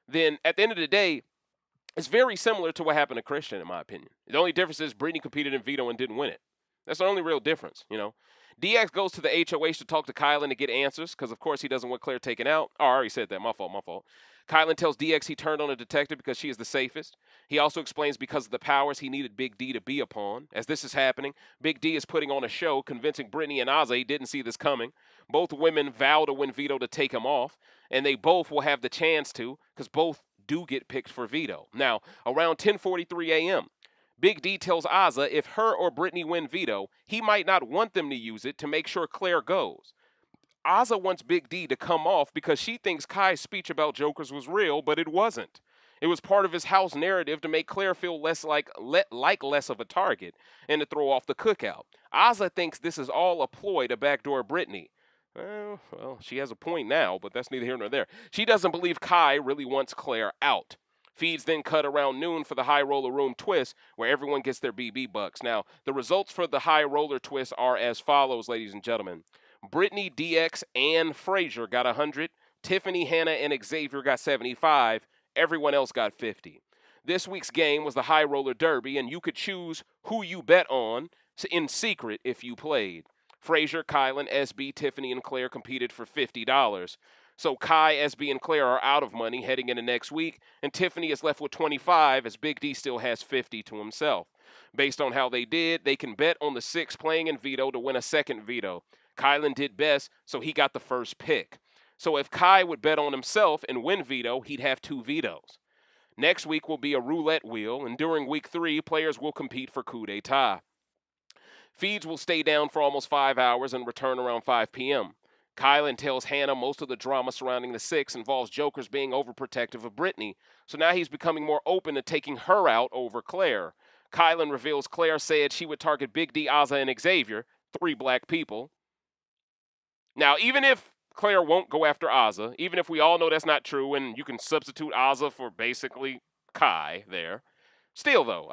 then at the end of the day, it's very similar to what happened to Christian, in my opinion. The only difference is Brittany competed in veto and didn't win it. That's the only real difference, DX goes to the HOH to talk to Kyland to get answers because, of course, he doesn't want Claire taken out. Oh, I already said that. My fault. Kyland tells DX he turned on a detective because she is the safest. He also explains because of the powers he needed Big D to be upon. As this is happening, Big D is putting on a show convincing Brittany and Ozzy he didn't see this coming. Both women vow to win veto to take him off, and they both will have the chance to because both do get picked for veto. Now, around 10:43 a.m., Big D tells Azza if her or Brittany win veto, he might not want them to use it to make sure Claire goes. Azza wants Big D to come off because she thinks Kai's speech about Jokers was real, but it wasn't. It was part of his house narrative to make Claire feel less like less of a target and to throw off the cookout. Azza thinks this is all a ploy to backdoor Brittany. Well, she has a point now, but that's neither here nor there. She doesn't believe Kai really wants Claire out. Feeds then cut around noon for the high roller room twist where everyone gets their BB bucks. Now, the results for the high roller twist are as follows, ladies and gentlemen. Brittany, DX, and Frazier got 100. Tiffany, Hannah, and Xavier got 75. Everyone else got 50. This week's game was the high roller derby, and you could choose who you bet on in secret if you played. Frazier, Kyland, SB, Tiffany, and Claire competed for $50. So Kai, SB, and Claire are out of money heading into next week, and Tiffany is left with 25 as Big D still has 50 to himself. Based on how they did, they can bet on the 6 playing in veto to win a second veto. Kyland did best, so he got the first pick. So if Kai would bet on himself and win veto, he'd have 2 vetoes. Next week will be a roulette wheel, and during week 3, players will compete for coup d'etat. Feeds will stay down for almost 5 hours and return around 5 p.m. Kyland tells Hannah most of the drama surrounding the 6 involves Jokers being overprotective of Brittany, so now he's becoming more open to taking her out over Claire. Kyland reveals Claire said she would target Big D, Azza, and Xavier, 3 black people. Now, even if Claire won't go after Azza, even if we all know that's not true and you can substitute Azza for basically Kai there, still, though,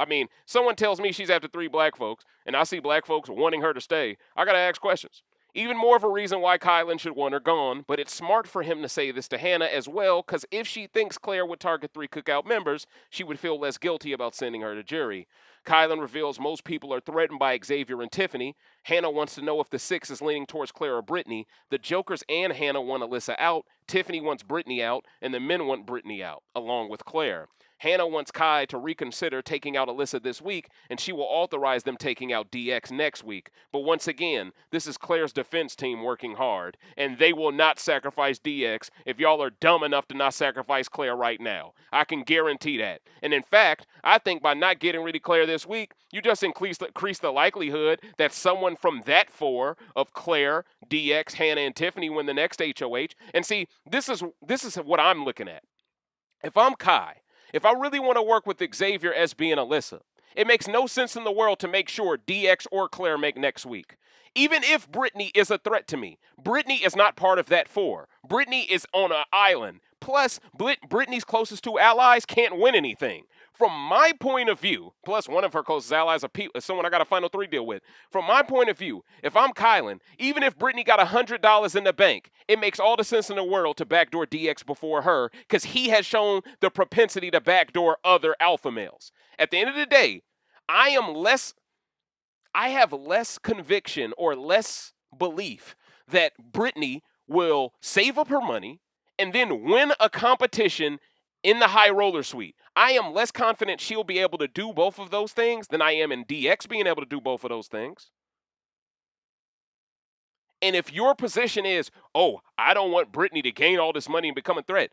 someone tells me she's after 3 black folks, and I see black folks wanting her to stay, I gotta ask questions. Even more of a reason why Kyland should want her gone, but it's smart for him to say this to Hannah as well, because if she thinks Claire would target 3 cookout members, she would feel less guilty about sending her to jury. Kyland reveals most people are threatened by Xavier and Tiffany. Hannah wants to know if the 6 is leaning towards Claire or Brittany. The Jokers and Hannah want Alyssa out. Tiffany wants Brittany out, and the men want Brittany out, along with Claire. Hannah wants Kai to reconsider taking out Alyssa this week, and she will authorize them taking out DX next week. But once again, this is Claire's defense team working hard, and they will not sacrifice DX if y'all are dumb enough to not sacrifice Claire right now. I can guarantee that. And in fact, I think by not getting rid of Claire this week, you just increase the likelihood that someone from that 4 of Claire, DX, Hannah, and Tiffany win the next HOH. And see, this is what I'm looking at. If I'm Kai, if I really want to work with Xavier, SB, and Alyssa, it makes no sense in the world to make sure DX or Claire make next week. Even if Brittany is a threat to me, Brittany is not part of that 4. Brittany is on an island. Plus, Brittany's closest 2 allies can't win anything. from my point of view, plus one of her closest allies is someone I got a Final 3 deal with. From my point of view, if I'm Kyland, even if Brittany got $100 in the bank, it makes all the sense in the world to backdoor DX before her because he has shown the propensity to backdoor other alpha males. At the end of the day, I have less conviction or less belief that Brittany will save up her money and then win a competition in the high roller suite. I am less confident she'll be able to do both of those things than I am in DX being able to do both of those things. And if your position is, oh, I don't want Brittany to gain all this money and become a threat,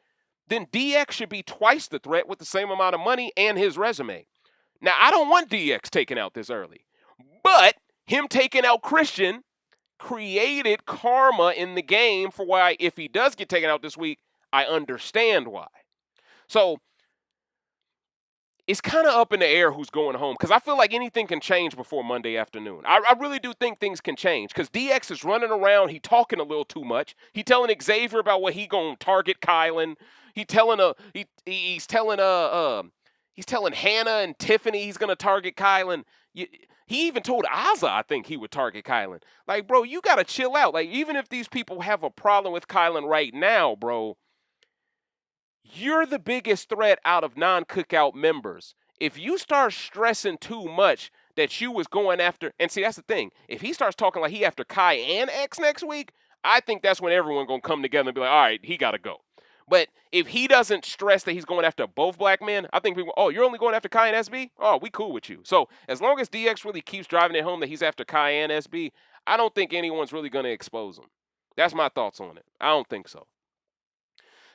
then DX should be twice the threat with the same amount of money and his resume. Now, I don't want DX taken out this early, but him taking out Christian created karma in the game for why, if he does get taken out this week, I understand why. So it's kind of up in the air who's going home because I feel like anything can change before Monday afternoon. I really do think things can change because DX is running around. He talking a little too much. He telling Xavier about what he gonna target Kyland. He's telling Hannah and Tiffany he's gonna target Kyland. He even told Azza, I think he would target Kyland. Like, bro, you gotta chill out. Like, even if these people have a problem with Kyland right now, bro, you're the biggest threat out of non-cookout members. If you start stressing too much that you was going after, and see, that's the thing. If he starts talking like he after Kai and X next week, I think that's when everyone gonna come together and be like, all right, he gotta go. But if he doesn't stress that he's going after both black men, I think people, oh, you're only going after Kai and SB? Oh, we cool with you. So as long as DX really keeps driving it home that he's after Kai and SB, I don't think anyone's really going to expose him. That's my thoughts on it. I don't think so.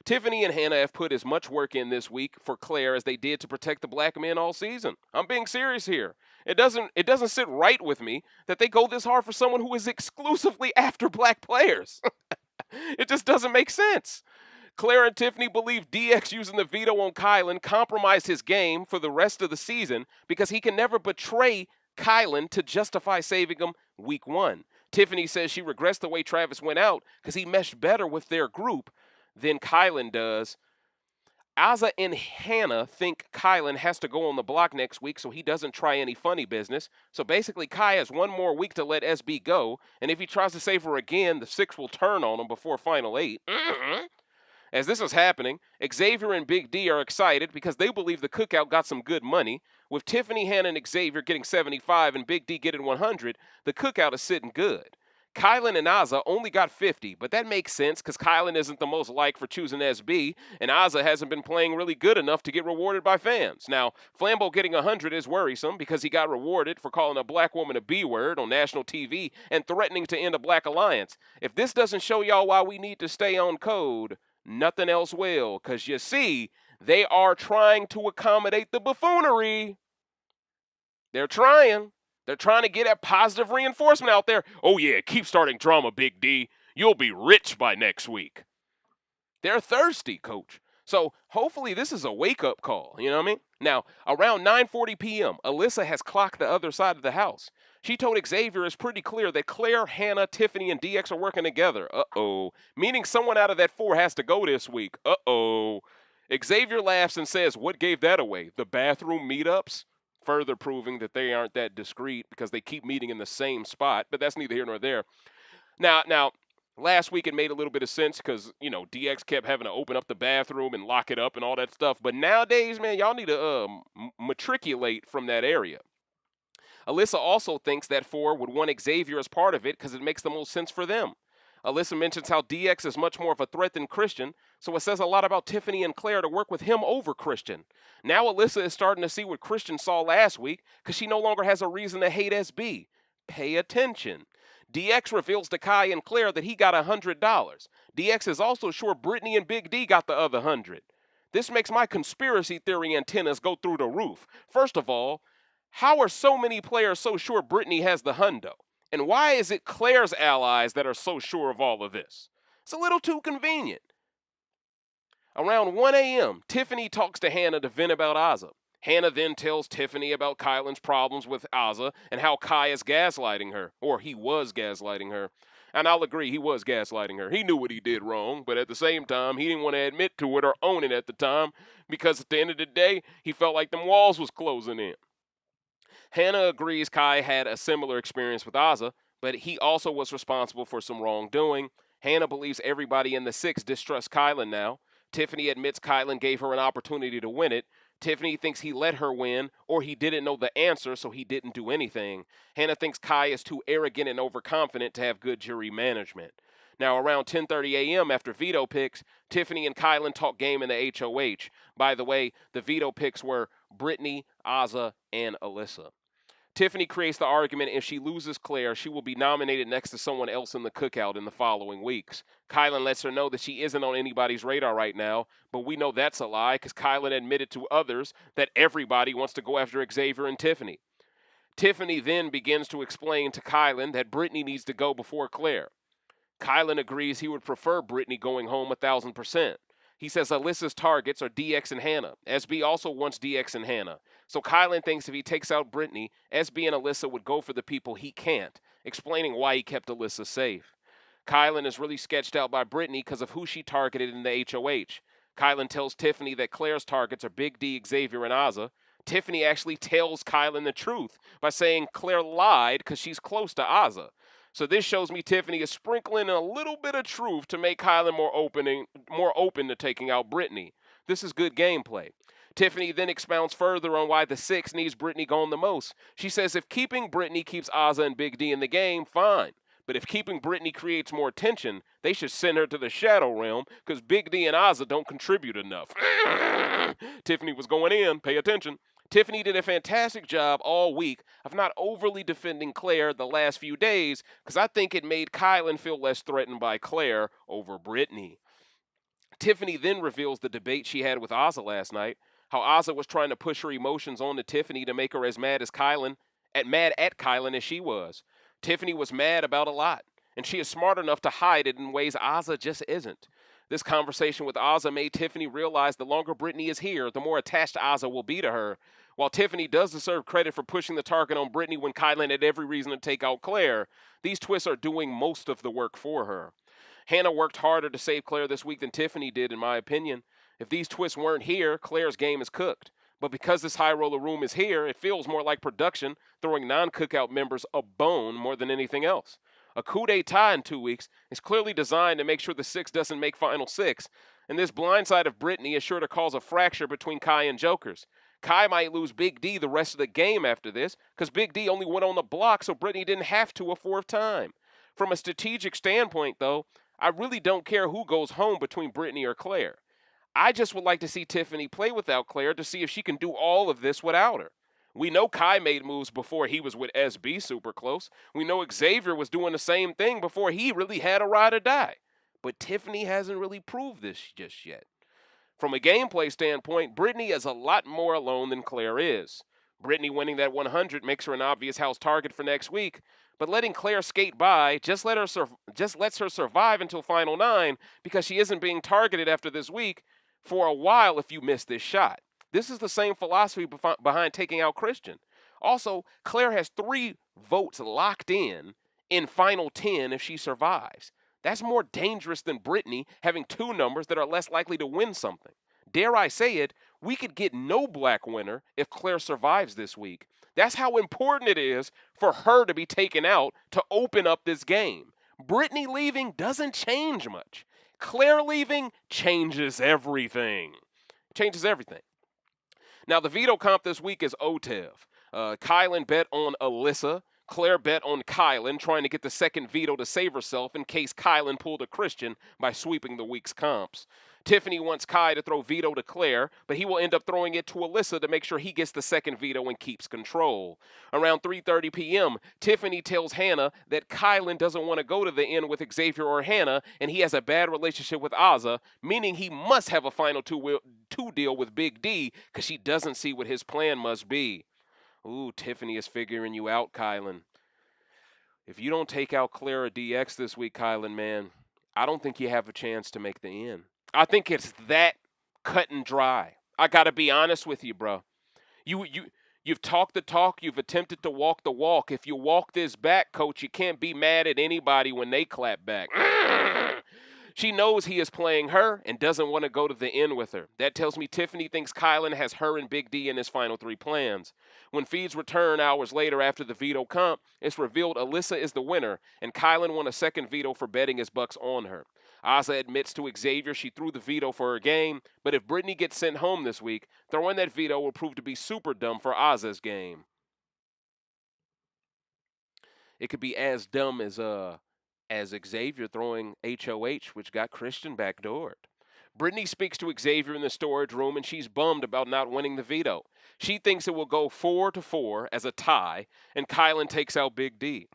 Tiffany and Hannah have put as much work in this week for Claire as they did to protect the black men all season. I'm being serious here. It doesn't sit right with me that they go this hard for someone who is exclusively after black players. It just doesn't make sense. Claire and Tiffany believe DX using the veto on Kyland compromised his game for the rest of the season because he can never betray Kyland to justify saving him week 1. Tiffany says she regrets the way Travis went out because he meshed better with their group than Kyland does. Azza and Hannah think Kyland has to go on the block next week so he doesn't try any funny business. So basically, Kai has one more week to let SB go, and if he tries to save her again, the 6 will turn on him before Final 8. As this is happening, Xavier and Big D are excited because they believe the cookout got some good money. With Tiffany, Hannah, and Xavier getting 75 and Big D getting 100, the cookout is sitting good. Kyland and Azza only got 50, but that makes sense because Kyland isn't the most liked for choosing SB, and Azza hasn't been playing really good enough to get rewarded by fans. Now, Flambeau getting 100 is worrisome because he got rewarded for calling a black woman a B-word on national TV and threatening to end a black alliance. If this doesn't show y'all why we need to stay on code, nothing else will, because you see, they are trying to accommodate the buffoonery. They're trying. They're trying to get that positive reinforcement out there. Oh, yeah, keep starting drama, Big D. You'll be rich by next week. They're thirsty, coach. So hopefully this is a wake-up call, you know what I mean? Now, around 9:40 p.m., Alyssa has clocked the other side of the house. She told Xavier it's pretty clear that Claire, Hannah, Tiffany, and DX are working together. Uh-oh. Meaning someone out of that 4 has to go this week. Uh-oh. Xavier laughs and says, what gave that away? The bathroom meetups? Further proving that they aren't that discreet because they keep meeting in the same spot, but that's neither here nor there. Now, last week it made a little bit of sense because, DX kept having to open up the bathroom and lock it up and all that stuff. But nowadays, man, y'all need to matriculate from that area. Alyssa also thinks that 4 would want Xavier as part of it because it makes the most sense for them. Alyssa mentions how DX is much more of a threat than Christian, so it says a lot about Tiffany and Claire to work with him over Christian. Now Alyssa is starting to see what Christian saw last week because she no longer has a reason to hate SB. Pay attention. DX reveals to Kai and Claire that he got $100. DX is also sure Brittany and Big D got the other 100. This makes my conspiracy theory antennas go through the roof. First of all, how are so many players so sure Brittany has the hundo? And why is it Claire's allies that are so sure of all of this? It's a little too convenient. Around 1 a.m., Tiffany talks to Hannah to vent about Azza. Hannah then tells Tiffany about Kyland's problems with Azza and how Kai is gaslighting her, or he was gaslighting her. And I'll agree, he was gaslighting her. He knew what he did wrong, but at the same time, he didn't want to admit to it or own it at the time because at the end of the day, he felt like them walls was closing in. Hannah agrees Kai had a similar experience with Azza, but he also was responsible for some wrongdoing. Hannah believes everybody in the six distrusts Kyland now. Tiffany admits Kyland gave her an opportunity to win it. Tiffany thinks he let her win, or he didn't know the answer, so he didn't do anything. Hannah thinks Kai is too arrogant and overconfident to have good jury management. Now, around 10:30 a.m. after veto picks, Tiffany and Kyland talk game in the HOH. By the way, the veto picks were Brittany, Azza, and Alyssa. Tiffany creates the argument if she loses Claire, she will be nominated next to someone else in the cookout in the following weeks. Kyland lets her know that she isn't on anybody's radar right now, but we know that's a lie because Kyland admitted to others that everybody wants to go after Xavier and Tiffany. Tiffany then begins to explain to Kyland that Brittany needs to go before Claire. Kyland agrees he would prefer Brittany going home 1,000%. He says Alyssa's targets are DX and Hannah. SB also wants DX and Hannah. So Kyland thinks if he takes out Brittany, SB and Alyssa would go for the people he can't, explaining why he kept Alyssa safe. Kyland is really sketched out by Brittany because of who she targeted in the HOH. Kyland tells Tiffany that Claire's targets are Big D, Xavier, and Azza. Tiffany actually tells Kyland the truth by saying Claire lied because she's close to Azza. So this shows me Tiffany is sprinkling in a little bit of truth to make Kyland more open to taking out Brittany. This is good gameplay. Tiffany then expounds further on why the six needs Brittany gone the most. She says if keeping Brittany keeps Azza and Big D in the game, fine. But if keeping Brittany creates more tension, they should send her to the Shadow Realm because Big D and Azza don't contribute enough. Tiffany was going in. Pay attention. Tiffany did a fantastic job all week of not overly defending Claire the last few days because I think it made Kyland feel less threatened by Claire over Brittany. Tiffany then reveals the debate she had with Azza last night, how Azza was trying to push her emotions onto Tiffany to make her as mad as mad at Kyland as she was. Tiffany was mad about a lot, and she is smart enough to hide it in ways Azza just isn't. This conversation with Azza made Tiffany realize the longer Brittany is here, the more attached Azza will be to her. While Tiffany does deserve credit for pushing the target on Brittany when Kyland had every reason to take out Claire, these twists are doing most of the work for her. Hannah worked harder to save Claire this week than Tiffany did, in my opinion. If these twists weren't here, Claire's game is cooked. But because this high roller room is here, it feels more like production, throwing non-cookout members a bone more than anything else. A coup d'etat in 2 weeks is clearly designed to make sure the six doesn't make Final Six, and this blindside of Brittany is sure to cause a fracture between Kai and Jokers. Kai might lose Big D the rest of the game after this, because Big D only went on the block so Brittany didn't have to a fourth time. From a strategic standpoint, though, I really don't care who goes home between Brittany or Claire. I just would like to see Tiffany play without Claire to see if she can do all of this without her. We know Kai made moves before he was with SB super close. We know Xavier was doing the same thing before he really had a ride or die. But Tiffany hasn't really proved this just yet. From a gameplay standpoint, Brittany is a lot more alone than Claire is. Brittany winning that 100 makes her an obvious house target for next week, but letting Claire skate by just lets her survive until Final 9 because she isn't being targeted after this week for a while if you miss this shot. This is the same philosophy behind taking out Christian. Also, Claire has 3 votes locked in Final 10 if she survives. That's more dangerous than Brittany having 2 numbers that are less likely to win something. Dare I say it, we could get no black winner if Claire survives this week. That's how important it is for her to be taken out to open up this game. Brittany leaving doesn't change much. Claire leaving changes everything. Changes everything. Now, the veto comp this week is OTEV. Kyland bet on Alyssa. Claire bet on Kyland, trying to get the second veto to save herself in case Kyland pulled a Christian by sweeping the week's comps. Tiffany wants Kai to throw veto to Claire, but he will end up throwing it to Alyssa to make sure he gets the second veto and keeps control. Around 3:30 p.m., Tiffany tells Hannah that Kyland doesn't want to go to the end with Xavier or Hannah, and he has a bad relationship with Azza, meaning he must have a final two deal with Big D because she doesn't see what his plan must be. Ooh, Tiffany is figuring you out, Kyland. If you don't take out Clara DX this week, Kyland, man, I don't think you have a chance to make the end. I think it's that cut and dry. I gotta be honest with you, bro. You've talked the talk, you've attempted to walk the walk. If you walk this back, coach, you can't be mad at anybody when they clap back. She knows he is playing her and doesn't want to go to the end with her. That tells me Tiffany thinks Kyland has her and Big D in his final three plans. When feeds return hours later after the veto comp, it's revealed Alyssa is the winner, and Kyland won a second veto for betting his bucks on her. Azah admits to Xavier she threw the veto for her game, but if Brittany gets sent home this week, throwing that veto will prove to be super dumb for Azah's game. It could be as dumb as Xavier throwing HOH, which got Christian backdoored. Brittany speaks to Xavier in the storage room, and she's bummed about not winning the veto. She thinks it will go 4-4 as a tie, and Kyland takes out Big D.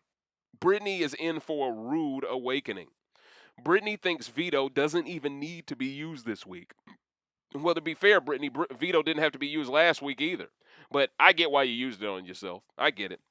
Brittany is in for a rude awakening. Brittany thinks veto doesn't even need to be used this week. Well, to be fair, Brittany, veto didn't have to be used last week either. But I get why you used it on yourself. I get it.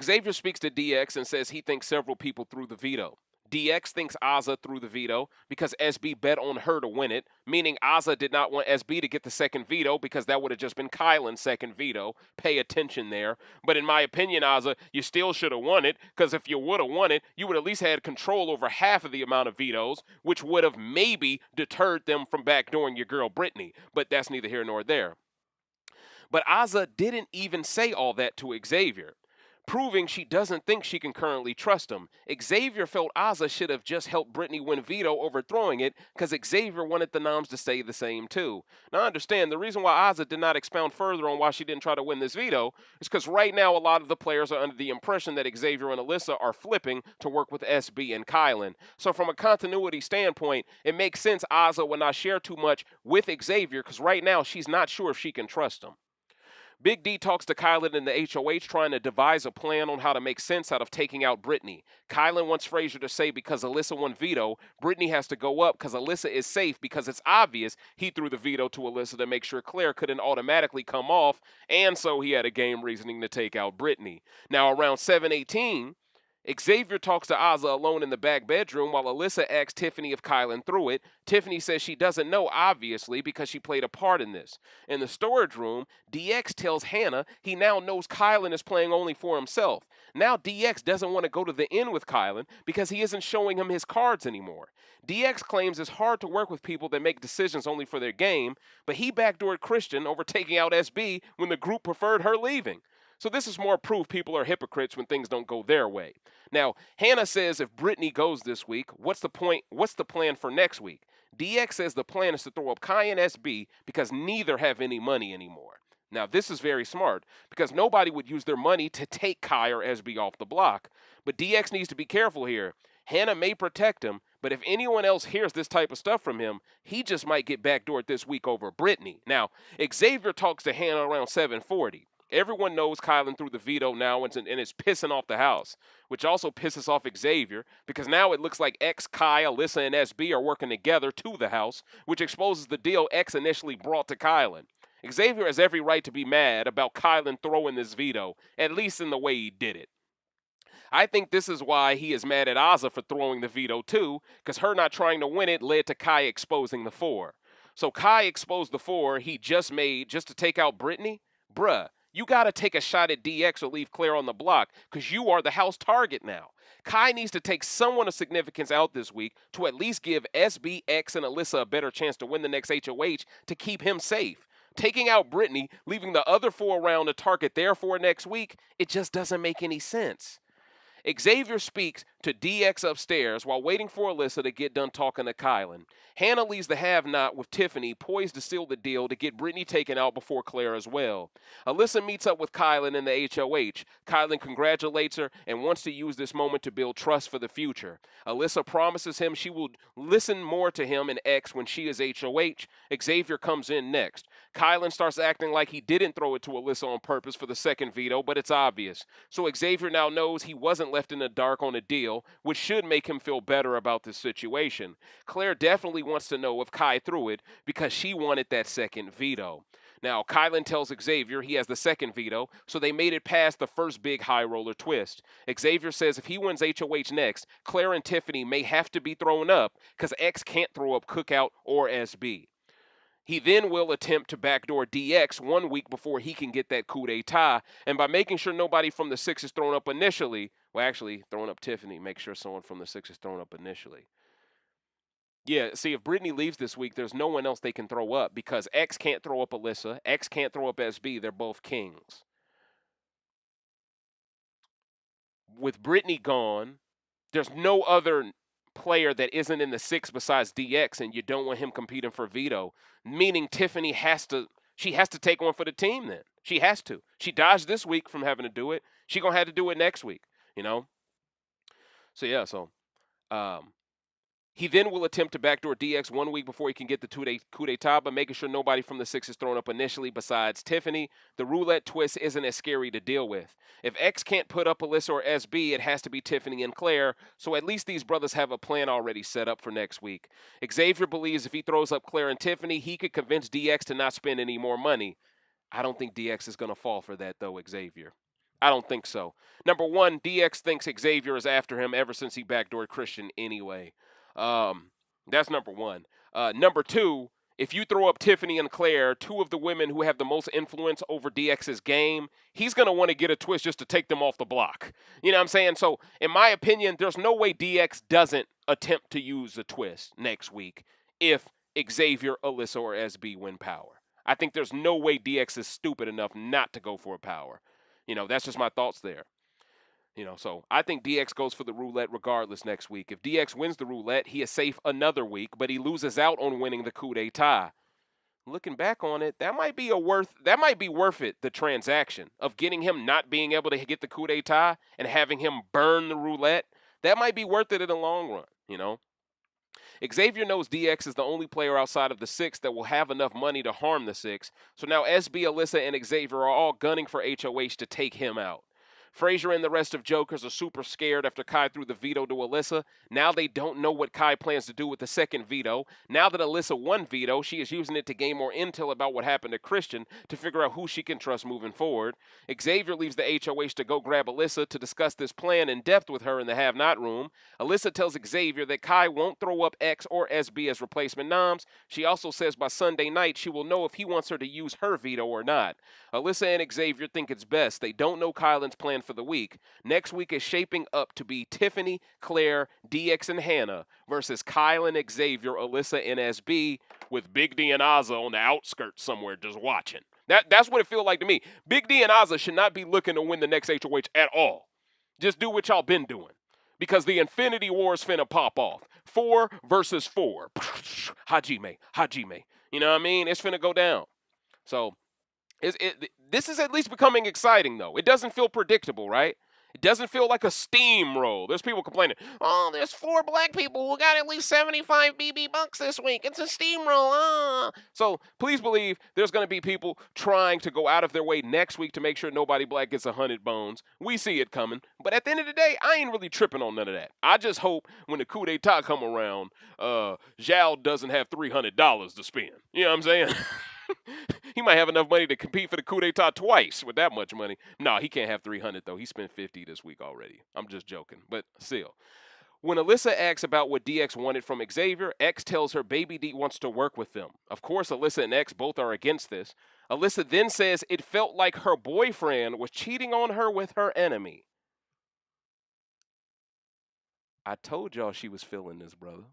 Xavier speaks to DX and says he thinks several people threw the veto. DX thinks Azah threw the veto because SB bet on her to win it, meaning Azah did not want SB to get the second veto because that would have just been Kyland's second veto. Pay attention there. But in my opinion, Azah, you still should have won it because if you would have won it, you would at least had control over half of the amount of vetoes, which would have maybe deterred them from backdooring your girl Brittany. But that's neither here nor there. But Azah didn't even say all that to Xavier, proving she doesn't think she can currently trust him. Xavier felt Azah should have just helped Brittany win veto overthrowing it because Xavier wanted the noms to say the same too. Now understand, the reason why Azah did not expound further on why she didn't try to win this veto is because right now a lot of the players are under the impression that Xavier and Alyssa are flipping to work with SB and Kyland. So from a continuity standpoint, it makes sense Azah would not share too much with Xavier because right now she's not sure if she can trust him. Big D talks to Kyland in the HOH trying to devise a plan on how to make sense out of taking out Brittany. Kyland wants Frazier to say because Alyssa won veto, Brittany has to go up because Alyssa is safe because it's obvious he threw the veto to Alyssa to make sure Claire couldn't automatically come off, and so he had a game reasoning to take out Brittany. Now around 7:18, Xavier talks to Azah alone in the back bedroom while Alyssa asks Tiffany if Kyland threw it. Tiffany says she doesn't know, obviously, because she played a part in this. In the storage room, DX tells Hannah he now knows Kyland is playing only for himself. Now DX doesn't want to go to the end with Kyland because he isn't showing him his cards anymore. DX claims it's hard to work with people that make decisions only for their game, but he backdoored Christian over taking out SB when the group preferred her leaving. So this is more proof people are hypocrites when things don't go their way. Now, Hannah says if Brittany goes this week, what's the point? What's the plan for next week? DX says the plan is to throw up Kai and SB because neither have any money anymore. Now, this is very smart because nobody would use their money to take Kai or SB off the block. But DX needs to be careful here. Hannah may protect him, but if anyone else hears this type of stuff from him, he just might get backdoored this week over Brittany. Now, Xavier talks to Hannah around 7:40. Everyone knows Kyland threw the veto now and it's pissing off the house, which also pisses off Xavier because now it looks like X, Kai, Alyssa, and SB are working together to the house, which exposes the deal X initially brought to Kyland. Xavier has every right to be mad about Kyland throwing this veto, at least in the way he did it. I think this is why he is mad at Azah for throwing the veto too, because her not trying to win it led to Kai exposing the 4. So Kai exposed the 4 he just made just to take out Brittany? Bruh. You got to take a shot at DX or leave Claire on the block because you are the house target now. Kai needs to take someone of significance out this week to at least give SB, X, and Alyssa a better chance to win the next HOH to keep him safe. Taking out Brittany, leaving the other 4 around to target their 4 next week, it just doesn't make any sense. Xavier speaks to DX upstairs while waiting for Alyssa to get done talking to Kyland. Hannah leaves the have-not with Tiffany poised to seal the deal to get Brittany taken out before Claire as well. Alyssa meets up with Kyland in the HOH. Kyland congratulates her and wants to use this moment to build trust for the future. Alyssa promises him she will listen more to him and X when she is HOH. Xavier comes in next. Kyland starts acting like he didn't throw it to Alyssa on purpose for the second veto, but it's obvious. So Xavier now knows he wasn't left in the dark on a deal, which should make him feel better about this situation. Claire definitely wants to know if Kai threw it because she wanted that second veto. Now, Kyland tells Xavier he has the second veto, so they made it past the first big high roller twist. Xavier says if he wins HOH next, Claire and Tiffany may have to be thrown up because X can't throw up Cookout or SB. He then will attempt to backdoor DX 1 week before he can get that coup d'etat. And by making sure nobody from the 6 is thrown up initially, well, actually, throwing up Tiffany, make sure someone from the 6 is thrown up initially. Yeah, see, if Brittany leaves this week, there's no one else they can throw up because X can't throw up Alyssa. X can't throw up SB. They're both kings. With Brittany gone, there's no other player that isn't in the 6 besides DX, and you don't want him competing for veto, meaning Tiffany has to take one for the team then. She has to. She dodged this week from having to do it. She going to have to do it next week, you know? So, yeah, he then will attempt to backdoor DX 1 week before he can get the coup d'etat, but making sure nobody from the 6 is thrown up initially besides Tiffany. The roulette twist isn't as scary to deal with. If X can't put up Alyssa or SB, it has to be Tiffany and Claire, so at least these brothers have a plan already set up for next week. Xavier believes if he throws up Claire and Tiffany, he could convince DX to not spend any more money. I don't think DX is going to fall for that, though, Xavier. I don't think so. Number one, DX thinks Xavier is after him ever since he backdoored Christian anyway. That's number one. Number two, if you throw up Tiffany and Claire, 2 of the women who have the most influence over DX's game, he's going to want to get a twist just to take them off the block. You know what I'm saying? So, in my opinion, there's no way DX doesn't attempt to use a twist next week if Xavier, Alyssa, or SB win power. I think there's no way DX is stupid enough not to go for a power. You know, that's just my thoughts there. You know, so I think DX goes for the roulette regardless next week. If DX wins the roulette, he is safe another week, but he loses out on winning the coup d'etat. Looking back on it, that might be worth it, the transaction of getting him not being able to get the coup d'etat and having him burn the roulette. That might be worth it in the long run, you know. Xavier knows DX is the only player outside of the 6 that will have enough money to harm the 6. So now SB, Alyssa, and Xavier are all gunning for HOH to take him out. Frazier and the rest of Jokers are super scared after Kai threw the veto to Alyssa. Now they don't know what Kai plans to do with the second veto. Now that Alyssa won veto, she is using it to gain more intel about what happened to Christian to figure out who she can trust moving forward. Xavier leaves the HOH to go grab Alyssa to discuss this plan in depth with her in the have-not room. Alyssa tells Xavier that Kai won't throw up X or SB as replacement noms. She also says by Sunday night she will know if he wants her to use her veto or not. Alyssa and Xavier think it's best. They don't know Kyland's plan for the week. Next week is shaping up to be Tiffany, Claire, DX, and Hannah versus Kyland, Xavier, Alyssa, and SB with Big D and Azza on the outskirts somewhere just watching. That's what it feels like to me. Big D and Azza should not be looking to win the next HOH at all. Just do what y'all been doing. Because the Infinity War is finna pop off. 4 versus 4. Hajime. You know what I mean? It's finna go down. So, this is at least becoming exciting, though. It doesn't feel predictable, right? It doesn't feel like a steamroll. There's people complaining, oh, there's 4 black people who got at least 75 BB bucks this week. It's a steamroll. So please believe there's going to be people trying to go out of their way next week to make sure nobody black gets 100 bones. We see it coming. But at the end of the day, I ain't really tripping on none of that. I just hope when the coup d'etat come around, Zhao doesn't have $300 to spend. You know what I'm saying? He might have enough money to compete for the coup d'etat twice with that much money. No, he can't have 300 though. He spent 50 this week already. I'm just joking, but still. When Alyssa asks about what DX wanted from Xavier, X tells her Baby D wants to work with them. Of course, Alyssa and X both are against this. Alyssa then says it felt like her boyfriend was cheating on her with her enemy. I told y'all she was feeling this, brother.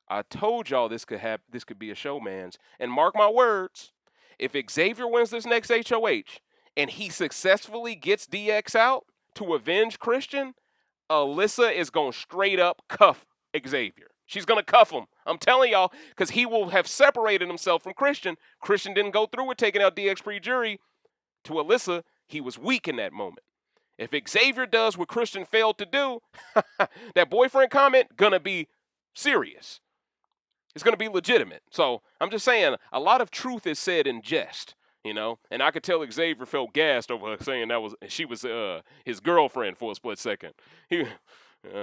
I told y'all this could be a showman's. And mark my words, if Xavier wins this next HOH and he successfully gets DX out to avenge Christian, Alyssa is going to straight up cuff Xavier. She's going to cuff him. I'm telling y'all, because he will have separated himself from Christian. Christian didn't go through with taking out DX pre-jury. To Alyssa, he was weak in that moment. If Xavier does what Christian failed to do, that boyfriend comment going to be serious. It's going to be legitimate. So I'm just saying, a lot of truth is said in jest, you know. And I could tell Xavier felt gassed over her saying she was his girlfriend for a split second.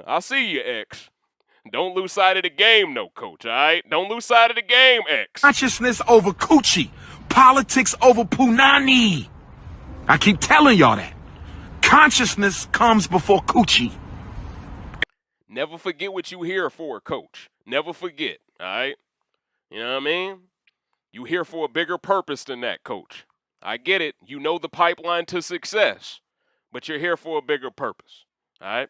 I see you, X. Don't lose sight of the game, no, Coach. All right, don't lose sight of the game, X. Consciousness over coochie, politics over punani. I keep telling y'all that. Consciousness comes before coochie. Never forget what you here for, Coach. Never forget. All right? You know what I mean? You here for a bigger purpose than that, coach. I get it. You know the pipeline to success, but you're here for a bigger purpose. All right?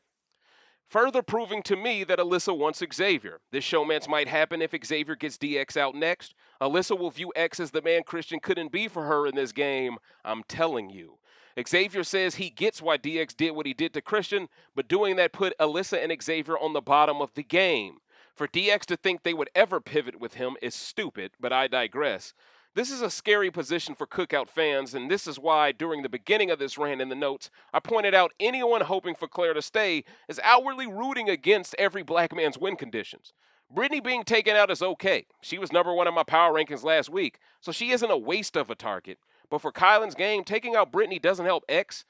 Further proving to me that Alyssa wants Xavier. This showmance might happen if Xavier gets DX out next. Alyssa will view X as the man Christian couldn't be for her in this game. I'm telling you. Xavier says he gets why DX did what he did to Christian, but doing that put Alyssa and Xavier on the bottom of the game. For DX to think they would ever pivot with him is stupid, but I digress. This is a scary position for Cookout fans, and this is why, during the beginning of this rant in the notes, I pointed out anyone hoping for Claire to stay is outwardly rooting against every black man's win conditions. Brittany being taken out is okay. She was #1 in my power rankings last week, so she isn't a waste of a target. But for Kyland's game, taking out Brittany doesn't help X,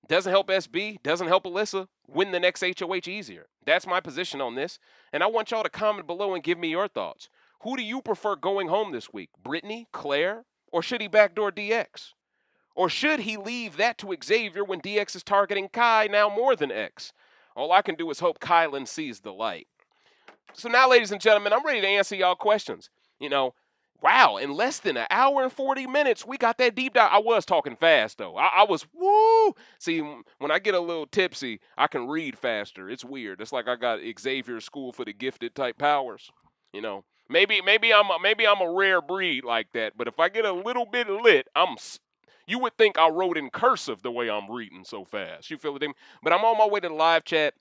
doesn't help SB, doesn't help Alyssa win the next HOH easier. That's my position on this, and I want y'all to comment below and give me your thoughts. Who do you prefer going home this week? Brittany, Claire, or should he backdoor DX? Or should he leave that to Xavier when DX is targeting Kai now more than X? All I can do is hope Kyland sees the light. So now, ladies and gentlemen, I'm ready to answer y'all questions. Wow, in less than an hour and 40 minutes, we got that deep dive. I was talking fast, though. I was, woo! See, when I get a little tipsy, I can read faster. It's weird. It's like I got Xavier's School for the Gifted type powers. Maybe I'm a rare breed like that, but if I get a little bit lit, you would think I wrote in cursive the way I'm reading so fast. You feel it? But I'm on my way to the live chat.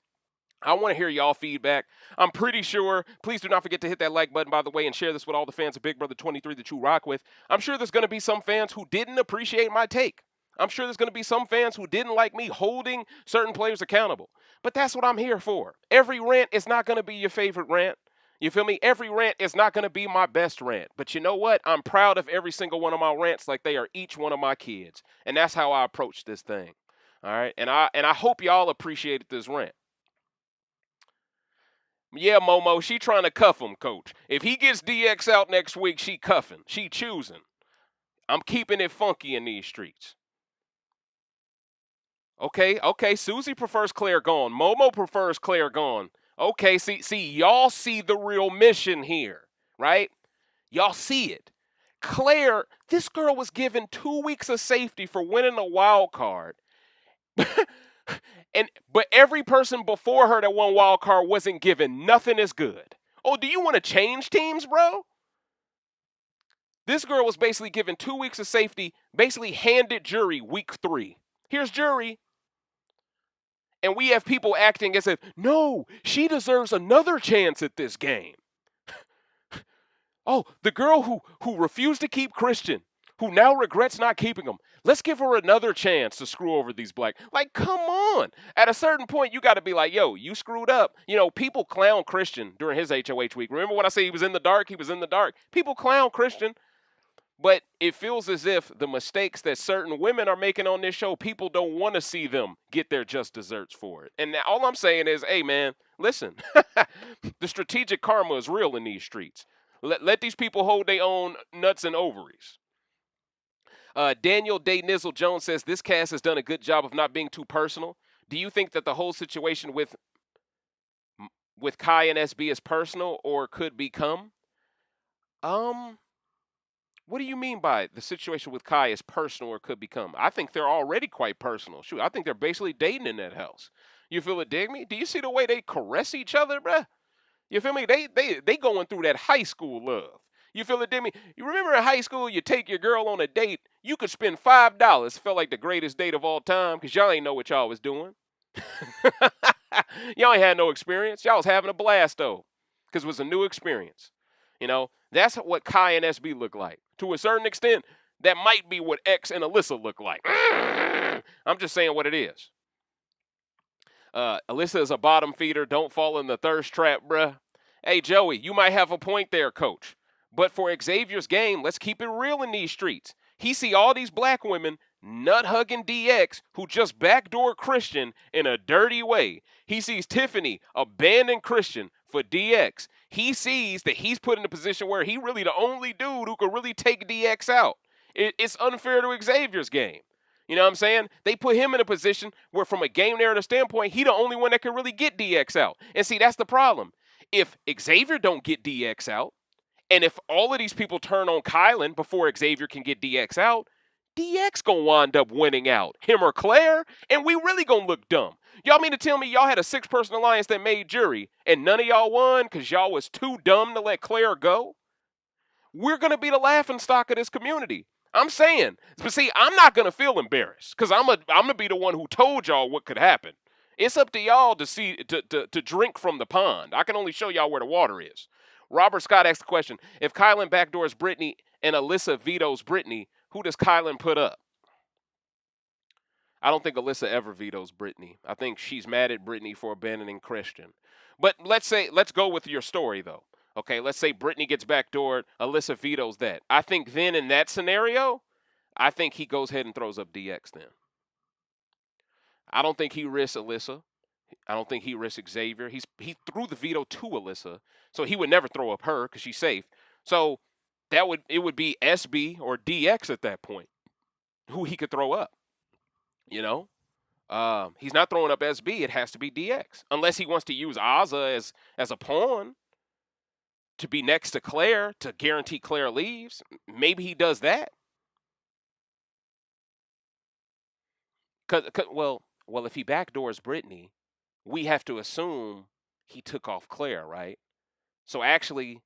I want to hear y'all feedback. I'm pretty sure, please do not forget to hit that like button, by the way, and share this with all the fans of Big Brother 23 that you rock with. I'm sure there's going to be some fans who didn't appreciate my take. I'm sure there's going to be some fans who didn't like me holding certain players accountable. But that's what I'm here for. Every rant is not going to be your favorite rant. You feel me? Every rant is not going to be my best rant. But you know what? I'm proud of every single one of my rants like they are each one of my kids. And that's how I approach this thing. All right? And I hope y'all appreciated this rant. Yeah, Momo, she trying to cuff him, coach. If he gets DX out next week, she cuffing. She choosing. I'm keeping it funky in these streets. Okay. Susie prefers Claire gone. Momo prefers Claire gone. Okay, see, y'all see the real mission here, right? Y'all see it. Claire, this girl was given 2 weeks of safety for winning a wild card. But every person before her that won wild card wasn't given nothing as good. Oh, do you want to change teams, bro? This girl was basically given 2 weeks of safety, basically handed jury week 3. Here's jury. And we have people acting as if, no, she deserves another chance at this game. Oh, the girl who refused to keep Christian, who now regrets not keeping him. Let's give her another chance to screw over these black. Like, come on. At a certain point, you got to be like, yo, you screwed up. People clown Christian during his HOH week. Remember when I say he was in the dark? He was in the dark. People clown Christian. But it feels as if the mistakes that certain women are making on this show, people don't want to see them get their just desserts for it. And all I'm saying is, hey, man, listen. The strategic karma is real in these streets. Let these people hold their own nuts and ovaries. Daniel Day Nizzle Jones says, this cast has done a good job of not being too personal. Do you think that the whole situation with Kai and SB is personal or could become? What do you mean by the situation with Kai is personal or could become? I think they're already quite personal. Shoot, I think they're basically dating in that house. You feel it, dig me? Do you see the way they caress each other, bruh? You feel me? They going through that high school love. You feel it, dig me? You remember in high school, you take your girl on a date, you could spend $5. Felt like the greatest date of all time because y'all ain't know what y'all was doing. Y'all ain't had no experience. Y'all was having a blast, though, because it was a new experience. That's what Kai and SB look like. To a certain extent, that might be what X and Alyssa look like. I'm just saying what it is. Alyssa is a bottom feeder. Don't fall in the thirst trap, bruh. Hey, Joey, you might have a point there, coach. But for Xavier's game, let's keep it real in these streets. He see all these black women nut-hugging DX who just backdoor Christian in a dirty way. He sees Tiffany abandon Christian for DX. He sees that he's put in a position where he really the only dude who could really take DX out. It's unfair to Xavier's game. You know what I'm saying? They put him in a position where from a game narrative standpoint, he the only one that can really get DX out. And see, that's the problem. If Xavier don't get DX out, And if all of these people turn on Kyland before Xavier can get DX out, DX gonna wind up winning out, him or Claire, and we really gonna look dumb. Y'all mean to tell me y'all had a 6-person alliance that made jury, and none of y'all won because y'all was too dumb to let Claire go? We're gonna be the laughing stock of this community. I'm saying, but see, I'm not gonna feel embarrassed because I'm gonna be the one who told y'all what could happen. It's up to y'all to see to drink from the pond. I can only show y'all where the water is. Robert Scott asked the question: if Kyland backdoors Brittany and Alyssa vetoes Brittany, who does Kyland put up? I don't think Alyssa ever vetoes Brittany. I think she's mad at Brittany for abandoning Christian. But let's go with your story though. Okay, let's say Brittany gets backdoored, Alyssa vetoes that. I think then in that scenario, I think he goes ahead and throws up DX then. I don't think he risks Alyssa. I don't think he risks Xavier. He threw the veto to Alyssa, so he would never throw up her because she's safe. So it would be SB or DX at that point, who he could throw up. You know, he's not throwing up SB. It has to be DX, unless he wants to use Azza as a pawn to be next to Claire to guarantee Claire leaves. Maybe he does that. Well, if he backdoors Brittany, we have to assume he took off Claire, right? So actually,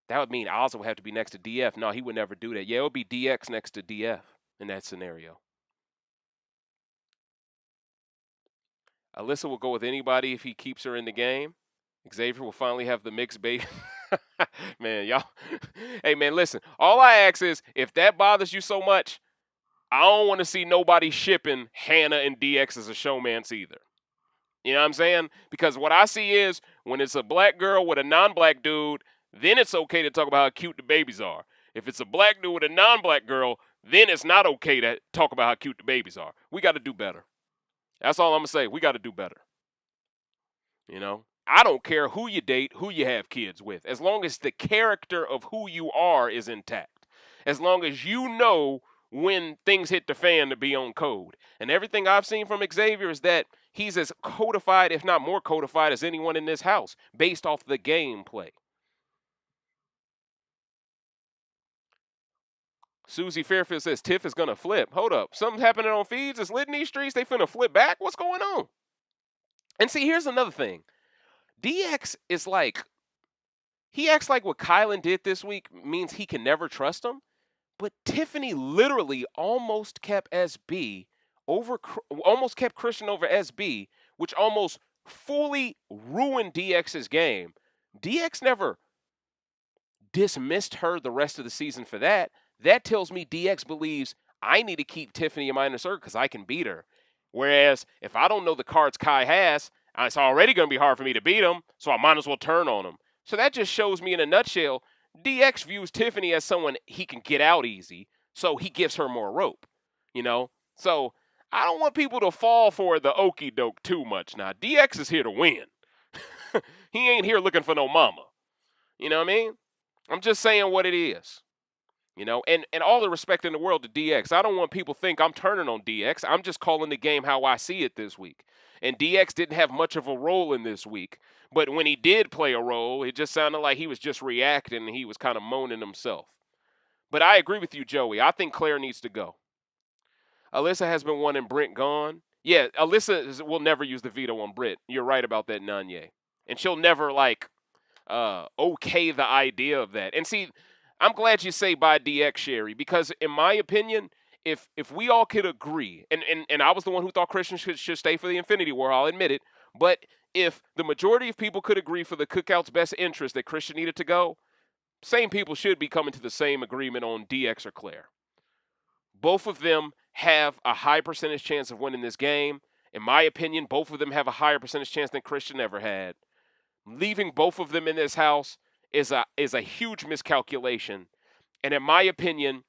that would mean Ozzy would have to be next to DF. No, he would never do that. Yeah, it would be DX next to DF in that scenario. Alyssa will go with anybody if he keeps her in the game. Xavier will finally have the mixed baby. Man, y'all. Hey, man, listen. All I ask is, if that bothers you so much, I don't want to see nobody shipping Hannah and DX as a showmance either. You know what I'm saying? Because what I see is, when it's a black girl with a non-black dude, then it's okay to talk about how cute the babies are. If it's a black dude with a non-black girl, then it's not okay to talk about how cute the babies are. We got to do better. That's all I'm going to say. We got to do better. You know? I don't care who you date, who you have kids with, as long as the character of who you are is intact. As long as you know when things hit the fan to be on code. And everything I've seen from Xavier is that he's as codified, if not more codified, as anyone in this house, based off the gameplay. Susie Fairfield says Tiff is going to flip. Hold up. Something's happening on feeds. It's lit in these streets. They finna flip back. What's going on? And see, here's another thing. DX is like, he acts like what Kyland did this week means he can never trust him. But Tiffany literally almost kept Christian over SB, which almost fully ruined DX's game. DX never dismissed her the rest of the season for that. That tells me DX believes I need to keep Tiffany in my inner circle because I can beat her. Whereas if I don't know the cards Kai has, it's already going to be hard for me to beat him, so I might as well turn on him. So that just shows me in a nutshell, DX views Tiffany as someone he can get out easy, so he gives her more rope, you know? So I don't want people to fall for the okie doke too much now. DX is here to win. He ain't here looking for no mama. You know what I mean? I'm just saying what it is. You know, and all the respect in the world to DX. I don't want people to think I'm turning on DX. I'm just calling the game how I see it this week. And DX didn't have much of a role in this week. But when he did play a role, it just sounded like he was just reacting and he was kind of moaning himself. But I agree with you, Joey. I think Claire needs to go. Alyssa has been wanting Brent gone. Yeah, Alyssa will never use the veto on Britt. You're right about that, Nanye. And she'll never, okay the idea of that. And see, I'm glad you say by DX, Sherry, because in my opinion, if we all could agree, and I was the one who thought Christian should stay for the Infinity War, I'll admit it, but if the majority of people could agree for the Cookout's best interest that Christian needed to go, same people should be coming to the same agreement on DX or Claire. Both of them have a high percentage chance of winning this game. In my opinion, both of them have a higher percentage chance than Christian ever had. Leaving both of them in this house is a huge miscalculation. And in my opinion,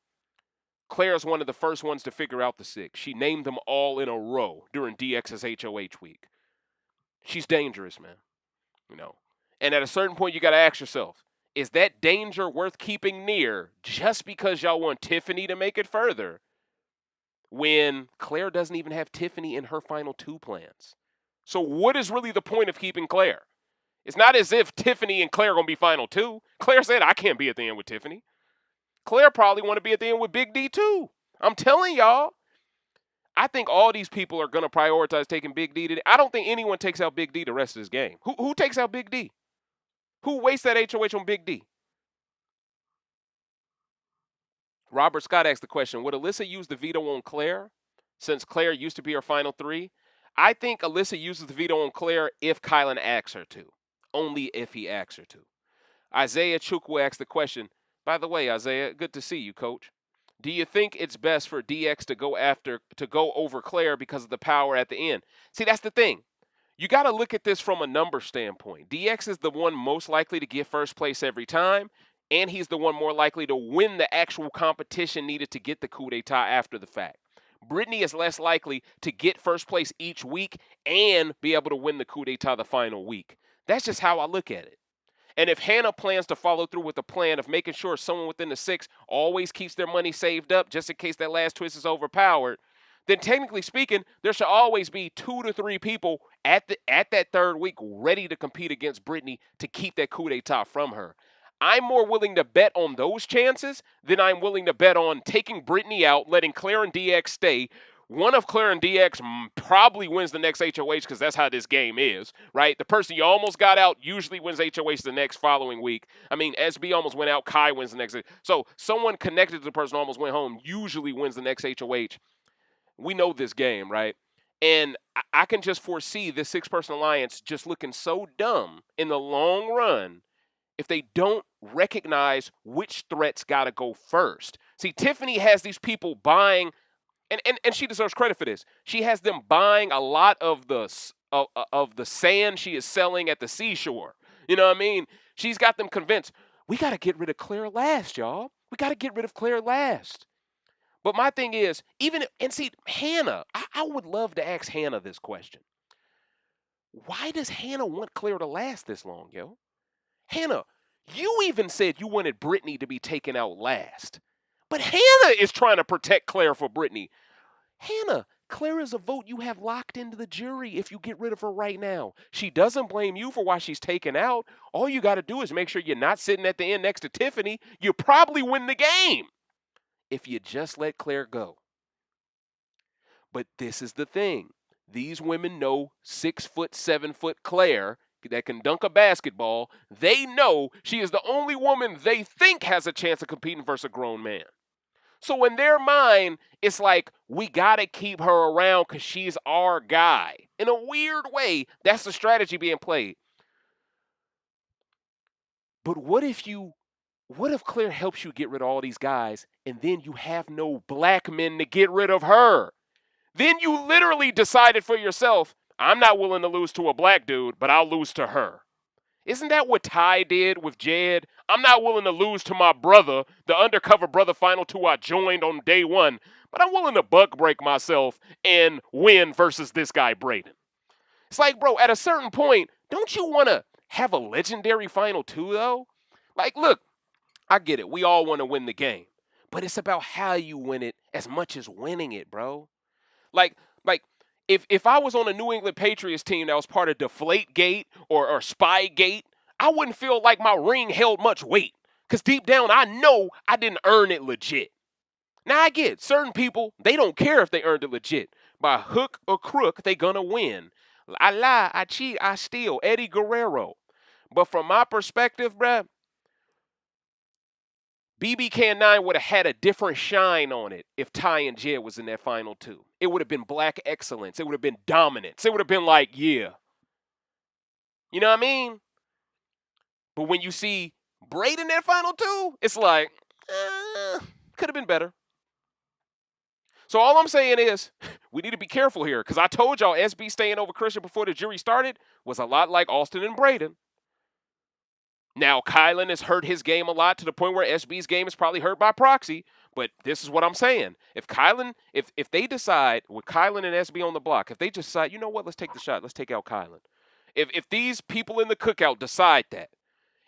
Claire is one of the first ones to figure out the 6. She named them all in a row during DX's HOH week. She's dangerous, man. You know. And at a certain point, you got to ask yourself, is that danger worth keeping near just because y'all want Tiffany to make it further when Claire doesn't even have Tiffany in her final 2 plans? So what is really the point of keeping Claire? It's not as if Tiffany and Claire are going to be final two. Claire said, I can't be at the end with Tiffany. Claire probably want to be at the end with Big D too. I'm telling y'all. I think all these people are going to prioritize taking Big D today. I don't think anyone takes out Big D the rest of this game. Who takes out Big D? Who wastes that HOH on Big D? Robert Scott asked the question, would Alyssa use the veto on Claire since Claire used to be her final three? I think Alyssa uses the veto on Claire if Kyland asks her to. Only if he asks her to. Isaiah Chukwu asked the question, by the way, Isaiah, good to see you, coach. Do you think it's best for DX to go over Claire because of the power at the end? See, that's the thing. You got to look at this from a number standpoint. DX is the one most likely to get first place every time, and he's the one more likely to win the actual competition needed to get the coup d'etat after the fact. Brittany is less likely to get first place each week and be able to win the coup d'etat the final week. That's just how I look at it. And if Hannah plans to follow through with the plan of making sure someone within the six always keeps their money saved up just in case that last twist is overpowered, then technically speaking, there should always be 2 to 3 people at that third week ready to compete against Brittany to keep that coup d'etat from her. I'm more willing to bet on those chances than I'm willing to bet on taking Brittany out, letting Claire and DX stay. One of Claire and DX probably wins the next HOH because that's how this game is, right? The person you almost got out usually wins HOH the next following week. I mean, SB almost went out, Kai wins the next. So someone connected to the person who almost went home usually wins the next HOH. We know this game, right? And I can just foresee this 6-person alliance just looking so dumb in the long run if they don't recognize which threats got to go first. See, Tiffany has these people buying, and she deserves credit for this. She has them buying a lot of the sand she is selling at the seashore. You know what I mean? She's got them convinced, we got to get rid of Claire last, y'all. We got to get rid of Claire last. But my thing is, see, Hannah, I would love to ask Hannah this question. Why does Hannah want Claire to last this long, yo? Hannah, you even said you wanted Brittany to be taken out last. But Hannah is trying to protect Claire for Brittany. Hannah, Claire is a vote you have locked into the jury if you get rid of her right now. She doesn't blame you for why she's taken out. All you got to do is make sure you're not sitting at the end next to Tiffany. You probably win the game if you just let Claire go. But this is the thing. These women know 6 foot, 7 foot Claire that can dunk a basketball. They know she is the only woman they think has a chance of competing versus a grown man. So in their mind, it's like, we got to keep her around because she's our guy. In a weird way, that's the strategy being played. But what if Claire helps you get rid of all these guys and then you have no black men to get rid of her? Then you literally decided for yourself, I'm not willing to lose to a black dude, but I'll lose to her. Isn't that what Ty did with Jed? I'm not willing to lose to my brother, the undercover brother final two I joined on day 1, but I'm willing to buck break myself and win versus this guy, Braden. It's like, bro, at a certain point, don't you want to have a legendary final two, though? Like, look, I get it. We all want to win the game. But it's about how you win it as much as winning it, bro. Like if I was on a New England Patriots team that was part of Deflategate or Spygate, I wouldn't feel like my ring held much weight. Because deep down, I know I didn't earn it legit. Now, I get certain people, they don't care if they earned it legit. By hook or crook, they gonna win. I lie, I cheat, I steal. Eddie Guerrero. But from my perspective, bruh, BBK9 would have had a different shine on it if Ty and Jed was in that final two. It would have been black excellence. It would have been dominance. It would have been like, yeah. You know what I mean? But when you see Braid in that final two, it's like, could have been better. So all I'm saying is, we need to be careful here, because I told y'all SB staying over Christian before the jury started was a lot like Austin and Braden. Now, Kyland has hurt his game a lot to the point where SB's game is probably hurt by proxy, but this is what I'm saying. If they decide, with Kyland and SB on the block, if they just decide, you know what, let's take the shot, let's take out Kyland. If these people in the cookout decide that,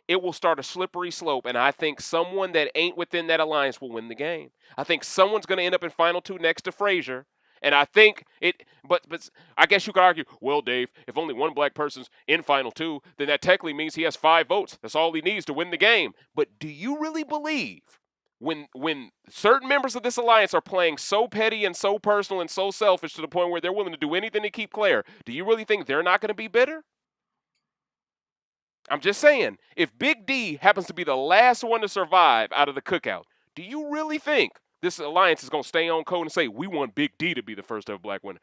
it will start a slippery slope, and I think someone that ain't within that alliance will win the game. I think someone's going to end up in final two next to Frazier, And I think but I guess you could argue, well, Dave, if only one black person's in Final Two, then that technically means he has 5 votes. That's all he needs to win the game. But do you really believe when certain members of this alliance are playing so petty and so personal and so selfish to the point where they're willing to do anything to keep Claire, do you really think they're not going to be bitter? I'm just saying, if Big D happens to be the last one to survive out of the cookout, do you really think this alliance is going to stay on code and say, we want Big D to be the first ever black winner?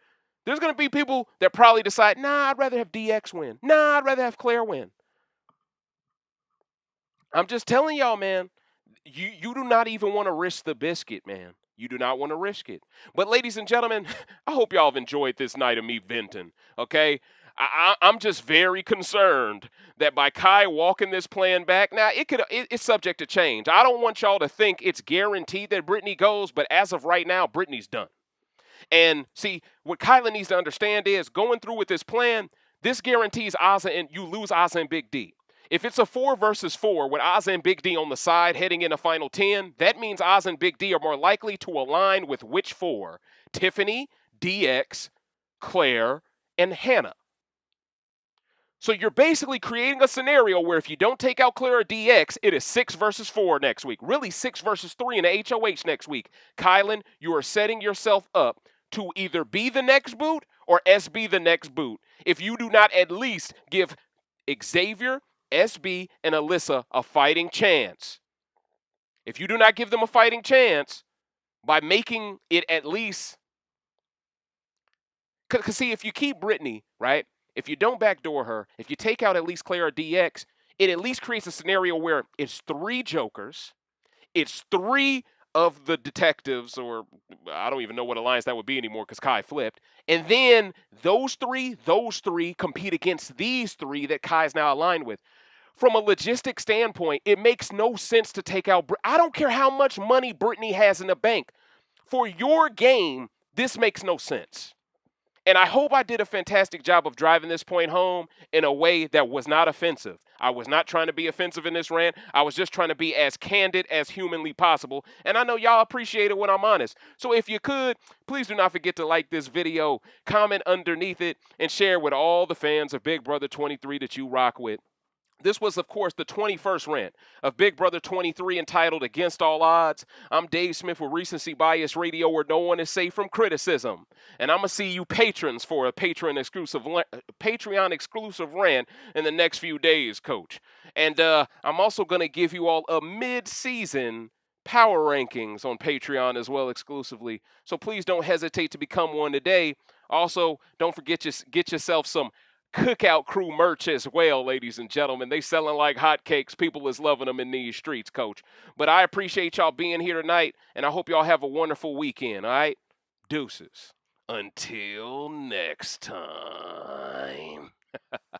There's going to be people that probably decide, nah, I'd rather have DX win. Nah, I'd rather have Claire win. I'm just telling y'all, man, you do not even want to risk the biscuit, man. You do not want to risk it. But ladies and gentlemen, I hope y'all have enjoyed this night of me venting, okay? I'm just very concerned that by Kai walking this plan back, now it's subject to change. I don't want y'all to think it's guaranteed that Brittany goes, but as of right now, Brittany's done. And see, what Kyland needs to understand is going through with this plan, this guarantees Ozzy and you lose Ozzy and Big D. If it's a 4 versus 4 with Ozzy and Big D on the side heading into Final 10, that means Ozzy and Big D are more likely to align with which 4? Tiffany, DX, Claire, and Hannah. So you're basically creating a scenario where if you don't take out Claire or DX, it is 6 versus 4 next week. Really 6 versus 3 in the HOH next week. Kyland, you are setting yourself up to either be the next boot or SB the next boot if you do not at least give Xavier, SB, and Alyssa a fighting chance. If you do not give them a fighting chance by making it at least... Because see, if you keep Brittany, right? If you don't backdoor her, if you take out at least Claire or DX, it at least creates a scenario where it's 3 Jokers, it's 3 of the detectives, or I don't even know what alliance that would be anymore because Kai flipped. And then those three compete against these 3 that Kai's now aligned with. From a logistic standpoint, it makes no sense to take out... I don't care how much money Brittany has in the bank. For your game, this makes no sense. And I hope I did a fantastic job of driving this point home in a way that was not offensive. I was not trying to be offensive in this rant. I was just trying to be as candid as humanly possible. And I know y'all appreciate it when I'm honest. So if you could, please do not forget to like this video, comment underneath it, and share with all the fans of Big Brother 23 that you rock with. This was, of course, the 21st rant of Big Brother 23 entitled Against All Odds. I'm Dave Smith with Recency Bias Radio, where no one is safe from criticism. And I'm going to see you patrons for a Patreon exclusive rant in the next few days, Coach. And I'm also going to give you all a mid-season power rankings on Patreon as well exclusively. So please don't hesitate to become one today. Also, don't forget to get yourself some Cookout Crew merch as well, ladies and gentlemen. They selling like hotcakes. People is loving them in these streets, Coach. But I appreciate y'all being here tonight, and I hope y'all have a wonderful weekend, all right? Deuces. Until next time.